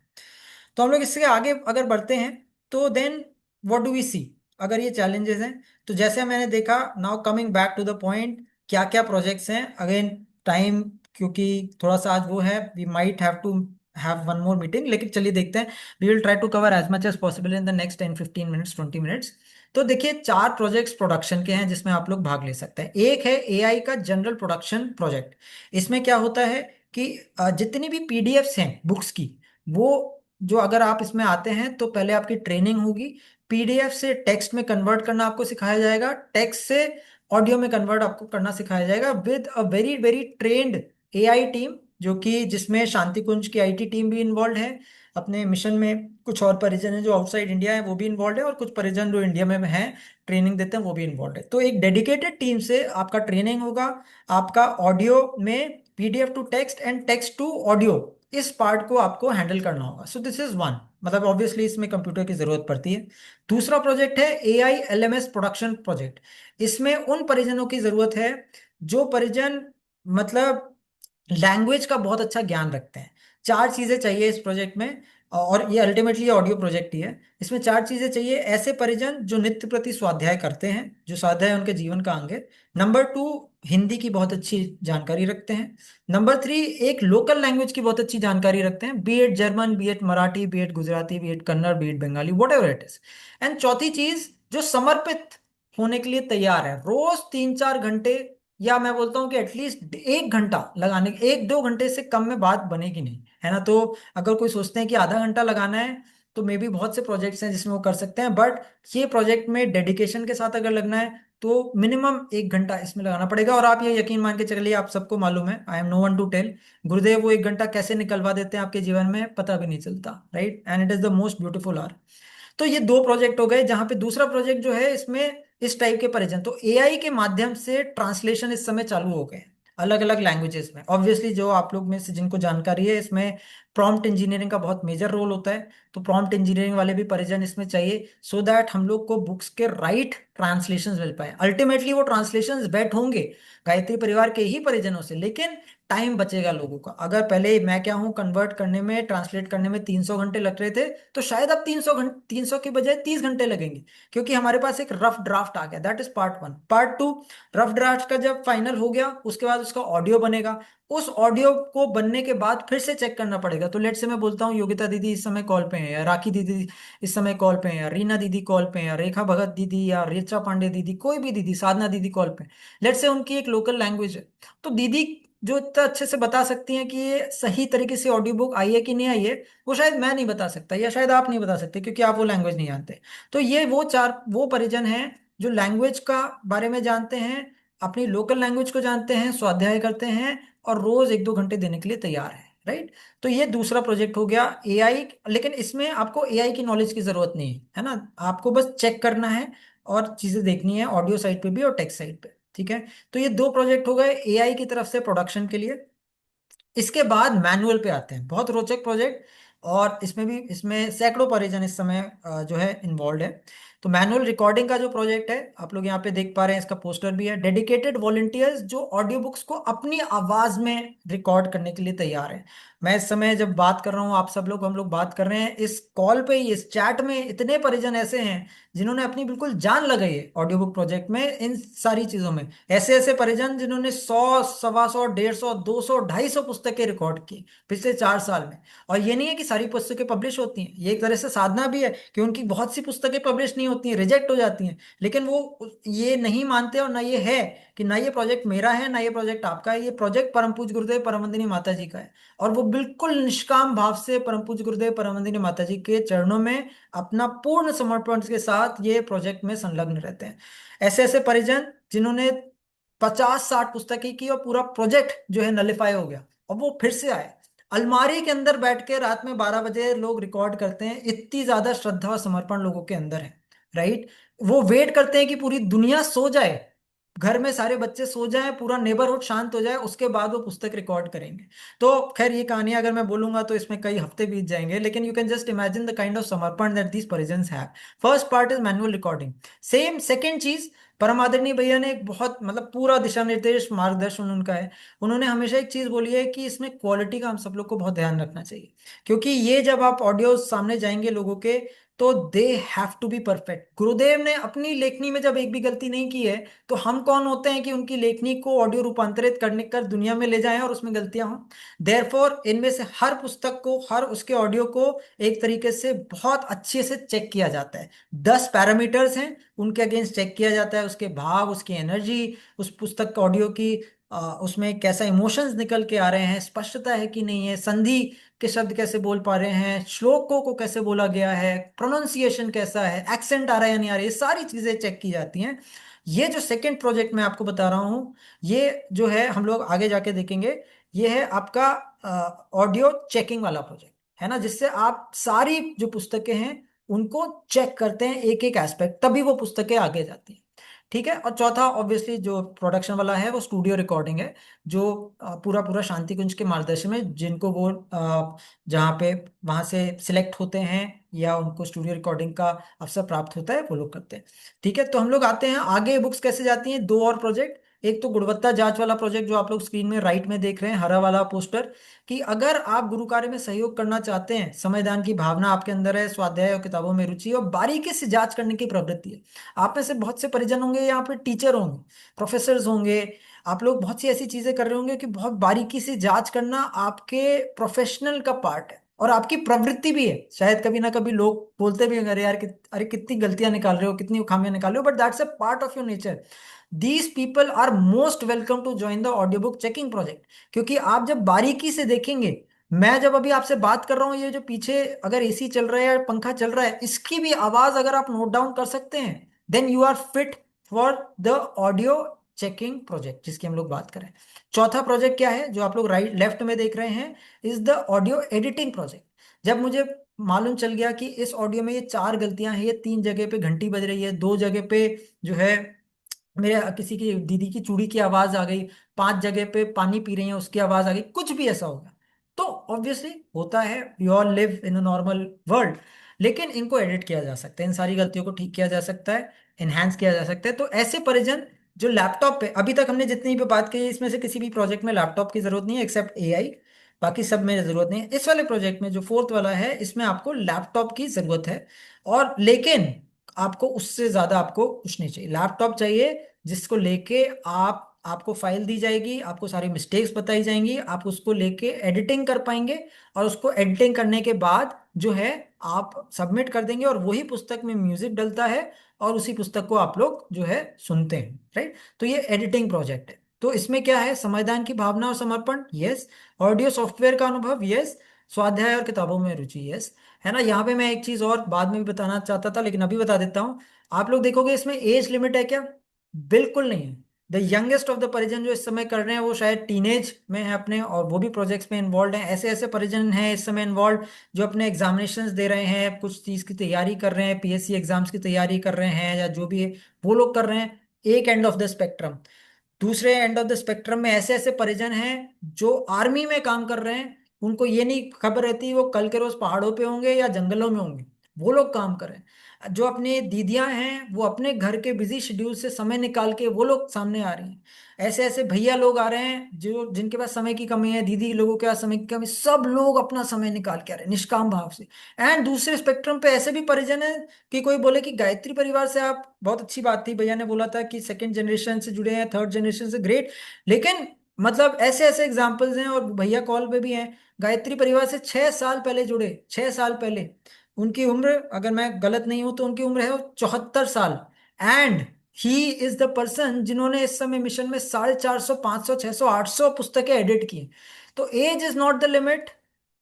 तो हम लोग इससे आगे अगर बढ़ते हैं, तो then what do we see? अगर ये चैलेंजेस हैं, तो जैसे मैंने देखा, now coming back to the point, क्या क्या प्रोजेक्ट्स हैं? अगेन टाइम, क्योंकि थोड़ा सा आज वो है, we might have to have one more meeting, लेकिन चलिए देखते हैं। We will try to cover as much as possible in the next 10 15 minutes 20 minutes. तो देखिए, 4 प्रोजेक्ट्स प्रोडक्शन के हैं जिसमें आप लोग भाग ले सकते हैं। एक है एआई का जनरल प्रोडक्शन प्रोजेक्ट। इसमें क्या होता है कि जितनी भी पीडीएफ्स हैं बुक्स की, वो जो अगर आप इसमें आते हैं तो पहले आपकी ट्रेनिंग होगी। पीडीएफ से टेक्स्ट में कन्वर्ट करना आपको सिखाया जाएगा, टेक्स्ट से ऑडियो में कन्वर्ट आपको करना सिखाया जाएगा with a very very trained AI team, जो कि जिसमें शांति कुंज की आईटी टीम भी इन्वॉल्व है अपने मिशन में। कुछ और परिजन हैं जो आउटसाइड इंडिया है वो भी इन्वॉल्व है, और कुछ परिजन जो इंडिया में हैं ट्रेनिंग देते हैं वो भी इन्वॉल्व है। तो एक डेडिकेटेड टीम से आपका ट्रेनिंग होगा। आपका ऑडियो में PDF to text and text to audio, इस पार्ट को आपको हैंडल करना होगा। सो दिस इज वन, मतलब ऑब्वियसली इसमें कंप्यूटर की जरूरत पड़ती है। दूसरा प्रोजेक्ट है एआई एलएमएस प्रोडक्शन प्रोजेक्ट। इसमें उन परिजनों की जरूरत है जो परिजन मतलब लैंग्वेज का बहुत अच्छा ज्ञान रखते हैं। 4 चीजें चाहिए इस प्रोजेक्ट में, और ये अल्टीमेटली ऑडियो प्रोजेक्ट ही है। इसमें 4 चीजें चाहिए। ऐसे परिजन जो नित्य प्रति स्वाध्याय करते हैं, जो स्वाध्याय उनके जीवन का अंग है। नंबर 2, हिंदी की बहुत अच्छी जानकारी रखते हैं। नंबर 3, एक लोकल लैंग्वेज की बहुत अच्छी जानकारी रखते हैं, B Ed German, B Ed Marathi, B Ed Gujarati, B Ed Kannada, B Ed Bengali, whatever it is. And चौथी चीज, जो समर्पित होने के लिए तैयार है, रोज 3 4 घंटे, या मैं बोलता हूँ कि एटलीस्ट 1 घंटा लगाने, 1 2 घंटे से कम में बात बनेगी नहीं, है ना। तो अगर कोई सोचते हैं कि आधा घंटा लगाना है, तो मे बी बहुत से प्रोजेक्ट्स हैं जिसमें वो कर सकते हैं, बट ये प्रोजेक्ट में डेडिकेशन के साथ अगर लगना है तो मिनिमम 1 घंटा इसमें लगाना पड़ेगा। और आप ये यकीन मान के चलिए, आप सबको मालूम है, I am no one to tell, Gurudev वो 1 घंटा कैसे निकलवा देते हैं आपके जीवन में पता भी नहीं चलता, right. And it is the most beautiful are. तो ये 2 प्रोजेक्ट हो गए, जहां पे दूसरा प्रोजेक्ट जो है इसमें इस टाइप के परिजन, तो एआई के माध्यम से ट्रांसलेशन इस समय चालू हो गए अलग अलग लैंग्वेजेस में। ऑब्वियसली जो आप लोग में से जिनको जानकारी है, इसमें प्रॉम्प्ट इंजीनियरिंग का बहुत मेजर रोल होता है। तो प्रॉम्प्ट इंजीनियरिंग वाले भी परिजन इसमें चाहिए, सो दैट हम लोग को बुक्स के राइट ट्रांसलेशंस मिल पाए। अल्टीमेटली वो ट्रांसलेशंस बेट होंगे गायत्री परिवार के ही परिजनों से, लेकिन टाइम बचेगा लोगों का। अगर पहले मैं क्या हूँ, कन्वर्ट करने में, ट्रांसलेट करने में 300 घंटे लग रहे थे, तो शायद अब 300 घंटे, 300 की बजाय 30 घंटे लगेंगे, क्योंकि हमारे पास एक रफ ड्राफ्ट आ गया। That is part 1। Part 2, rough draft का जब फाइनल हो गया उसके बाद उसका ऑडियो बनेगा। उस ऑडियो को बनने के बाद फिर से चेक करना पड़ेगा। तो लेट से मैं बोलता हूँ योगिता दीदी इस समय कॉल पे है, या राखी दीदी इस समय कॉल पे है, या रीना दीदी कॉल पे है, या रेखा भगत दीदी, या रेचा पांडे दीदी, कोई भी दीदी, साधना दीदी कॉल पे। लेट से उनकी एक लोकल लैंग्वेज है, तो दीदी जो इतना अच्छे से बता सकती हैं कि ये सही तरीके से ऑडियो बुक आई है कि नहीं आई है, वो शायद मैं नहीं बता सकता, या शायद आप नहीं बता सकते, क्योंकि आप वो लैंग्वेज नहीं जानते। तो ये वो परिजन हैं जो लैंग्वेज का बारे में जानते हैं, अपनी लोकल लैंग्वेज को जानते हैं, स्वाध्याय करते हैं, और रोज 1 2 घंटे देने के लिए तैयार है, राइट। तो ये दूसरा प्रोजेक्ट हो गया एआई। लेकिन इसमें आपको एआई की नॉलेज की जरूरत नहीं है ना, आपको बस चेक करना है और चीजें देखनी है, ऑडियो साइड पे भी और टेक्स्ट साइड पे, ठीक है। तो ये 2 प्रोजेक्ट हो गए एआई की तरफ से प्रोडक्शन के लिए। इसके बाद मैनुअल पे आते हैं, बहुत रोचक प्रोजेक्ट, और इसमें सैकड़ों परिजन इस समय जो है इन्वॉल्व है। तो मैनुअल रिकॉर्डिंग का जो प्रोजेक्ट है, आप लोग यहाँ पे देख पा रहे हैं, इसका पोस्टर भी है। डेडिकेटेड वॉलंटियर्स जो ऑडियो बुक्स को अपनी आवाज में रिकॉर्ड करने के लिए तैयार है। मैं इस समय जब बात कर रहा हूँ, आप सब लोग, हम लोग बात कर रहे हैं इस कॉल पे ही, इस चैट में इतने परिजन ऐसे हैं जिन्होंने अपनी बिल्कुल जान लगाई है ऑडियो बुक प्रोजेक्ट में, इन सारी चीजों में। ऐसे ऐसे परिजन जिन्होंने 100 125 150 200 250 पुस्तकें रिकॉर्ड की पिछले 4 साल में। और ये नहीं है कि सारी पुस्तकें पब्लिश होती हैं, ये एक तरह से साधना भी है कि उनकी बहुत सी पुस्तकें पब्लिश नहीं होती हैं, रिजेक्ट हो जाती हैं, लेकिन वो ये नहीं मानते, और ना ये है कि ना ये प्रोजेक्ट मेरा है ना ये प्रोजेक्ट आपका है, ये प्रोजेक्ट परम पूज्य गुरुदेव परमवंदनी माता जी का है। और वो बिल्कुल निष्काम भाव से परम पूज्य गुरुदेव परमवंदनी माता जी के चरणों में अपना पूर्ण समर्पण के साथ ये प्रोजेक्ट में संलग्न रहते हैं। ऐसे ऐसे परिजन जिन्होंने 50 60 पुस्तकें की, और पूरा प्रोजेक्ट जो है नलिफाई हो गया, और वो फिर से आए। अलमारी के अंदर बैठ के रात में 12 बजे लोग रिकॉर्ड करते हैं, इतनी ज्यादा श्रद्धा और समर्पण लोगों के अंदर है, राइट। वो वेट करते हैं कि पूरी दुनिया सो जाए, घर में सारे बच्चे सो जाएं, पूरा नेबरहुड शांत हो जाए, उसके बाद वो पुस्तक रिकॉर्ड करेंगे। तो खैर ये कहानियां अगर मैं बोलूंगा तो इसमें कई हफ्ते बीत जाएंगे, लेकिन you can just imagine the kind of समर्पण दैट दीज परिजन्स have. First part is manual recording. Same second चीज, परम आदरणीय भैया ने एक बहुत मतलब पूरा दिशा निर्देश मार्गदर्शन उनका है। उन्होंने हमेशा एक चीज बोली है कि इसमें क्वालिटी का हम सब लोग को बहुत ध्यान रखना चाहिए, क्योंकि ये जब आप ऑडियो सामने जाएंगे लोगों के, तो they have to be perfect. Gurudev ने अपनी लेखनी में जब एक भी गलती नहीं की है, तो हम कौन होते हैं कि उनकी लेखनी को ऑडियो रूपांतरित करने कर दुनिया में ले जाएं और उसमें गलतियां हों। देयरफॉर इनमें से हर पुस्तक को, हर उसके ऑडियो को एक तरीके से बहुत अच्छे से चेक किया जाता है। 10 पैरामीटर्स हैं, उनके अगेंस्ट चेक किया जाता है, उसके भाव, उसकी एनर्जी, उस पुस्तक ऑडियो की उसमें कैसा इमोशंस निकल के आ रहे हैं, स्पष्टता है कि नहीं है, संधि के शब्द कैसे बोल पा रहे हैं, श्लोकों को कैसे बोला गया है, प्रोनाउंसिएशन कैसा है, एक्सेंट आ रहा है या नहीं आ रहा है, ये सारी चीजें चेक की जाती हैं। ये जो सेकंड प्रोजेक्ट मैं आपको बता रहा हूँ, ये जो है हम लोग आगे जाके देखेंगे, ये है आपका ऑडियो चेकिंग वाला प्रोजेक्ट, है ना, जिससे आप सारी जो पुस्तकें हैं उनको चेक करते हैं, एक एक एस्पेक्ट, तभी वो पुस्तकें आगे जाती हैं। ठीक है। और चौथा ऑब्वियसली जो प्रोडक्शन वाला है वो स्टूडियो रिकॉर्डिंग है, जो पूरा पूरा शांति कुंज के मार्गदर्शन में, जिनको वो जहाँ पे वहां से सिलेक्ट होते हैं या उनको स्टूडियो रिकॉर्डिंग का अवसर प्राप्त होता है, वो लोग करते हैं। ठीक है। तो हम लोग आते हैं आगे, बुक्स कैसे जाती हैं, दो और प्रोजेक्ट। एक तो गुणवत्ता जांच वाला प्रोजेक्ट जो आप लोग स्क्रीन में राइट में देख रहे हैं, हरा वाला पोस्टर, कि अगर आप गुरु कार्य में सहयोग करना चाहते हैं, समयदान की भावना आपके अंदर है, स्वाध्याय और किताबों में रुचि और बारीकी से जांच करने की प्रवृत्ति है। आप में से बहुत से परिजन होंगे, यहाँ पे टीचर होंगे, प्रोफेसर होंगे, आप लोग बहुत सी ऐसी चीजें कर रहे होंगे कि बहुत बारीकी से जांच करना आपके प्रोफेशनल का पार्ट है और आपकी प्रवृत्ति भी है। शायद कभी ना कभी लोग बोलते भी होंगे, अरे यार अरे कितनी गलतियां निकाल रहे हो, कितनी खामियां निकाल रहे हो, but that's a part of your nature. These people are most welcome to join the audio book checking project. क्योंकि आप जब बारीकी से देखेंगे, मैं जब अभी आपसे बात कर रहा हूँ, ये जो पीछे अगर एसी चल रहा है या पंखा चल रहा है, इसकी भी आवाज अगर आप नोट डाउन कर सकते हैं, then you are fit for the audio checking project जिसकी हम लोग बात करें। चौथा प्रोजेक्ट क्या है जो आप लोग राइट लेफ्ट में देख रहे हैं, is the audio editing project. जब मुझे मालूम चल गया कि इस ऑडियो में ये 4 गलतियां हैं, ये 3 जगह पे घंटी बज रही है, 2 जगह पे जो है मेरे किसी की दीदी की चूड़ी की आवाज आ गई, 5 जगह पे पानी पी रही है उसकी आवाज आ गई, कुछ भी ऐसा हो गया, तो ऑब्वियसली होता है, we all live in a normal world. लेकिन इनको एडिट किया जा सकता है, इन सारी गलतियों को ठीक किया जा सकता है, इनहेंस किया जा सकता है। तो ऐसे परिजन जो लैपटॉप पे, अभी तक हमने जितनी भी बात की है, इसमें से किसी भी प्रोजेक्ट में लैपटॉप की जरूरत नहीं है एक्सेप्ट एआई, बाकी सब में जरूरत नहीं है। इस वाले प्रोजेक्ट में जो फोर्थ वाला है, इसमें आपको लैपटॉप की जरूरत है, और लेकिन आपको उससे ज्यादा आपको कुछ नहीं चाहिए, लैपटॉप चाहिए जिसको लेके आपको फाइल दी जाएगी, आपको सारी मिस्टेक्स बताई जाएंगी, आप उसको लेके एडिटिंग कर पाएंगे, और उसको एडिटिंग करने के बाद जो है आप सबमिट कर देंगे, और वही पुस्तक में म्यूजिक डलता है, और उसी पुस्तक को आप लोग जो है सुनते हैं, राइट। तो ये एडिटिंग प्रोजेक्ट है। तो इसमें क्या है, संविधान की भावना और समर्पण, यस। ऑडियो सॉफ्टवेयर का अनुभव, यस। स्वाध्याय और किताबों में रुचि, यस। है ना। यहाँ पे मैं एक चीज और बाद में भी बताना चाहता था, लेकिन अभी बता देता हूँ। आप लोग देखोगे इसमें एज लिमिट है क्या? बिल्कुल नहीं है। द यंगेस्ट ऑफ द परिजन जो इस समय कर रहे हैं वो शायद टीनेज में है अपने, और वो भी प्रोजेक्ट्स में इन्वॉल्व हैं। ऐसे ऐसे परिजन हैं इस समय इन्वॉल्व जो अपने एग्जामिनेशंस दे रहे हैं, कुछ चीज की तैयारी कर रहे हैं, पीएससी एग्जाम्स की तैयारी कर रहे हैं, या जो भी है वो लोग कर रहे हैं, एक एंड ऑफ द स्पेक्ट्रम। दूसरे एंड ऑफ द स्पेक्ट्रम में ऐसे ऐसे परिजन हैं जो आर्मी में काम कर रहे हैं, उनको ये नहीं खबर रहती वो कल के रोज पहाड़ों पे होंगे या जंगलों में होंगे, वो लोग काम कर रहे हैं। जो अपनी दीदियां हैं वो अपने घर के बिजी शेड्यूल से समय निकाल के वो लोग सामने आ रही हैं। ऐसे ऐसे भैया लोग आ रहे हैं जो जिनके पास समय की कमी है, दीदी लोगों के पास समय की कमी, सब लोग अपना समय निकाल के आ रहे हैं निष्काम भाव से। एंड दूसरे स्पेक्ट्रम पे ऐसे भी परिजन है कि कोई बोले कि गायत्री परिवार से आप, बहुत अच्छी बात थी, भैया ने बोला था कि सेकंड जनरेशन से जुड़े हैं, थर्ड जनरेशन से, ग्रेट। लेकिन मतलब ऐसे ऐसे एग्जाम्पल्स हैं, और भैया कॉल पे भी हैं, गायत्री परिवार से 6 साल पहले जुड़े, 6 साल पहले। उनकी उम्र, अगर मैं गलत नहीं हूं तो उनकी उम्र है 74 साल। And he is the person जिन्होंने इस समय मिशन में 450, 500, 600, 800 पुस्तकें एडिट की। तो age is not the limit,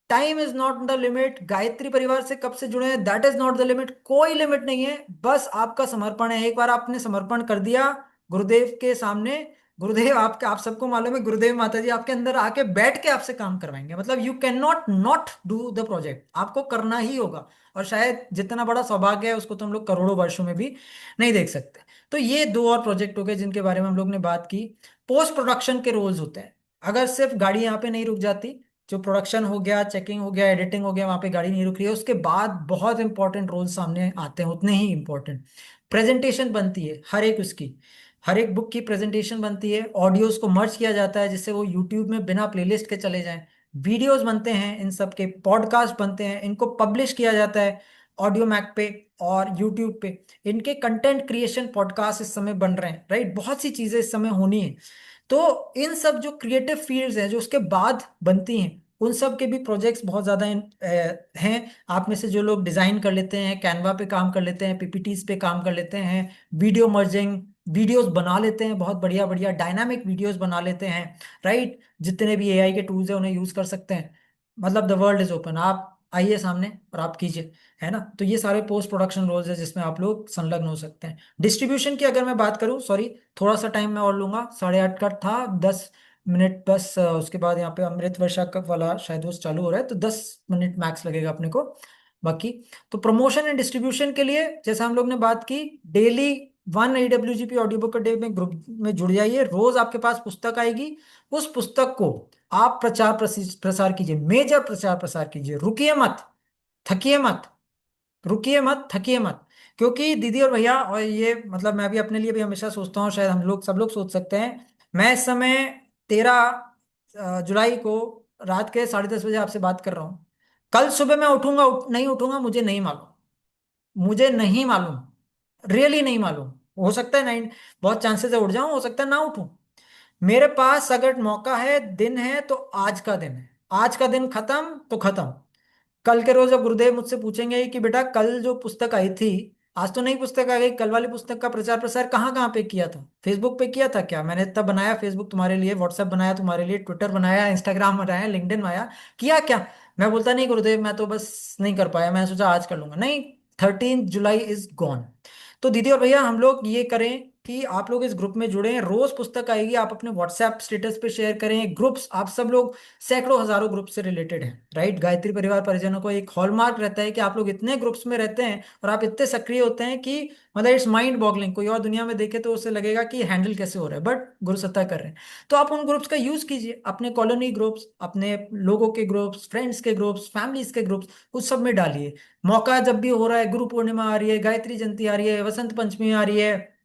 time is not the limit, Gayatri Parivar से कब से जुड़े हैं that is not the limit, कोई लिमिट नहीं है, बस आपका समर्पण है। एक बार आपने समर्पण कर दिया गुरुदेव के सामने, गुरुदेव आपके, आप सबको मालूम है, गुरुदेव माता जी आपके अंदर आके बैठ के आपसे काम करवाएंगे। मतलब you can not not do the project, आपको करना ही होगा। और शायद जितना बड़ा सौभाग्य है उसको तो हम लोग करोड़ों वर्षों में भी नहीं देख सकते। तो ये दो और प्रोजेक्ट हो गए जिनके बारे में हम लोग ने बात की। पोस्ट प्रोडक्शन के रोल्स होते हैं। अगर सिर्फ गाड़ी यहाँ पे नहीं रुक जाती, जो प्रोडक्शन हो गया, चेकिंग हो गया, एडिटिंग हो गया, वहां पे गाड़ी नहीं रुक रही है, उसके बाद बहुत इंपॉर्टेंट रोल सामने आते हैं, उतने ही इंपॉर्टेंट। प्रेजेंटेशन बनती है हर एक उसकी, हर एक बुक की प्रेजेंटेशन बनती है, ऑडियोज को मर्ज किया जाता है जिससे वो यूट्यूब में बिना प्लेलिस्ट के चले जाएं, वीडियोस बनते हैं, इन सब के पॉडकास्ट बनते हैं, इनको पब्लिश किया जाता है, ऑडियो मैक पे और यूट्यूब पे इनके कंटेंट क्रिएशन पॉडकास्ट इस समय बन रहे हैं, राइट। बहुत सी चीजें इस समय होनी है। तो इन सब जो क्रिएटिव फील्ड्स हैं जो उसके बाद बनती हैं, उन सब के भी प्रोजेक्ट्स बहुत ज्यादा हैं। आप में से जो लोग डिजाइन कर लेते हैं, कैनवा पे काम कर लेते हैं, पीपीटीज पे काम कर लेते हैं, वीडियो मर्जिंग वीडियोस बना लेते हैं, बहुत बढ़िया बढ़िया डायनामिक वीडियोस बना लेते हैं, राइट। जितने भी एआई के टूल्स हैं उन्हें यूज कर सकते हैं। मतलब द वर्ल्ड इज ओपन, आप आइए सामने और आप कीजिए, है ना। तो ये सारे पोस्ट प्रोडक्शन रोल्स है जिसमें आप लोग संलग्न हो सकते हैं। डिस्ट्रीब्यूशन की अगर मैं बात करूं, सॉरी थोड़ा सा टाइम मैं और लूंगा, 8:30 का था, 10 मिनट बस। उसके बाद यहाँ पे अमृत वर्षा का वाला शायद वो चालू हो रहा है, तो 10 मिनट मैक्स लगेगा अपने को बाकी। तो प्रमोशन एंड डिस्ट्रीब्यूशन के लिए जैसे हम लोग ने बात की, daily 1 AWGP audio book day में ग्रुप में जुड़ जाइए। रोज आपके पास पुस्तक आएगी, उस पुस्तक को आप प्रसार कीजिए, मेजर प्रचार प्रसार कीजिए। रुकिए मत, थकिए मत, रुकिए मत, थकिए मत। क्योंकि दीदी और भैया, और ये मतलब मैं भी अपने लिए भी हमेशा सोचता हूँ, शायद हम लोग सब लोग सोच सकते हैं, मैं इस समय 13 जुलाई को रात के 10:30 बजे आपसे बात कर रहा हूँ। कल सुबह मैं उठूंगा नहीं उठूंगा मुझे नहीं मालूम, मुझे नहीं मालूम, रियली नहीं मालूम। हो सकता है नाइन, बहुत चांसेस है उठ जाऊं, हो सकता है ना उठूं। मेरे पास अगर मौका है, दिन है, तो आज का दिन है। आज का दिन खत्म तो खत्म। कल के रोज जब गुरुदेव मुझसे पूछेंगे कि बेटा कल जो पुस्तक आई थी, आज तो नई पुस्तक आ गई, कल वाली पुस्तक का प्रचार प्रसार कहाँ कहाँ पे किया था? फेसबुक पे किया था क्या? मैंने तब बनाया फेसबुक तुम्हारे लिए, व्हाट्सएप बनाया तुम्हारे लिए, ट्विटर बनाया, इंस्टाग्राम बनाया, लिंक्डइन बनाया, किया क्या? मैं बोलता नहीं गुरुदेव, मैं तो बस नहीं कर पाया, मैं सोचा आज कर लूंगा। नहीं, 13 जुलाई इज गॉन। तो दीदी और भैया हम लोग ये करें कि आप लोग इस ग्रुप में जुड़े, रोज पुस्तक आएगी, आप अपने व्हाट्सएप स्टेटस पे शेयर करें। ग्रुप्स, आप सब लोग सैकड़ों हजारों ग्रुप से रिलेटेड हैं, राइट। गायत्री परिवार परिजनों को एक हॉलमार्क रहता है कि आप लोग इतने ग्रुप्स में रहते हैं और आप इतने सक्रिय होते हैं कि मतलब इट्स माइंड बॉगलिंग। कोई और दुनिया में देखे तो उसे लगेगा कि हैंडल कैसे हो रहा है, बट गुरु सत्ता कर रहे हैं। तो आप उन ग्रुप्स का यूज कीजिए, अपने कॉलोनी ग्रुप्स, अपने लोगों के ग्रुप्स, फ्रेंड्स के ग्रुप्स, फैमिलीज के ग्रुप्स, उस सब में डालिए। मौका जब भी हो रहा है, गुरु पूर्णिमा आ रही है, गायत्री जयंती आ रही है, वसंत पंचमी आ रही है,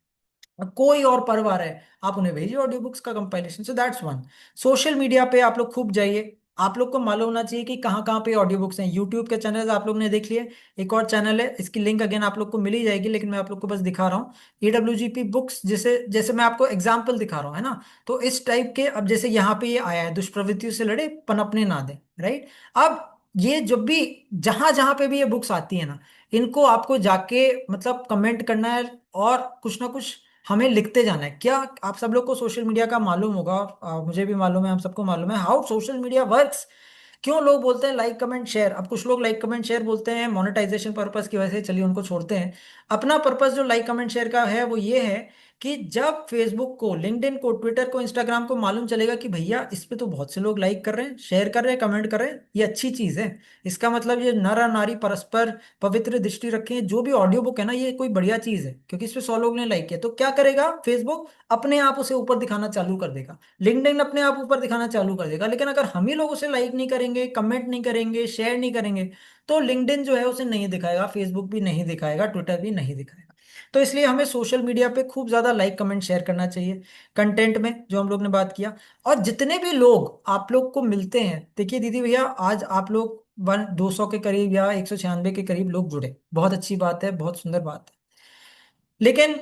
कोई और पर्व आ रहा है, आप उन्हें भेजिए ऑडियो बुक्स का compilation. So that's one. Social media पे आप लोग खूब जाइए। आप लोग को मालूम होना चाहिए कि कहाँ कहाँ पे ऑडियो बुक्स हैं। यूट्यूब के चैनल आप लोग ने देख लिए, एक और चैनल है, इसकी लिंक अगेन आप लोग को मिल ही जाएगी, लेकिन मैं आप लोग को बस दिखा रहा हूँ। AWGP बुक्स, जैसे जैसे मैं आपको एग्जाम्पल दिखा रहा हूँ, है ना। तो इस टाइप के, अब जैसे यहाँ पे ये आया है, दुष्प्रवृत्तियों से लड़े पनपने ना दें, राइट। अब ये जब भी, जहां जहां पे भी ये बुक्स आती है ना, इनको आपको जाके मतलब कमेंट करना है और कुछ ना कुछ हमें लिखते जाना है। क्या आप सब लोग को सोशल मीडिया का मालूम होगा, मुझे भी मालूम है, हम सबको मालूम है हाउ सोशल मीडिया वर्क्स। क्यों लोग बोलते हैं लाइक कमेंट शेयर? अब कुछ लोग लाइक कमेंट शेयर बोलते हैं मोनेटाइजेशन पर्पस की वजह से, चलिए उनको छोड़ते हैं। अपना पर्पस जो लाइक कमेंट शेयर का है वो ये है कि जब फेसबुक को, लिंक्डइन को, ट्विटर को, इंस्टाग्राम को मालूम चलेगा कि भैया इस पे तो बहुत से लोग लाइक कर रहे हैं, शेयर कर रहे हैं, कमेंट कर रहे हैं, ये अच्छी चीज है, इसका मतलब ये नर और नारी परस्पर पवित्र दृष्टि रखें, जो भी ऑडियो बुक है ना, ये कोई बढ़िया चीज है क्योंकि इस पे 100 लोग ने लाइक किया। तो क्या करेगा फेसबुक? अपने आप उसे ऊपर दिखाना चालू कर देगा, लिंक्डइन अपने आप ऊपर दिखाना चालू कर देगा। लेकिन अगर हम ही लोग उसे लाइक नहीं करेंगे, कमेंट नहीं करेंगे, शेयर नहीं करेंगे, तो लिंक्डइन जो है उसे नहीं दिखाएगा, फेसबुक भी नहीं दिखाएगा, ट्विटर भी नहीं दिखाएगा। तो इसलिए हमें सोशल मीडिया पे खूब ज्यादा लाइक कमेंट शेयर करना चाहिए कंटेंट में, जो हम लोग ने बात किया। और जितने भी लोग आप लोग को मिलते हैं, देखिए दीदी भैया, आज आप लोग 200 के करीब या 196 के करीब लोग जुड़े, बहुत अच्छी बात है, बहुत सुंदर बात है। लेकिन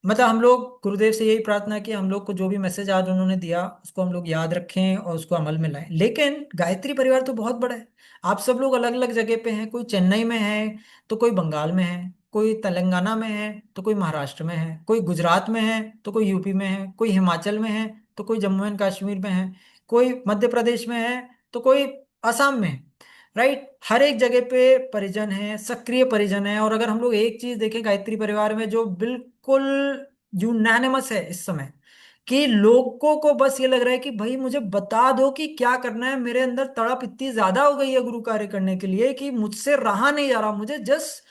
मतलब हम लोग गुरुदेव से यही प्रार्थना कि हम लोग को जो भी मैसेज आज उन्होंने दिया उसको हम लोग याद रखें और उसको अमल में लाएं। लेकिन गायत्री परिवार तो बहुत बड़ा है, आप सब लोग अलग अलग जगह पे हैं। कोई चेन्नई में है, तो कोई बंगाल में है, कोई तेलंगाना में है, तो कोई महाराष्ट्र में है, कोई गुजरात में है, तो कोई यूपी में है, कोई हिमाचल में है, तो कोई जम्मू एंड कश्मीर में है, कोई मध्य प्रदेश में है, तो कोई असम में है, राइट। हर एक जगह पे परिजन है, सक्रिय परिजन है। और अगर हम लोग एक चीज देखें गायत्री परिवार में जो बिल्कुल यूनानिमस है इस समय, कि लोगों को बस ये लग रहा है कि भाई मुझे बता दो कि क्या करना है, मेरे अंदर तड़प इतनी ज्यादा हो गई है गुरु कार्य करने के लिए कि मुझसे रहा नहीं जा रहा, मुझे just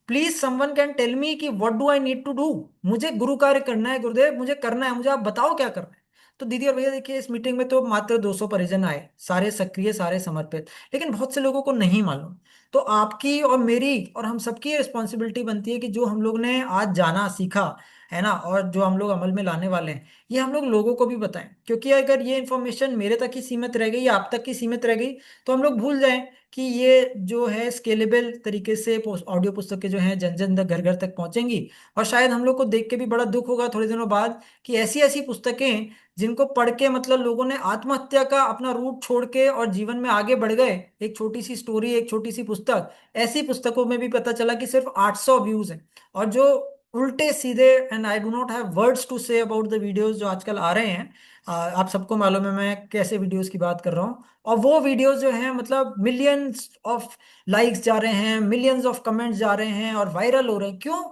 please someone can tell me कि what do I need to do. मुझे गुरु कार्य करना है गुरुदेव, मुझे करना है, मुझे आप बताओ क्या करना है। तो दीदी और भैया देखिए, इस मीटिंग में तो मात्र 200 परिजन आए, सारे सक्रिय, सारे समर्पित, लेकिन बहुत से लोगों को नहीं मालूम। तो आपकी और मेरी और हम सबकी रिस्पॉन्सिबिलिटी बनती है कि जो हम लोग ने आज जाना सीखा है ना, और जो हम लोग अमल में लाने वाले हैं, ये हम लोग लोगों को भी बताएं। क्योंकि अगर ये इन्फॉर्मेशन मेरे तक ही सीमित रह गई या आप तक ही सीमित रह गई, तो हम लोग भूल जाएं कि ये जो है स्केलेबल तरीके से ऑडियो पुस्तकें जो हैं जन जन तक, घर घर तक पहुंचेंगी। और शायद हम लोग को देख के भी बड़ा दुख होगा थोड़े दिनों बाद कि ऐसी ऐसी पुस्तकें जिनको पढ़ के मतलब लोगों ने आत्महत्या का अपना रूट छोड़ के और जीवन में आगे बढ़ गए, एक छोटी सी स्टोरी, एक छोटी सी पुस्तक, ऐसी पुस्तकों में भी पता चला कि सिर्फ 800 व्यूज हैं। और जो उल्टे सीधे, and I do not have words to say about the videos जो आजकल आ रहे हैं, आप सबको मालूम है मैं कैसे वीडियोस की बात कर रहा हूँ। और वो वीडियोस जो हैं मतलब मिलियंस ऑफ लाइक्स जा रहे हैं, मिलियंस ऑफ कमेंट्स जा रहे हैं और वायरल हो रहे हैं। क्यों?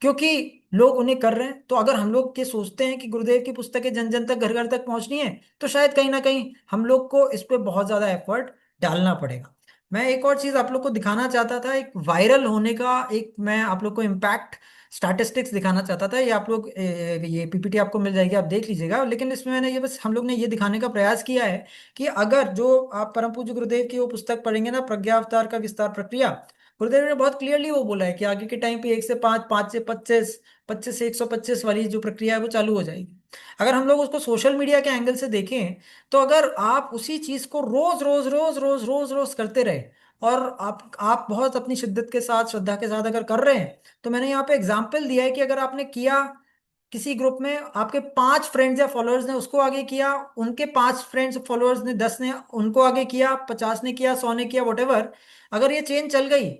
क्योंकि लोग उन्हें कर रहे हैं। तो अगर हम लोग ये सोचते हैं कि गुरुदेव की पुस्तकें जन जन तक, घर घर तक पहुंचनी है, तो शायद कहीं ना कहीं हम लोग को इस पे बहुत ज्यादा एफर्ट डालना पड़ेगा। मैं एक और चीज आप लोग को दिखाना चाहता था, एक वायरल होने का एक मैं आप लोग को इम्पैक्ट स्टैटिस्टिक्स दिखाना चाहता था। ये आप लोग ये पीपीटी आपको मिल जाएगी, आप देख लीजिएगा। लेकिन इसमें मैंने ये बस हम लोग ने ये दिखाने का प्रयास किया है कि अगर जो आप परम पूज्य गुरुदेव की वो पुस्तक पढ़ेंगे ना, प्रज्ञा अवतार का विस्तार प्रक्रिया, गुरुदेव ने बहुत क्लियरली वो बोला है कि आगे के टाइम पे 1 से 5, 5 से 25, 25 से 125 वाली जो प्रक्रिया है वो चालू हो जाएगी। अगर हम लोग उसको सोशल मीडिया के एंगल से देखें, तो अगर आप उसी चीज को रोज रोज रोज रोज रोज रोज करते रहे, और आप बहुत अपनी शिद्दत के साथ, श्रद्धा के साथ अगर कर रहे हैं, तो मैंने यहाँ पे एग्जाम्पल दिया है कि अगर आपने किया, किसी ग्रुप में आपके 5 फ्रेंड्स या फॉलोअर्स ने उसको आगे किया, उनके 5 फ्रेंड्स फॉलोअर्स ने 10 ने उनको आगे किया, 50 ने किया, 100 ने किया, वटेवर, अगर ये चेन चल गई,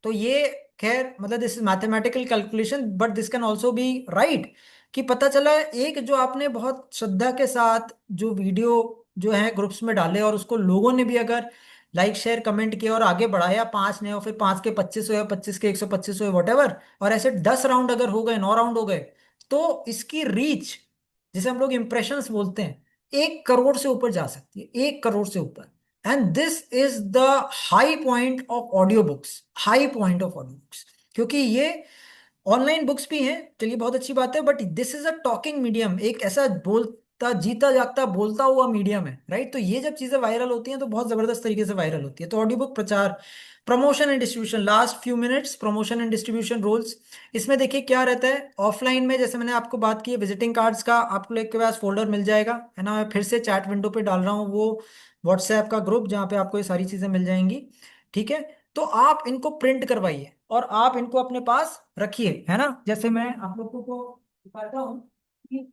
तो ये खैर मतलब this is mathematical calculation, but this can also be right. कि पता चला एक जो आपने बहुत श्रद्धा के साथ जो वीडियो जो है ग्रुप्स में डाले, और उसको लोगों ने भी अगर लाइक शेयर कमेंट किया और आगे बढ़ाया, 5 ने, और फिर 5 के 25 हुए, 25 के 125 हुए, वटेवर, और ऐसे 10 राउंड अगर हो गए, 9 राउंड हो गए, तो इसकी रीच, जिसे हम लोग इंप्रेशंस बोलते हैं, 1 करोड़ से ऊपर जा सकती है, 1 करोड़ से ऊपर। And this is the high point of audio books, high point of audio books. क्योंकि ये ऑनलाइन बुक्स भी हैं, चलिए बहुत अच्छी बात है, but this is a talking medium, एक ऐसा बोलता जीता जागता बोलता हुआ मीडियम है, राइट। तो ये जब चीजें वायरल होती हैं तो बहुत जबरदस्त तरीके से वायरल होती है। तो ऑडियो बुक प्रचार, promotion and distribution, last few minutes, promotion and distribution rules. इसमें देखिए क्या रहता है। ऑफलाइन में जैसे मैंने आपको बात की है, विजिटिंग कार्ड्स का आपको एक के पास फोल्डर मिल जाएगा, है ना। मैं फिर से चैट विंडो पे डाल रहा हूँ वो व्हाट्सएप का ग्रुप जहाँ पे आपको ये सारी चीजें मिल जाएंगी, ठीक है। तो आप इनको प्रिंट करवाइए और आप इनको अपने पास रखिए, है ना। जैसे मैं आप लोगों को दिखाता हूँ कि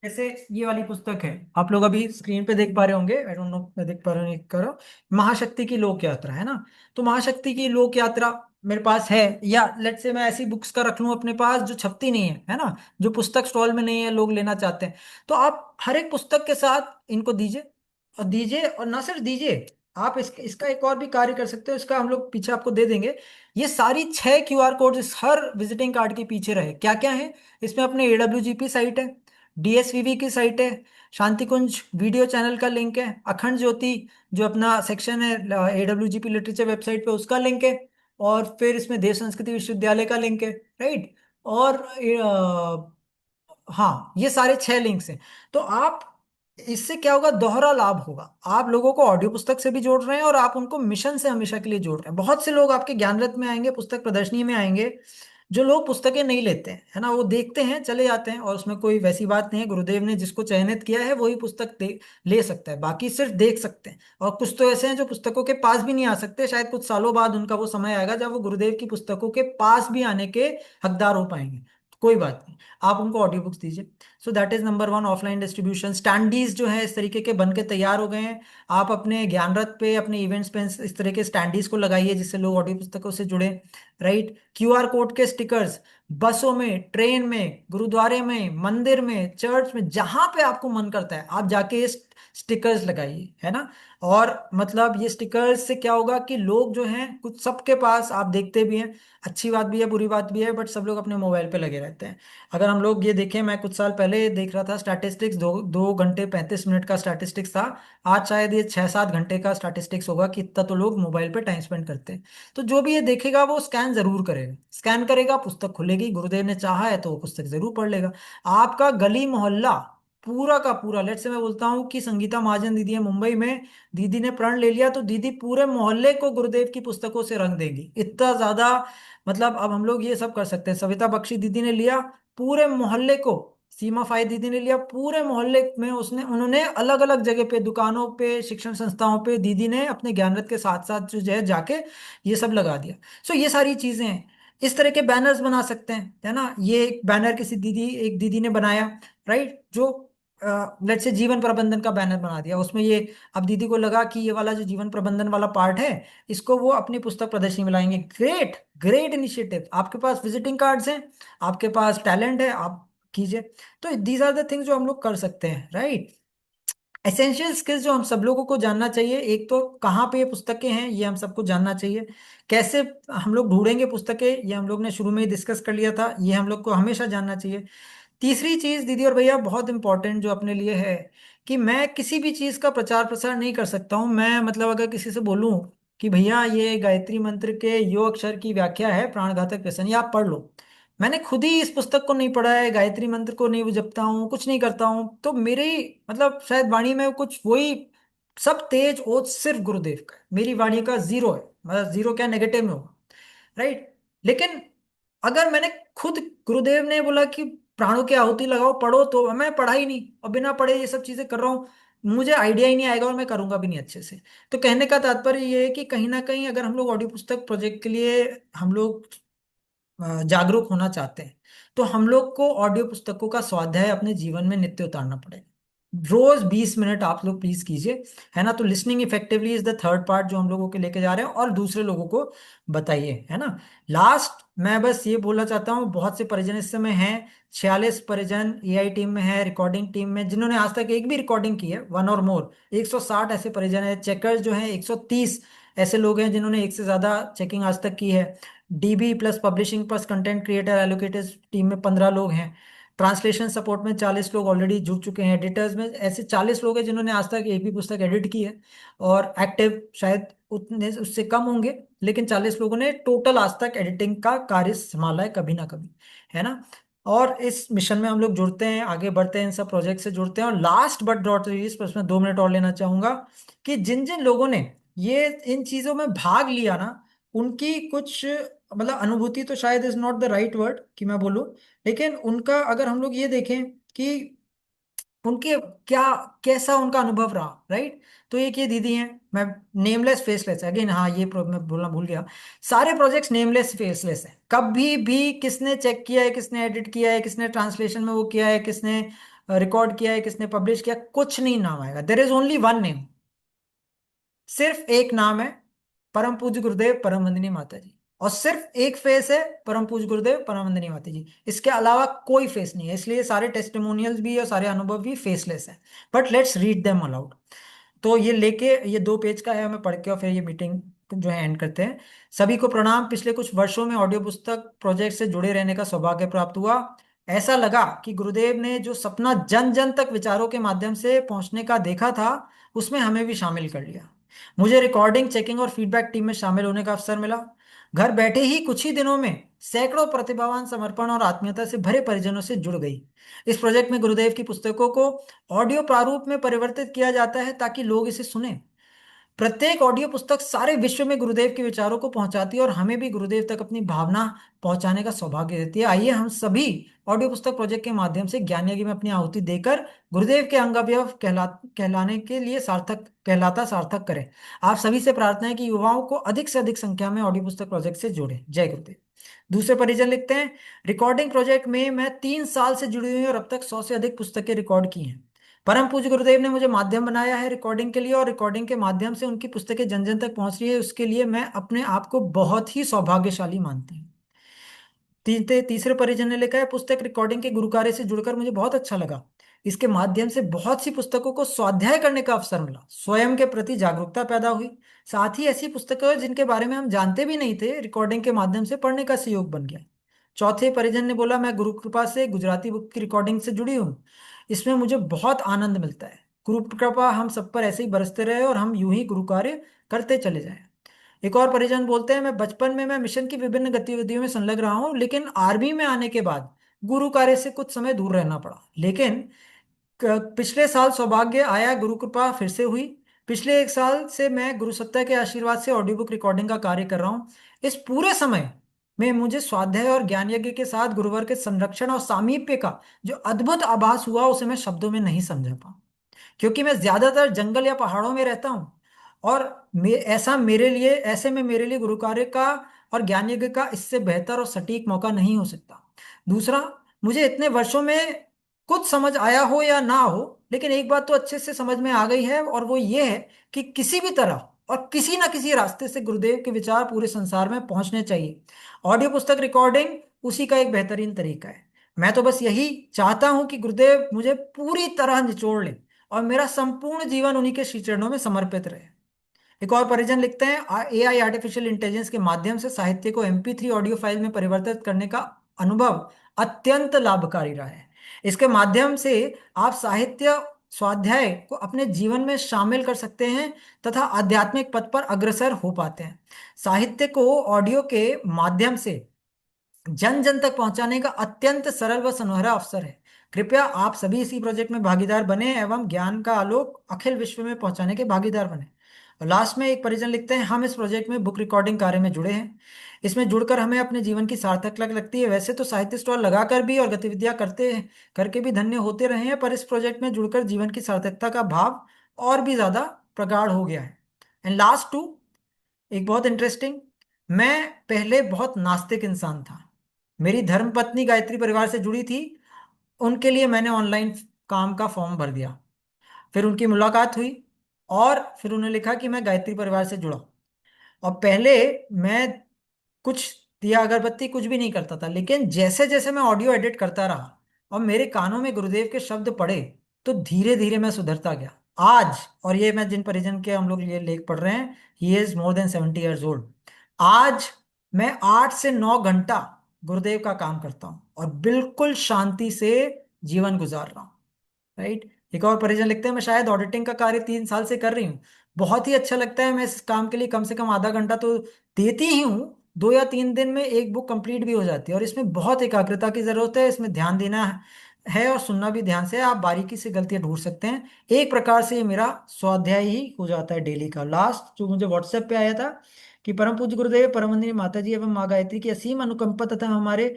जैसे ये वाली पुस्तक है, आप लोग अभी स्क्रीन पे देख पा रहे होंगे, आई डोंट नो मैं देख पा रहा हूँ नहीं कर रहा हूँ। महाशक्ति की लोक यात्रा, है ना। तो महाशक्ति की लोक यात्रा मेरे पास है, या लेट से मैं ऐसी बुक्स का रख लूं अपने पास जो छपती नहीं है ना, जो पुस्तक स्टॉल में नहीं है, लोग लेना चाहते हैं। तो आप हर एक पुस्तक के साथ इनको दीजिए, और दीजिए, और ना सिर्फ दीजिए, आप इसका एक और भी कार्य कर सकते हो, इसका हम लोग पीछे आपको दे देंगे। ये सारी 6 QR कोड इस हर विजिटिंग कार्ड के पीछे रहे, क्या क्या है इसमें, अपने AWGP साइट है, DSVV की साइट है, शांति कुंज वीडियो चैनल का लिंक है, अखंड ज्योति जो अपना सेक्शन है AWGP लिटरेचर वेबसाइट पे उसका लिंक है, और फिर इसमें देव संस्कृति विश्वविद्यालय का लिंक है, राइट। और हाँ, ये सारे 6 लिंक्स हैं। तो आप, इससे क्या होगा, दोहरा लाभ होगा। आप लोगों को ऑडियो पुस्तक से भी जोड़ रहे हैं, और आप उनको मिशन से हमेशा के लिए जोड़ रहे हैं। बहुत से लोग आपके ज्ञान रथ में आएंगे, पुस्तक प्रदर्शनी में आएंगे, जो लोग पुस्तकें नहीं लेते हैं, है ना, वो देखते हैं चले जाते हैं, और उसमें कोई वैसी बात नहीं है। गुरुदेव ने जिसको चयनित किया है वही पुस्तक ले सकता है, बाकी सिर्फ देख सकते हैं। और कुछ तो ऐसे हैं जो पुस्तकों के पास भी नहीं आ सकते, शायद कुछ सालों बाद उनका वो समय आएगा जब वो गुरुदेव की पुस्तकों के पास भी आने के हकदार हो पाएंगे। कोई बात नहीं, आप उनको ऑडियो बुक्स दीजिए। So that is number 1, offline distribution. Standees जो है इस तरीके के बन के तैयार हो गए हैं। आप अपने ज्ञान रथ पे, अपने इवेंट्स पे इस तरह के स्टैंडीज को लगाइए जिससे लोग ऑडियो पुस्तकों से जुड़े, राइट। QR कोड के स्टिकर्स, बसों में, ट्रेन में, गुरुद्वारे में, मंदिर में, चर्च में, जहां पे आपको मन करता है आप जाके ये स्टिकर्स लगाइए, है ना। और मतलब ये स्टिकर्स से क्या होगा कि लोग जो हैं, कुछ सबके पास आप देखते भी हैं, अच्छी बात भी है बुरी बात भी है, बट सब लोग अपने मोबाइल पे लगे रहते हैं। अगर हम लोग ये देखें, मैं कुछ साल पहले देख रहा था स्टैटिस्टिक्स, 2 घंटे 35 मिनट का स्टैटिस्टिक्स था। आज शायद ये 6-7 घंटे का स्टैटिस्टिक्स होगा कि इतना तो लोग मोबाइल पे टाइम स्पेंड करते हैं। तो जो भी ये देखेगा वो स्कैन जरूर करेगा, स्कैन करेगा, पुस्तक खुलेगी, गुरुदेव ने चाहा है तो वो पुस्तक जरूर पढ़ लेगा। आपका गली मोहल्ला पूरा का पूरा, लेट से मैं बोलता हूँ कि संगीता महाजन दीदी है मुंबई में, दीदी ने प्रण ले लिया तो दीदी पूरे मोहल्ले को गुरुदेव की पुस्तकों से रंग देगी, इतना ज्यादा। मतलब अब हम लोग ये सब कर सकते हैं। सविता बख्शी दीदी ने लिया पूरे मोहल्ले को, सीमा फाई दीदी ने लिया पूरे मोहल्ले में, उसने उन्होंने अलग अलग जगह पे, दुकानों पे, शिक्षण संस्थाओं पे दीदी ने अपने ज्ञानरत के साथ साथ जो है जाके ये सब लगा दिया। सो ये सारी चीजें हैं। इस तरह के बैनर्स बना सकते हैं, है ना। ये एक बैनर किसी दीदी, एक दीदी ने बनाया, राइट, जो लेट से जीवन प्रबंधन का बैनर बना दिया उसमें ये। अब दीदी को लगा कि ये वाला जो जीवन प्रबंधन वाला पार्ट है, इसको वो अपनी पुस्तक प्रदर्शनी में लाएंगे। Great, great initiative. आपके पास विजिटिंग कार्ड्स हैं, आपके पास टैलेंट है, आप कीजिए। तो दीज आर द थिंग्स जो हम लोग कर सकते हैं, राइट। एसेंशियल स्किल्स जो हम सब लोगों को जानना चाहिए, एक तो कहाँ पे ये पुस्तकें हैं ये हम सबको जानना चाहिए, कैसे हम लोग ढूंढेंगे पुस्तकें ये हम लोग ने शुरू में ही डिस्कस कर लिया था, ये हम लोग को हमेशा जानना चाहिए। तीसरी चीज दीदी और भैया बहुत इंपॉर्टेंट जो अपने लिए है, कि मैं किसी भी चीज का प्रचार प्रसार नहीं कर सकता हूँ। मैं मतलब अगर किसी से बोलूं कि भैया ये गायत्री मंत्र के यो अक्षर की व्याख्या है प्राणघातक व्यसन, ये आप पढ़ लो, मैंने खुद ही इस पुस्तक को नहीं पढ़ा है, गायत्री मंत्र को नहीं जपता हूँ, कुछ नहीं करता हूँ, तो मेरी मतलब शायद वाणी में कुछ वही सब तेज ओज सिर्फ गुरुदेव का है, मेरी वाणी का जीरो है, मतलब जीरो क्या, नेगेटिव में होगा, राइट। लेकिन अगर मैंने खुद, गुरुदेव ने बोला कि प्राणों की आहुति लगाओ पढ़ो, तो मैं पढ़ा ही नहीं और बिना पढ़े ये सब चीजें कर रहा हूँ, मुझे आइडिया ही नहीं आएगा और मैं करूंगा भी नहीं अच्छे से। तो कहने का तात्पर्य ये है कि कहीं ना कहीं अगर हम लोग ऑडियो पुस्तक प्रोजेक्ट के लिए हम लोग जागरूक होना चाहते हैं, तो हम लोग को ऑडियो पुस्तकों का स्वाध्याय अपने जीवन में नित्य उतारना पड़ेगा। रोज 20 मिनट आप लोग प्लीज कीजिए, है ना। तो listening effectively is the third part जो हम लोगों के लेके जा रहे हैं, और दूसरे लोगों को बताइए, है ना। लास्ट मैं बस ये बोलना चाहता हूँ, बहुत से परिजन इस समय हैं, 46 परिजन एआई टीम में है, रिकॉर्डिंग टीम में, जिन्होंने आज तक एक भी रिकॉर्डिंग की है, वन और मोर, 160 ऐसे परिजन है। चेकर्स जो हैं 130 ऐसे लोग हैं जिन्होंने एक से ज्यादा चेकिंग आज तक की है। DB plus publishing plus content creator allocators team में 15 लोग हैं। ट्रांसलेशन सपोर्ट में 40 लोग ऑलरेडी जुड़ चुके हैं। एडिटर्स में ऐसे 40 लोग हैं जिन्होंने आज तक एक भी पुस्तक एडिट की है, और एक्टिव शायद उतने उससे कम होंगे, लेकिन 40 लोगों ने टोटल आज तक एडिटिंग का कार्य संभाला है कभी ना कभी, है ना। और इस मिशन में हम लोग जुड़ते हैं, आगे बढ़ते हैं, इन सब प्रोजेक्ट से जुड़ते हैं। और लास्ट बट नॉट लीस्ट, पर उसमें 2 मिनट और लेना चाहूंगा, कि जिन जिन लोगों ने ये इन चीजों में भाग लिया ना, उनकी कुछ मतलब अनुभूति तो शायद is not the right word कि मैं बोलूं, लेकिन उनका अगर हम लोग ये देखें कि उनके क्या, कैसा उनका अनुभव रहा, राइट। तो एक ये दीदी हैं, मैं नेमलेस फेसलेस अगेन, हाँ ये मैं बोलना भूल गया, सारे प्रोजेक्ट्स नेमलेस फेसलेस हैं, कभी भी किसने चेक किया है, किसने एडिट किया है, किसने ट्रांसलेशन में वो किया है, किसने रिकॉर्ड किया है, किसने पब्लिश किया, कुछ नहीं नाम आएगा। There is only one name, सिर्फ एक नाम है, परम पूज्य गुरुदेव परम वंदनीय माता जी। और सिर्फ एक फेस है, परम पूज्य गुरुदेव परम वंदनीय माता जी, इसके अलावा कोई फेस नहीं है। इसलिए सारे टेस्टिमोनियल्स भी और सारे अनुभव भी फेसलेस हैं। But let's read them allowed. तो ये लेके, ये 2 पेज का है, हमें पढ़ के और फिर ये मीटिंग जो है एंड करते हैं। सभी को प्रणाम। पिछले कुछ वर्षों में ऑडियो पुस्तक प्रोजेक्ट से जुड़े रहने का सौभाग्य प्राप्त हुआ। ऐसा लगा कि गुरुदेव ने जो सपना जन जन तक विचारों के माध्यम से पहुंचने का देखा था, उसमें हमें भी शामिल कर लिया। मुझे रिकॉर्डिंग, चेकिंग और फीडबैक टीम में शामिल होने का अवसर मिला। घर बैठे ही कुछ ही दिनों में सैकड़ों प्रतिभावान, समर्पण और आत्मीयता से भरे परिजनों से जुड़ गई। इस प्रोजेक्ट में गुरुदेव की पुस्तकों को ऑडियो प्रारूप में परिवर्तित किया जाता है ताकि लोग इसे सुने। प्रत्येक ऑडियो पुस्तक सारे विश्व में गुरुदेव के विचारों को पहुंचाती है और हमें भी गुरुदेव तक अपनी भावना पहुंचाने का सौभाग्य देती है। आइए हम सभी ऑडियो पुस्तक प्रोजेक्ट के माध्यम से ज्ञान यज्ञ में अपनी आहुति देकर गुरुदेव के अंग अवयव कहलाने के लिए सार्थक कहलाता सार्थक करें। आप सभी से प्रार्थना है कि युवाओं को अधिक से अधिक संख्या में ऑडियो पुस्तक प्रोजेक्ट से जोड़ें। जय गुरुदेव। दूसरे परिजन लिखते हैं, रिकॉर्डिंग प्रोजेक्ट में मैं 3 साल से जुड़ी हुई हूँ और अब तक 100 से अधिक पुस्तकें रिकॉर्ड की हैं। परम पूज्य गुरुदेव ने मुझे माध्यम बनाया है रिकॉर्डिंग के लिए, और रिकॉर्डिंग के माध्यम से उनकी पुस्तकें जन जन तक पहुंच रही है, उसके लिए मैं अपने आप को बहुत ही सौभाग्यशाली मानती हूँ। तीसरे परिजन ने लिखा है, पुस्तक रिकॉर्डिंग के गुरु कार्य से जुड़कर मुझे बहुत अच्छा लगा। इसके माध्यम से बहुत सी पुस्तकों को स्वाध्याय करने का अवसर मिला, स्वयं के प्रति जागरूकता पैदा हुई। साथ ही ऐसी पुस्तकें जिनके बारे में हम जानते भी नहीं थे, रिकॉर्डिंग के माध्यम से पढ़ने का सहयोग बन गया। चौथे परिजन ने बोला, मैं गुरु कृपा से गुजराती बुक की रिकॉर्डिंग से जुड़ी हूँ, इसमें मुझे बहुत आनंद मिलता है। गुरु कृपा हम सब पर ऐसे ही बरसते रहे और हम यूं ही गुरु कार्य करते चले जाएं। एक और परिजन बोलते हैं, मैं बचपन में मैं मिशन की विभिन्न गतिविधियों में संलग्न रहा हूँ, लेकिन आर्मी में आने के बाद गुरु कार्य से कुछ समय दूर रहना पड़ा। लेकिन पिछले साल सौभाग्य आया, गुरु कृपा फिर से हुई। पिछले 1 साल से मैं गुरु सत्ता के आशीर्वाद से ऑडियो बुक रिकॉर्डिंग का कार्य कर रहा हूँ। इस पूरे समय में मुझे स्वाध्याय और ज्ञान यज्ञ के साथ गुरुवर के संरक्षण और सामीप्य का जो अद्भुत आभास हुआ उसे मैं शब्दों में नहीं समझा पाऊँ, क्योंकि मैं ज्यादातर जंगल या पहाड़ों में रहता हूँ। और ऐसे में मेरे लिए गुरु कार्य का और ज्ञान यज्ञ का इससे बेहतर और सटीक मौका नहीं हो सकता। दूसरा, मुझे इतने वर्षों में कुछ समझ आया हो या ना हो, लेकिन एक बात तो अच्छे से समझ में आ गई है, और वो ये है कि किसी भी तरह और किसी ना किसी रास्ते से गुरुदेव के विचार पूरे संसार में पहुंचने चाहिए। ऑडियो पुस्तक रिकॉर्डिंग उसी का एक बेहतरीन तरीका है। मैं तो बस यही चाहता हूं कि गुरुदेव मुझे पूरी तरह निचोड़ ले और मेरा संपूर्ण जीवन उन्हीं के श्री चरणों में समर्पित रहे। एक और परिजन लिखते हैं, एआई आर्टिफिशियल इंटेलिजेंस के माध्यम से साहित्य को MP3 ऑडियो फाइल में परिवर्तित करने का अनुभव अत्यंत लाभकारी रहा है। इसके माध्यम से आप साहित्य स्वाध्याय को अपने जीवन में शामिल कर सकते हैं तथा आध्यात्मिक पथ पर अग्रसर हो पाते हैं। साहित्य को ऑडियो के माध्यम से जन जन तक पहुंचाने का अत्यंत सरल व सुनहरा अवसर है। कृपया आप सभी इसी प्रोजेक्ट में भागीदार बने एवं ज्ञान का आलोक अखिल विश्व में पहुंचाने के भागीदार बने। और लास्ट में एक परिजन लिखते हैं, हम इस प्रोजेक्ट में बुक रिकॉर्डिंग कार्य में जुड़े हैं। इसमें जुड़कर हमें अपने जीवन की सार्थकता लगती है। वैसे तो साहित्य स्टॉल लगाकर भी और गतिविधियां करते हैं करके भी धन्य होते रहे हैं, पर इस प्रोजेक्ट में जुड़कर जीवन की सार्थकता का भाव और भी ज्यादा प्रगाढ़ हो गया है। एंड लास्ट टू, एक बहुत इंटरेस्टिंग, मैं पहले बहुत नास्तिक इंसान था। मेरी धर्मपत्नी गायत्री परिवार से जुड़ी थी। उनके लिए मैंने ऑनलाइन काम का फॉर्म भर दिया। फिर उनकी मुलाकात हुई और फिर उन्होंने लिखा कि मैं गायत्री परिवार से जुड़ा। और पहले मैं कुछ दिया अगरबत्ती कुछ भी नहीं करता था, लेकिन जैसे जैसे मैं ऑडियो एडिट करता रहा और मेरे कानों में गुरुदेव के शब्द पड़े, तो धीरे धीरे मैं सुधरता गया। आज, और ये मैं जिन परिजन के हम लोग ये लेख पढ़ रहे हैं, he is more than 70 years old. आज मैं 8 से 9 घंटा गुरुदेव का काम करता हूँ और बिल्कुल शांति से जीवन गुजार रहा हूँ। राइट। एक और परिजन लिखते हैं, मैं शायद ऑडिटिंग का कार्य 3 साल से कर रही हूँ। बहुत ही अच्छा लगता है। मैं इस काम के लिए कम से कम आधा घंटा तो देती ही हूँ। 2 या 3 दिन में एक बुक कंप्लीट भी हो जाती है, और इसमें बहुत एकाग्रता की जरूरत है। इसमें ध्यान देना है और सुनना भी ध्यान से। आप बारीकी से गलतियां ढूंढ सकते हैं। एक प्रकार से ये मेरा स्वाध्याय ही हो जाता है डेली का। लास्ट जो मुझे व्हाट्सएप पे आया था कि परम पूज्य गुरुदेव, परम वंदनीय माता जी एवं माँ गायत्री की असीम अनुकंपा तथा हमारे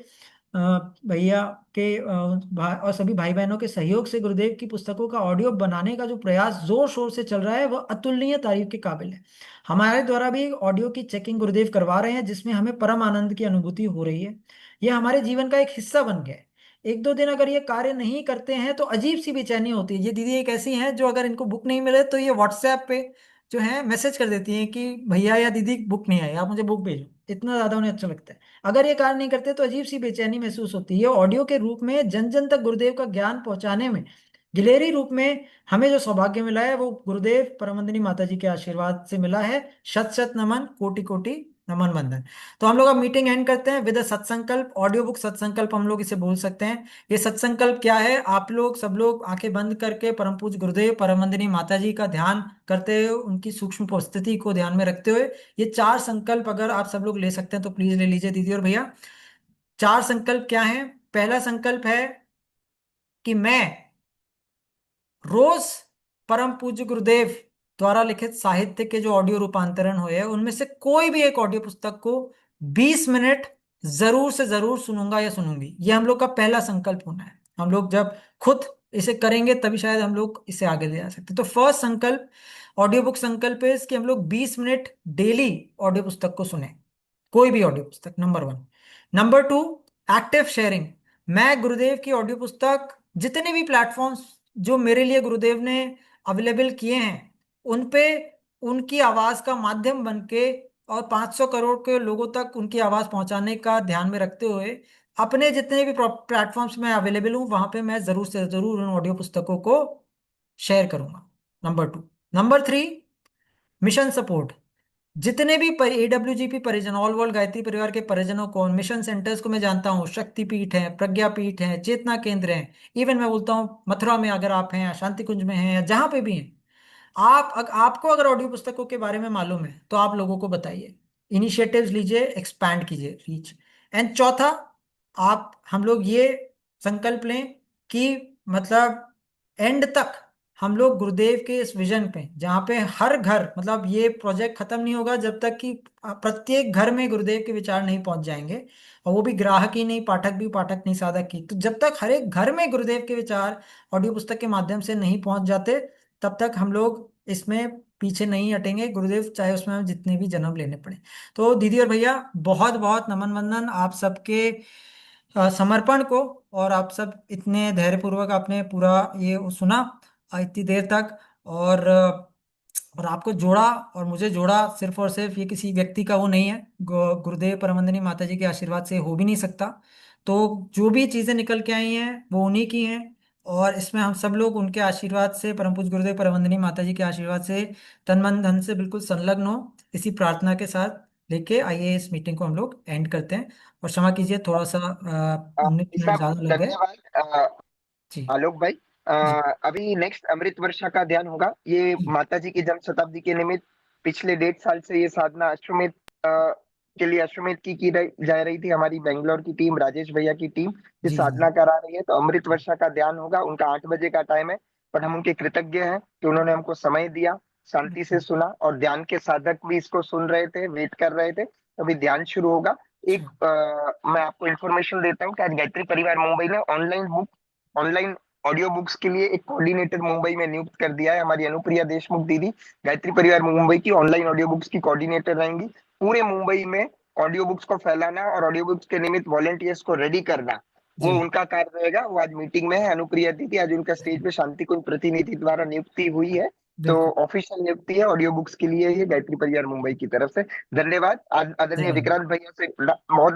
अ, भैया के और सभी भाई बहनों के सहयोग से गुरुदेव की पुस्तकों का ऑडियो बनाने का जो प्रयास जोर शोर से चल रहा है वह अतुलनीय तारीफ के काबिल है। हमारे द्वारा भी ऑडियो की चेकिंग गुरुदेव करवा रहे हैं, जिसमें हमें परम आनंद की अनुभूति हो रही है। यह हमारे जीवन का एक हिस्सा बन गया है। 1-2 दिन अगर ये कार्य नहीं करते हैं तो अजीब सी बेचैनी होती है। ये दीदी एक ऐसी हैं जो अगर इनको बुक नहीं मिले तो ये व्हाट्सएप पे जो है मैसेज कर देती हैं कि भैया या दीदी बुक नहीं आई, आप मुझे बुक भेजो। इतना ज्यादा उन्हें अच्छा लगता है। अगर ये कार्य नहीं करते तो अजीब सी बेचैनी महसूस होती है। ऑडियो के रूप में जन जन तक गुरुदेव का ज्ञान पहुंचाने में गिलेरी रूप में हमें जो सौभाग्य मिला है वो गुरुदेव परमवंदनी माता जी के आशीर्वाद से मिला है। शत शत नमन, कोटि कोटि नमन वंदन। तो हम लोग अब मीटिंग एंड करते हैं विद सत्संकल्प। ऑडियो बुक सत्संकल्प हम लोग इसे बोल सकते हैं। ये सत्संकल्प क्या है? आप लोग सब लोग आंखें बंद करके परम पूज्य गुरुदेव परमवंदनी माता जी का ध्यान करते हुए, उनकी सूक्ष्म उपस्थिति को ध्यान में रखते हुए, ये 4 संकल्प अगर आप सब लोग ले सकते हैं तो प्लीज ले लीजिए दीदी और भैया। 4 संकल्प क्या है? पहला संकल्प है कि मैं रोज परम पूज्य गुरुदेव द्वारा लिखित साहित्य के जो ऑडियो रूपांतरण हुए हैं उनमें से कोई भी एक ऑडियो पुस्तक को 20 मिनट जरूर से जरूर सुनूंगा या सुनूंगी। ये हम लोग का पहला संकल्प होना है। हम लोग जब खुद इसे करेंगे तभी शायद हम लोग इसे आगे ले जा सकते हैं। तो फर्स्ट संकल्प, ऑडियो बुक संकल्प है कि हम लोग 20 मिनट डेली ऑडियो पुस्तक को सुने, कोई भी ऑडियो पुस्तक। नंबर 1। Number 2, active sharing. मैं गुरुदेव की ऑडियो पुस्तक जितने भी प्लेटफॉर्म्स जो मेरे लिए गुरुदेव ने अवेलेबल किए हैं उन पे उनकी आवाज का माध्यम बन के और 500 करोड़ के लोगों तक उनकी आवाज पहुंचाने का ध्यान में रखते हुए अपने जितने भी प्लेटफॉर्म्स में अवेलेबल हूँ वहां पे मैं जरूर से जरूर उन ऑडियो पुस्तकों को शेयर करूंगा। नंबर 2। Number 3, mission support. जितने भी AWGP परिजन, ऑल वर्ल्ड गायत्री परिवार के परिजनों को, मिशन सेंटर्स को मैं जानता हूँ, शक्तिपीठ है, प्रज्ञापीठ है, चेतना केंद्र है, इवन मैं बोलता हूँ मथुरा में अगर आप हैं, शांति कुंज में हैं, या जहां पे भी हैं, आपको अगर ऑडियो पुस्तकों के बारे में मालूम है तो आप लोगों को बताइए। इनिशिएटिव्स लीजिए, एक्सपैंड कीजिए रीच। एंड चौथा, आप हम लोग ये संकल्प लें कि मतलब एंड तक हम लोग गुरुदेव के इस विजन पे, जहाँ पे हर घर, मतलब ये प्रोजेक्ट खत्म नहीं होगा जब तक कि प्रत्येक घर में गुरुदेव के विचार नहीं पहुंच जाएंगे, और वो भी ग्राहक ही नहीं, पाठक भी, पाठक नहीं साधक की। तो जब तक हर एक घर में गुरुदेव के विचार ऑडियो पुस्तक के माध्यम से नहीं पहुंच जाते, तब तक हम लोग इसमें पीछे नहीं हटेंगे, गुरुदेव चाहे उसमें हमें जितने भी जन्म लेने पड़े। तो दीदी और भैया, बहुत बहुत नमन वंदन आप सबके समर्पण को। और आप सब इतने धैर्यपूर्वक आपने पूरा ये सुना इतनी देर तक, और आपको जोड़ा और मुझे जोड़ा, सिर्फ और सिर्फ ये किसी व्यक्ति का वो नहीं है, गुरुदेव परमंदिनी माता जी के आशीर्वाद से हो भी नहीं सकता। तो जो भी चीजें निकल के आई हैं वो उन्हीं की हैं, और इसमें हम सब लोग उनके आशीर्वाद से, परम पूज्य गुरुदेव परमंदिनी माता जी के आशीर्वाद से तन मन धन से बिल्कुल संलग्न हो, इसी प्रार्थना के साथ लेके आइए इस मीटिंग को हम लोग एंड करते हैं। और क्षमा कीजिए, थोड़ा सा 19 मिनट साहब ज्यादा लग गए। धन्यवाद। जी। आलोक भाई, जी। अभी नेक्स्ट अमृत वर्षा का ध्यान होगा, ये जी। माता जी की जन्म शताब्दी के निमित्त। पिछले 1.5 साल से ये साधना अश्वमेध के लिए अश्वमेध जा रही थी। हमारी बेंगलोर की टीम, राजेश भैया की टीम ये जी। जी। साधना करा रही है, तो अमृत वर्षा का ध्यान होगा। उनका 8 बजे का टाइम है, पर हम उनके कृतज्ञ हैं कि उन्होंने हमको समय दिया, शांति से सुना, और ध्यान के साधक भी इसको सुन रहे थे, वेट कर रहे थे। तो अभी ध्यान शुरू होगा। एक मैं आपको इन्फॉर्मेशन देता हूँ कि आज गायत्री परिवार मुंबई ने ऑनलाइन ऑडियो बुक्स के लिए एक कोऑर्डिनेटर मुंबई में नियुक्त कर दिया है। हमारी अनुप्रिया देशमुख दीदी गायत्री परिवार मुंबई की ऑनलाइन ऑडियो बुक्स की कोऑर्डिनेटर रहेंगी। पूरे मुंबई में ऑडियो बुक्स को फैलाना और ऑडियो बुक्स के निमित्त वॉलेंटियर्स को रेडी करना, वो जी। उनका कार्य रहेगा। वो आज मीटिंग में है, अनुप्रिया दीदी, आज उनका स्टेज पे शांति कुंज प्रतिनिधि द्वारा नियुक्ति हुई है। तो बिल्कुल। ऑफिशियल नियुक्ति है ऑडियो बुक्स के लिए, ये गायत्री परिवार मुंबई की तरफ से। धन्यवाद। आज आदरणीय धन्यवाद। विक्रांत भैया से बहुत बहुत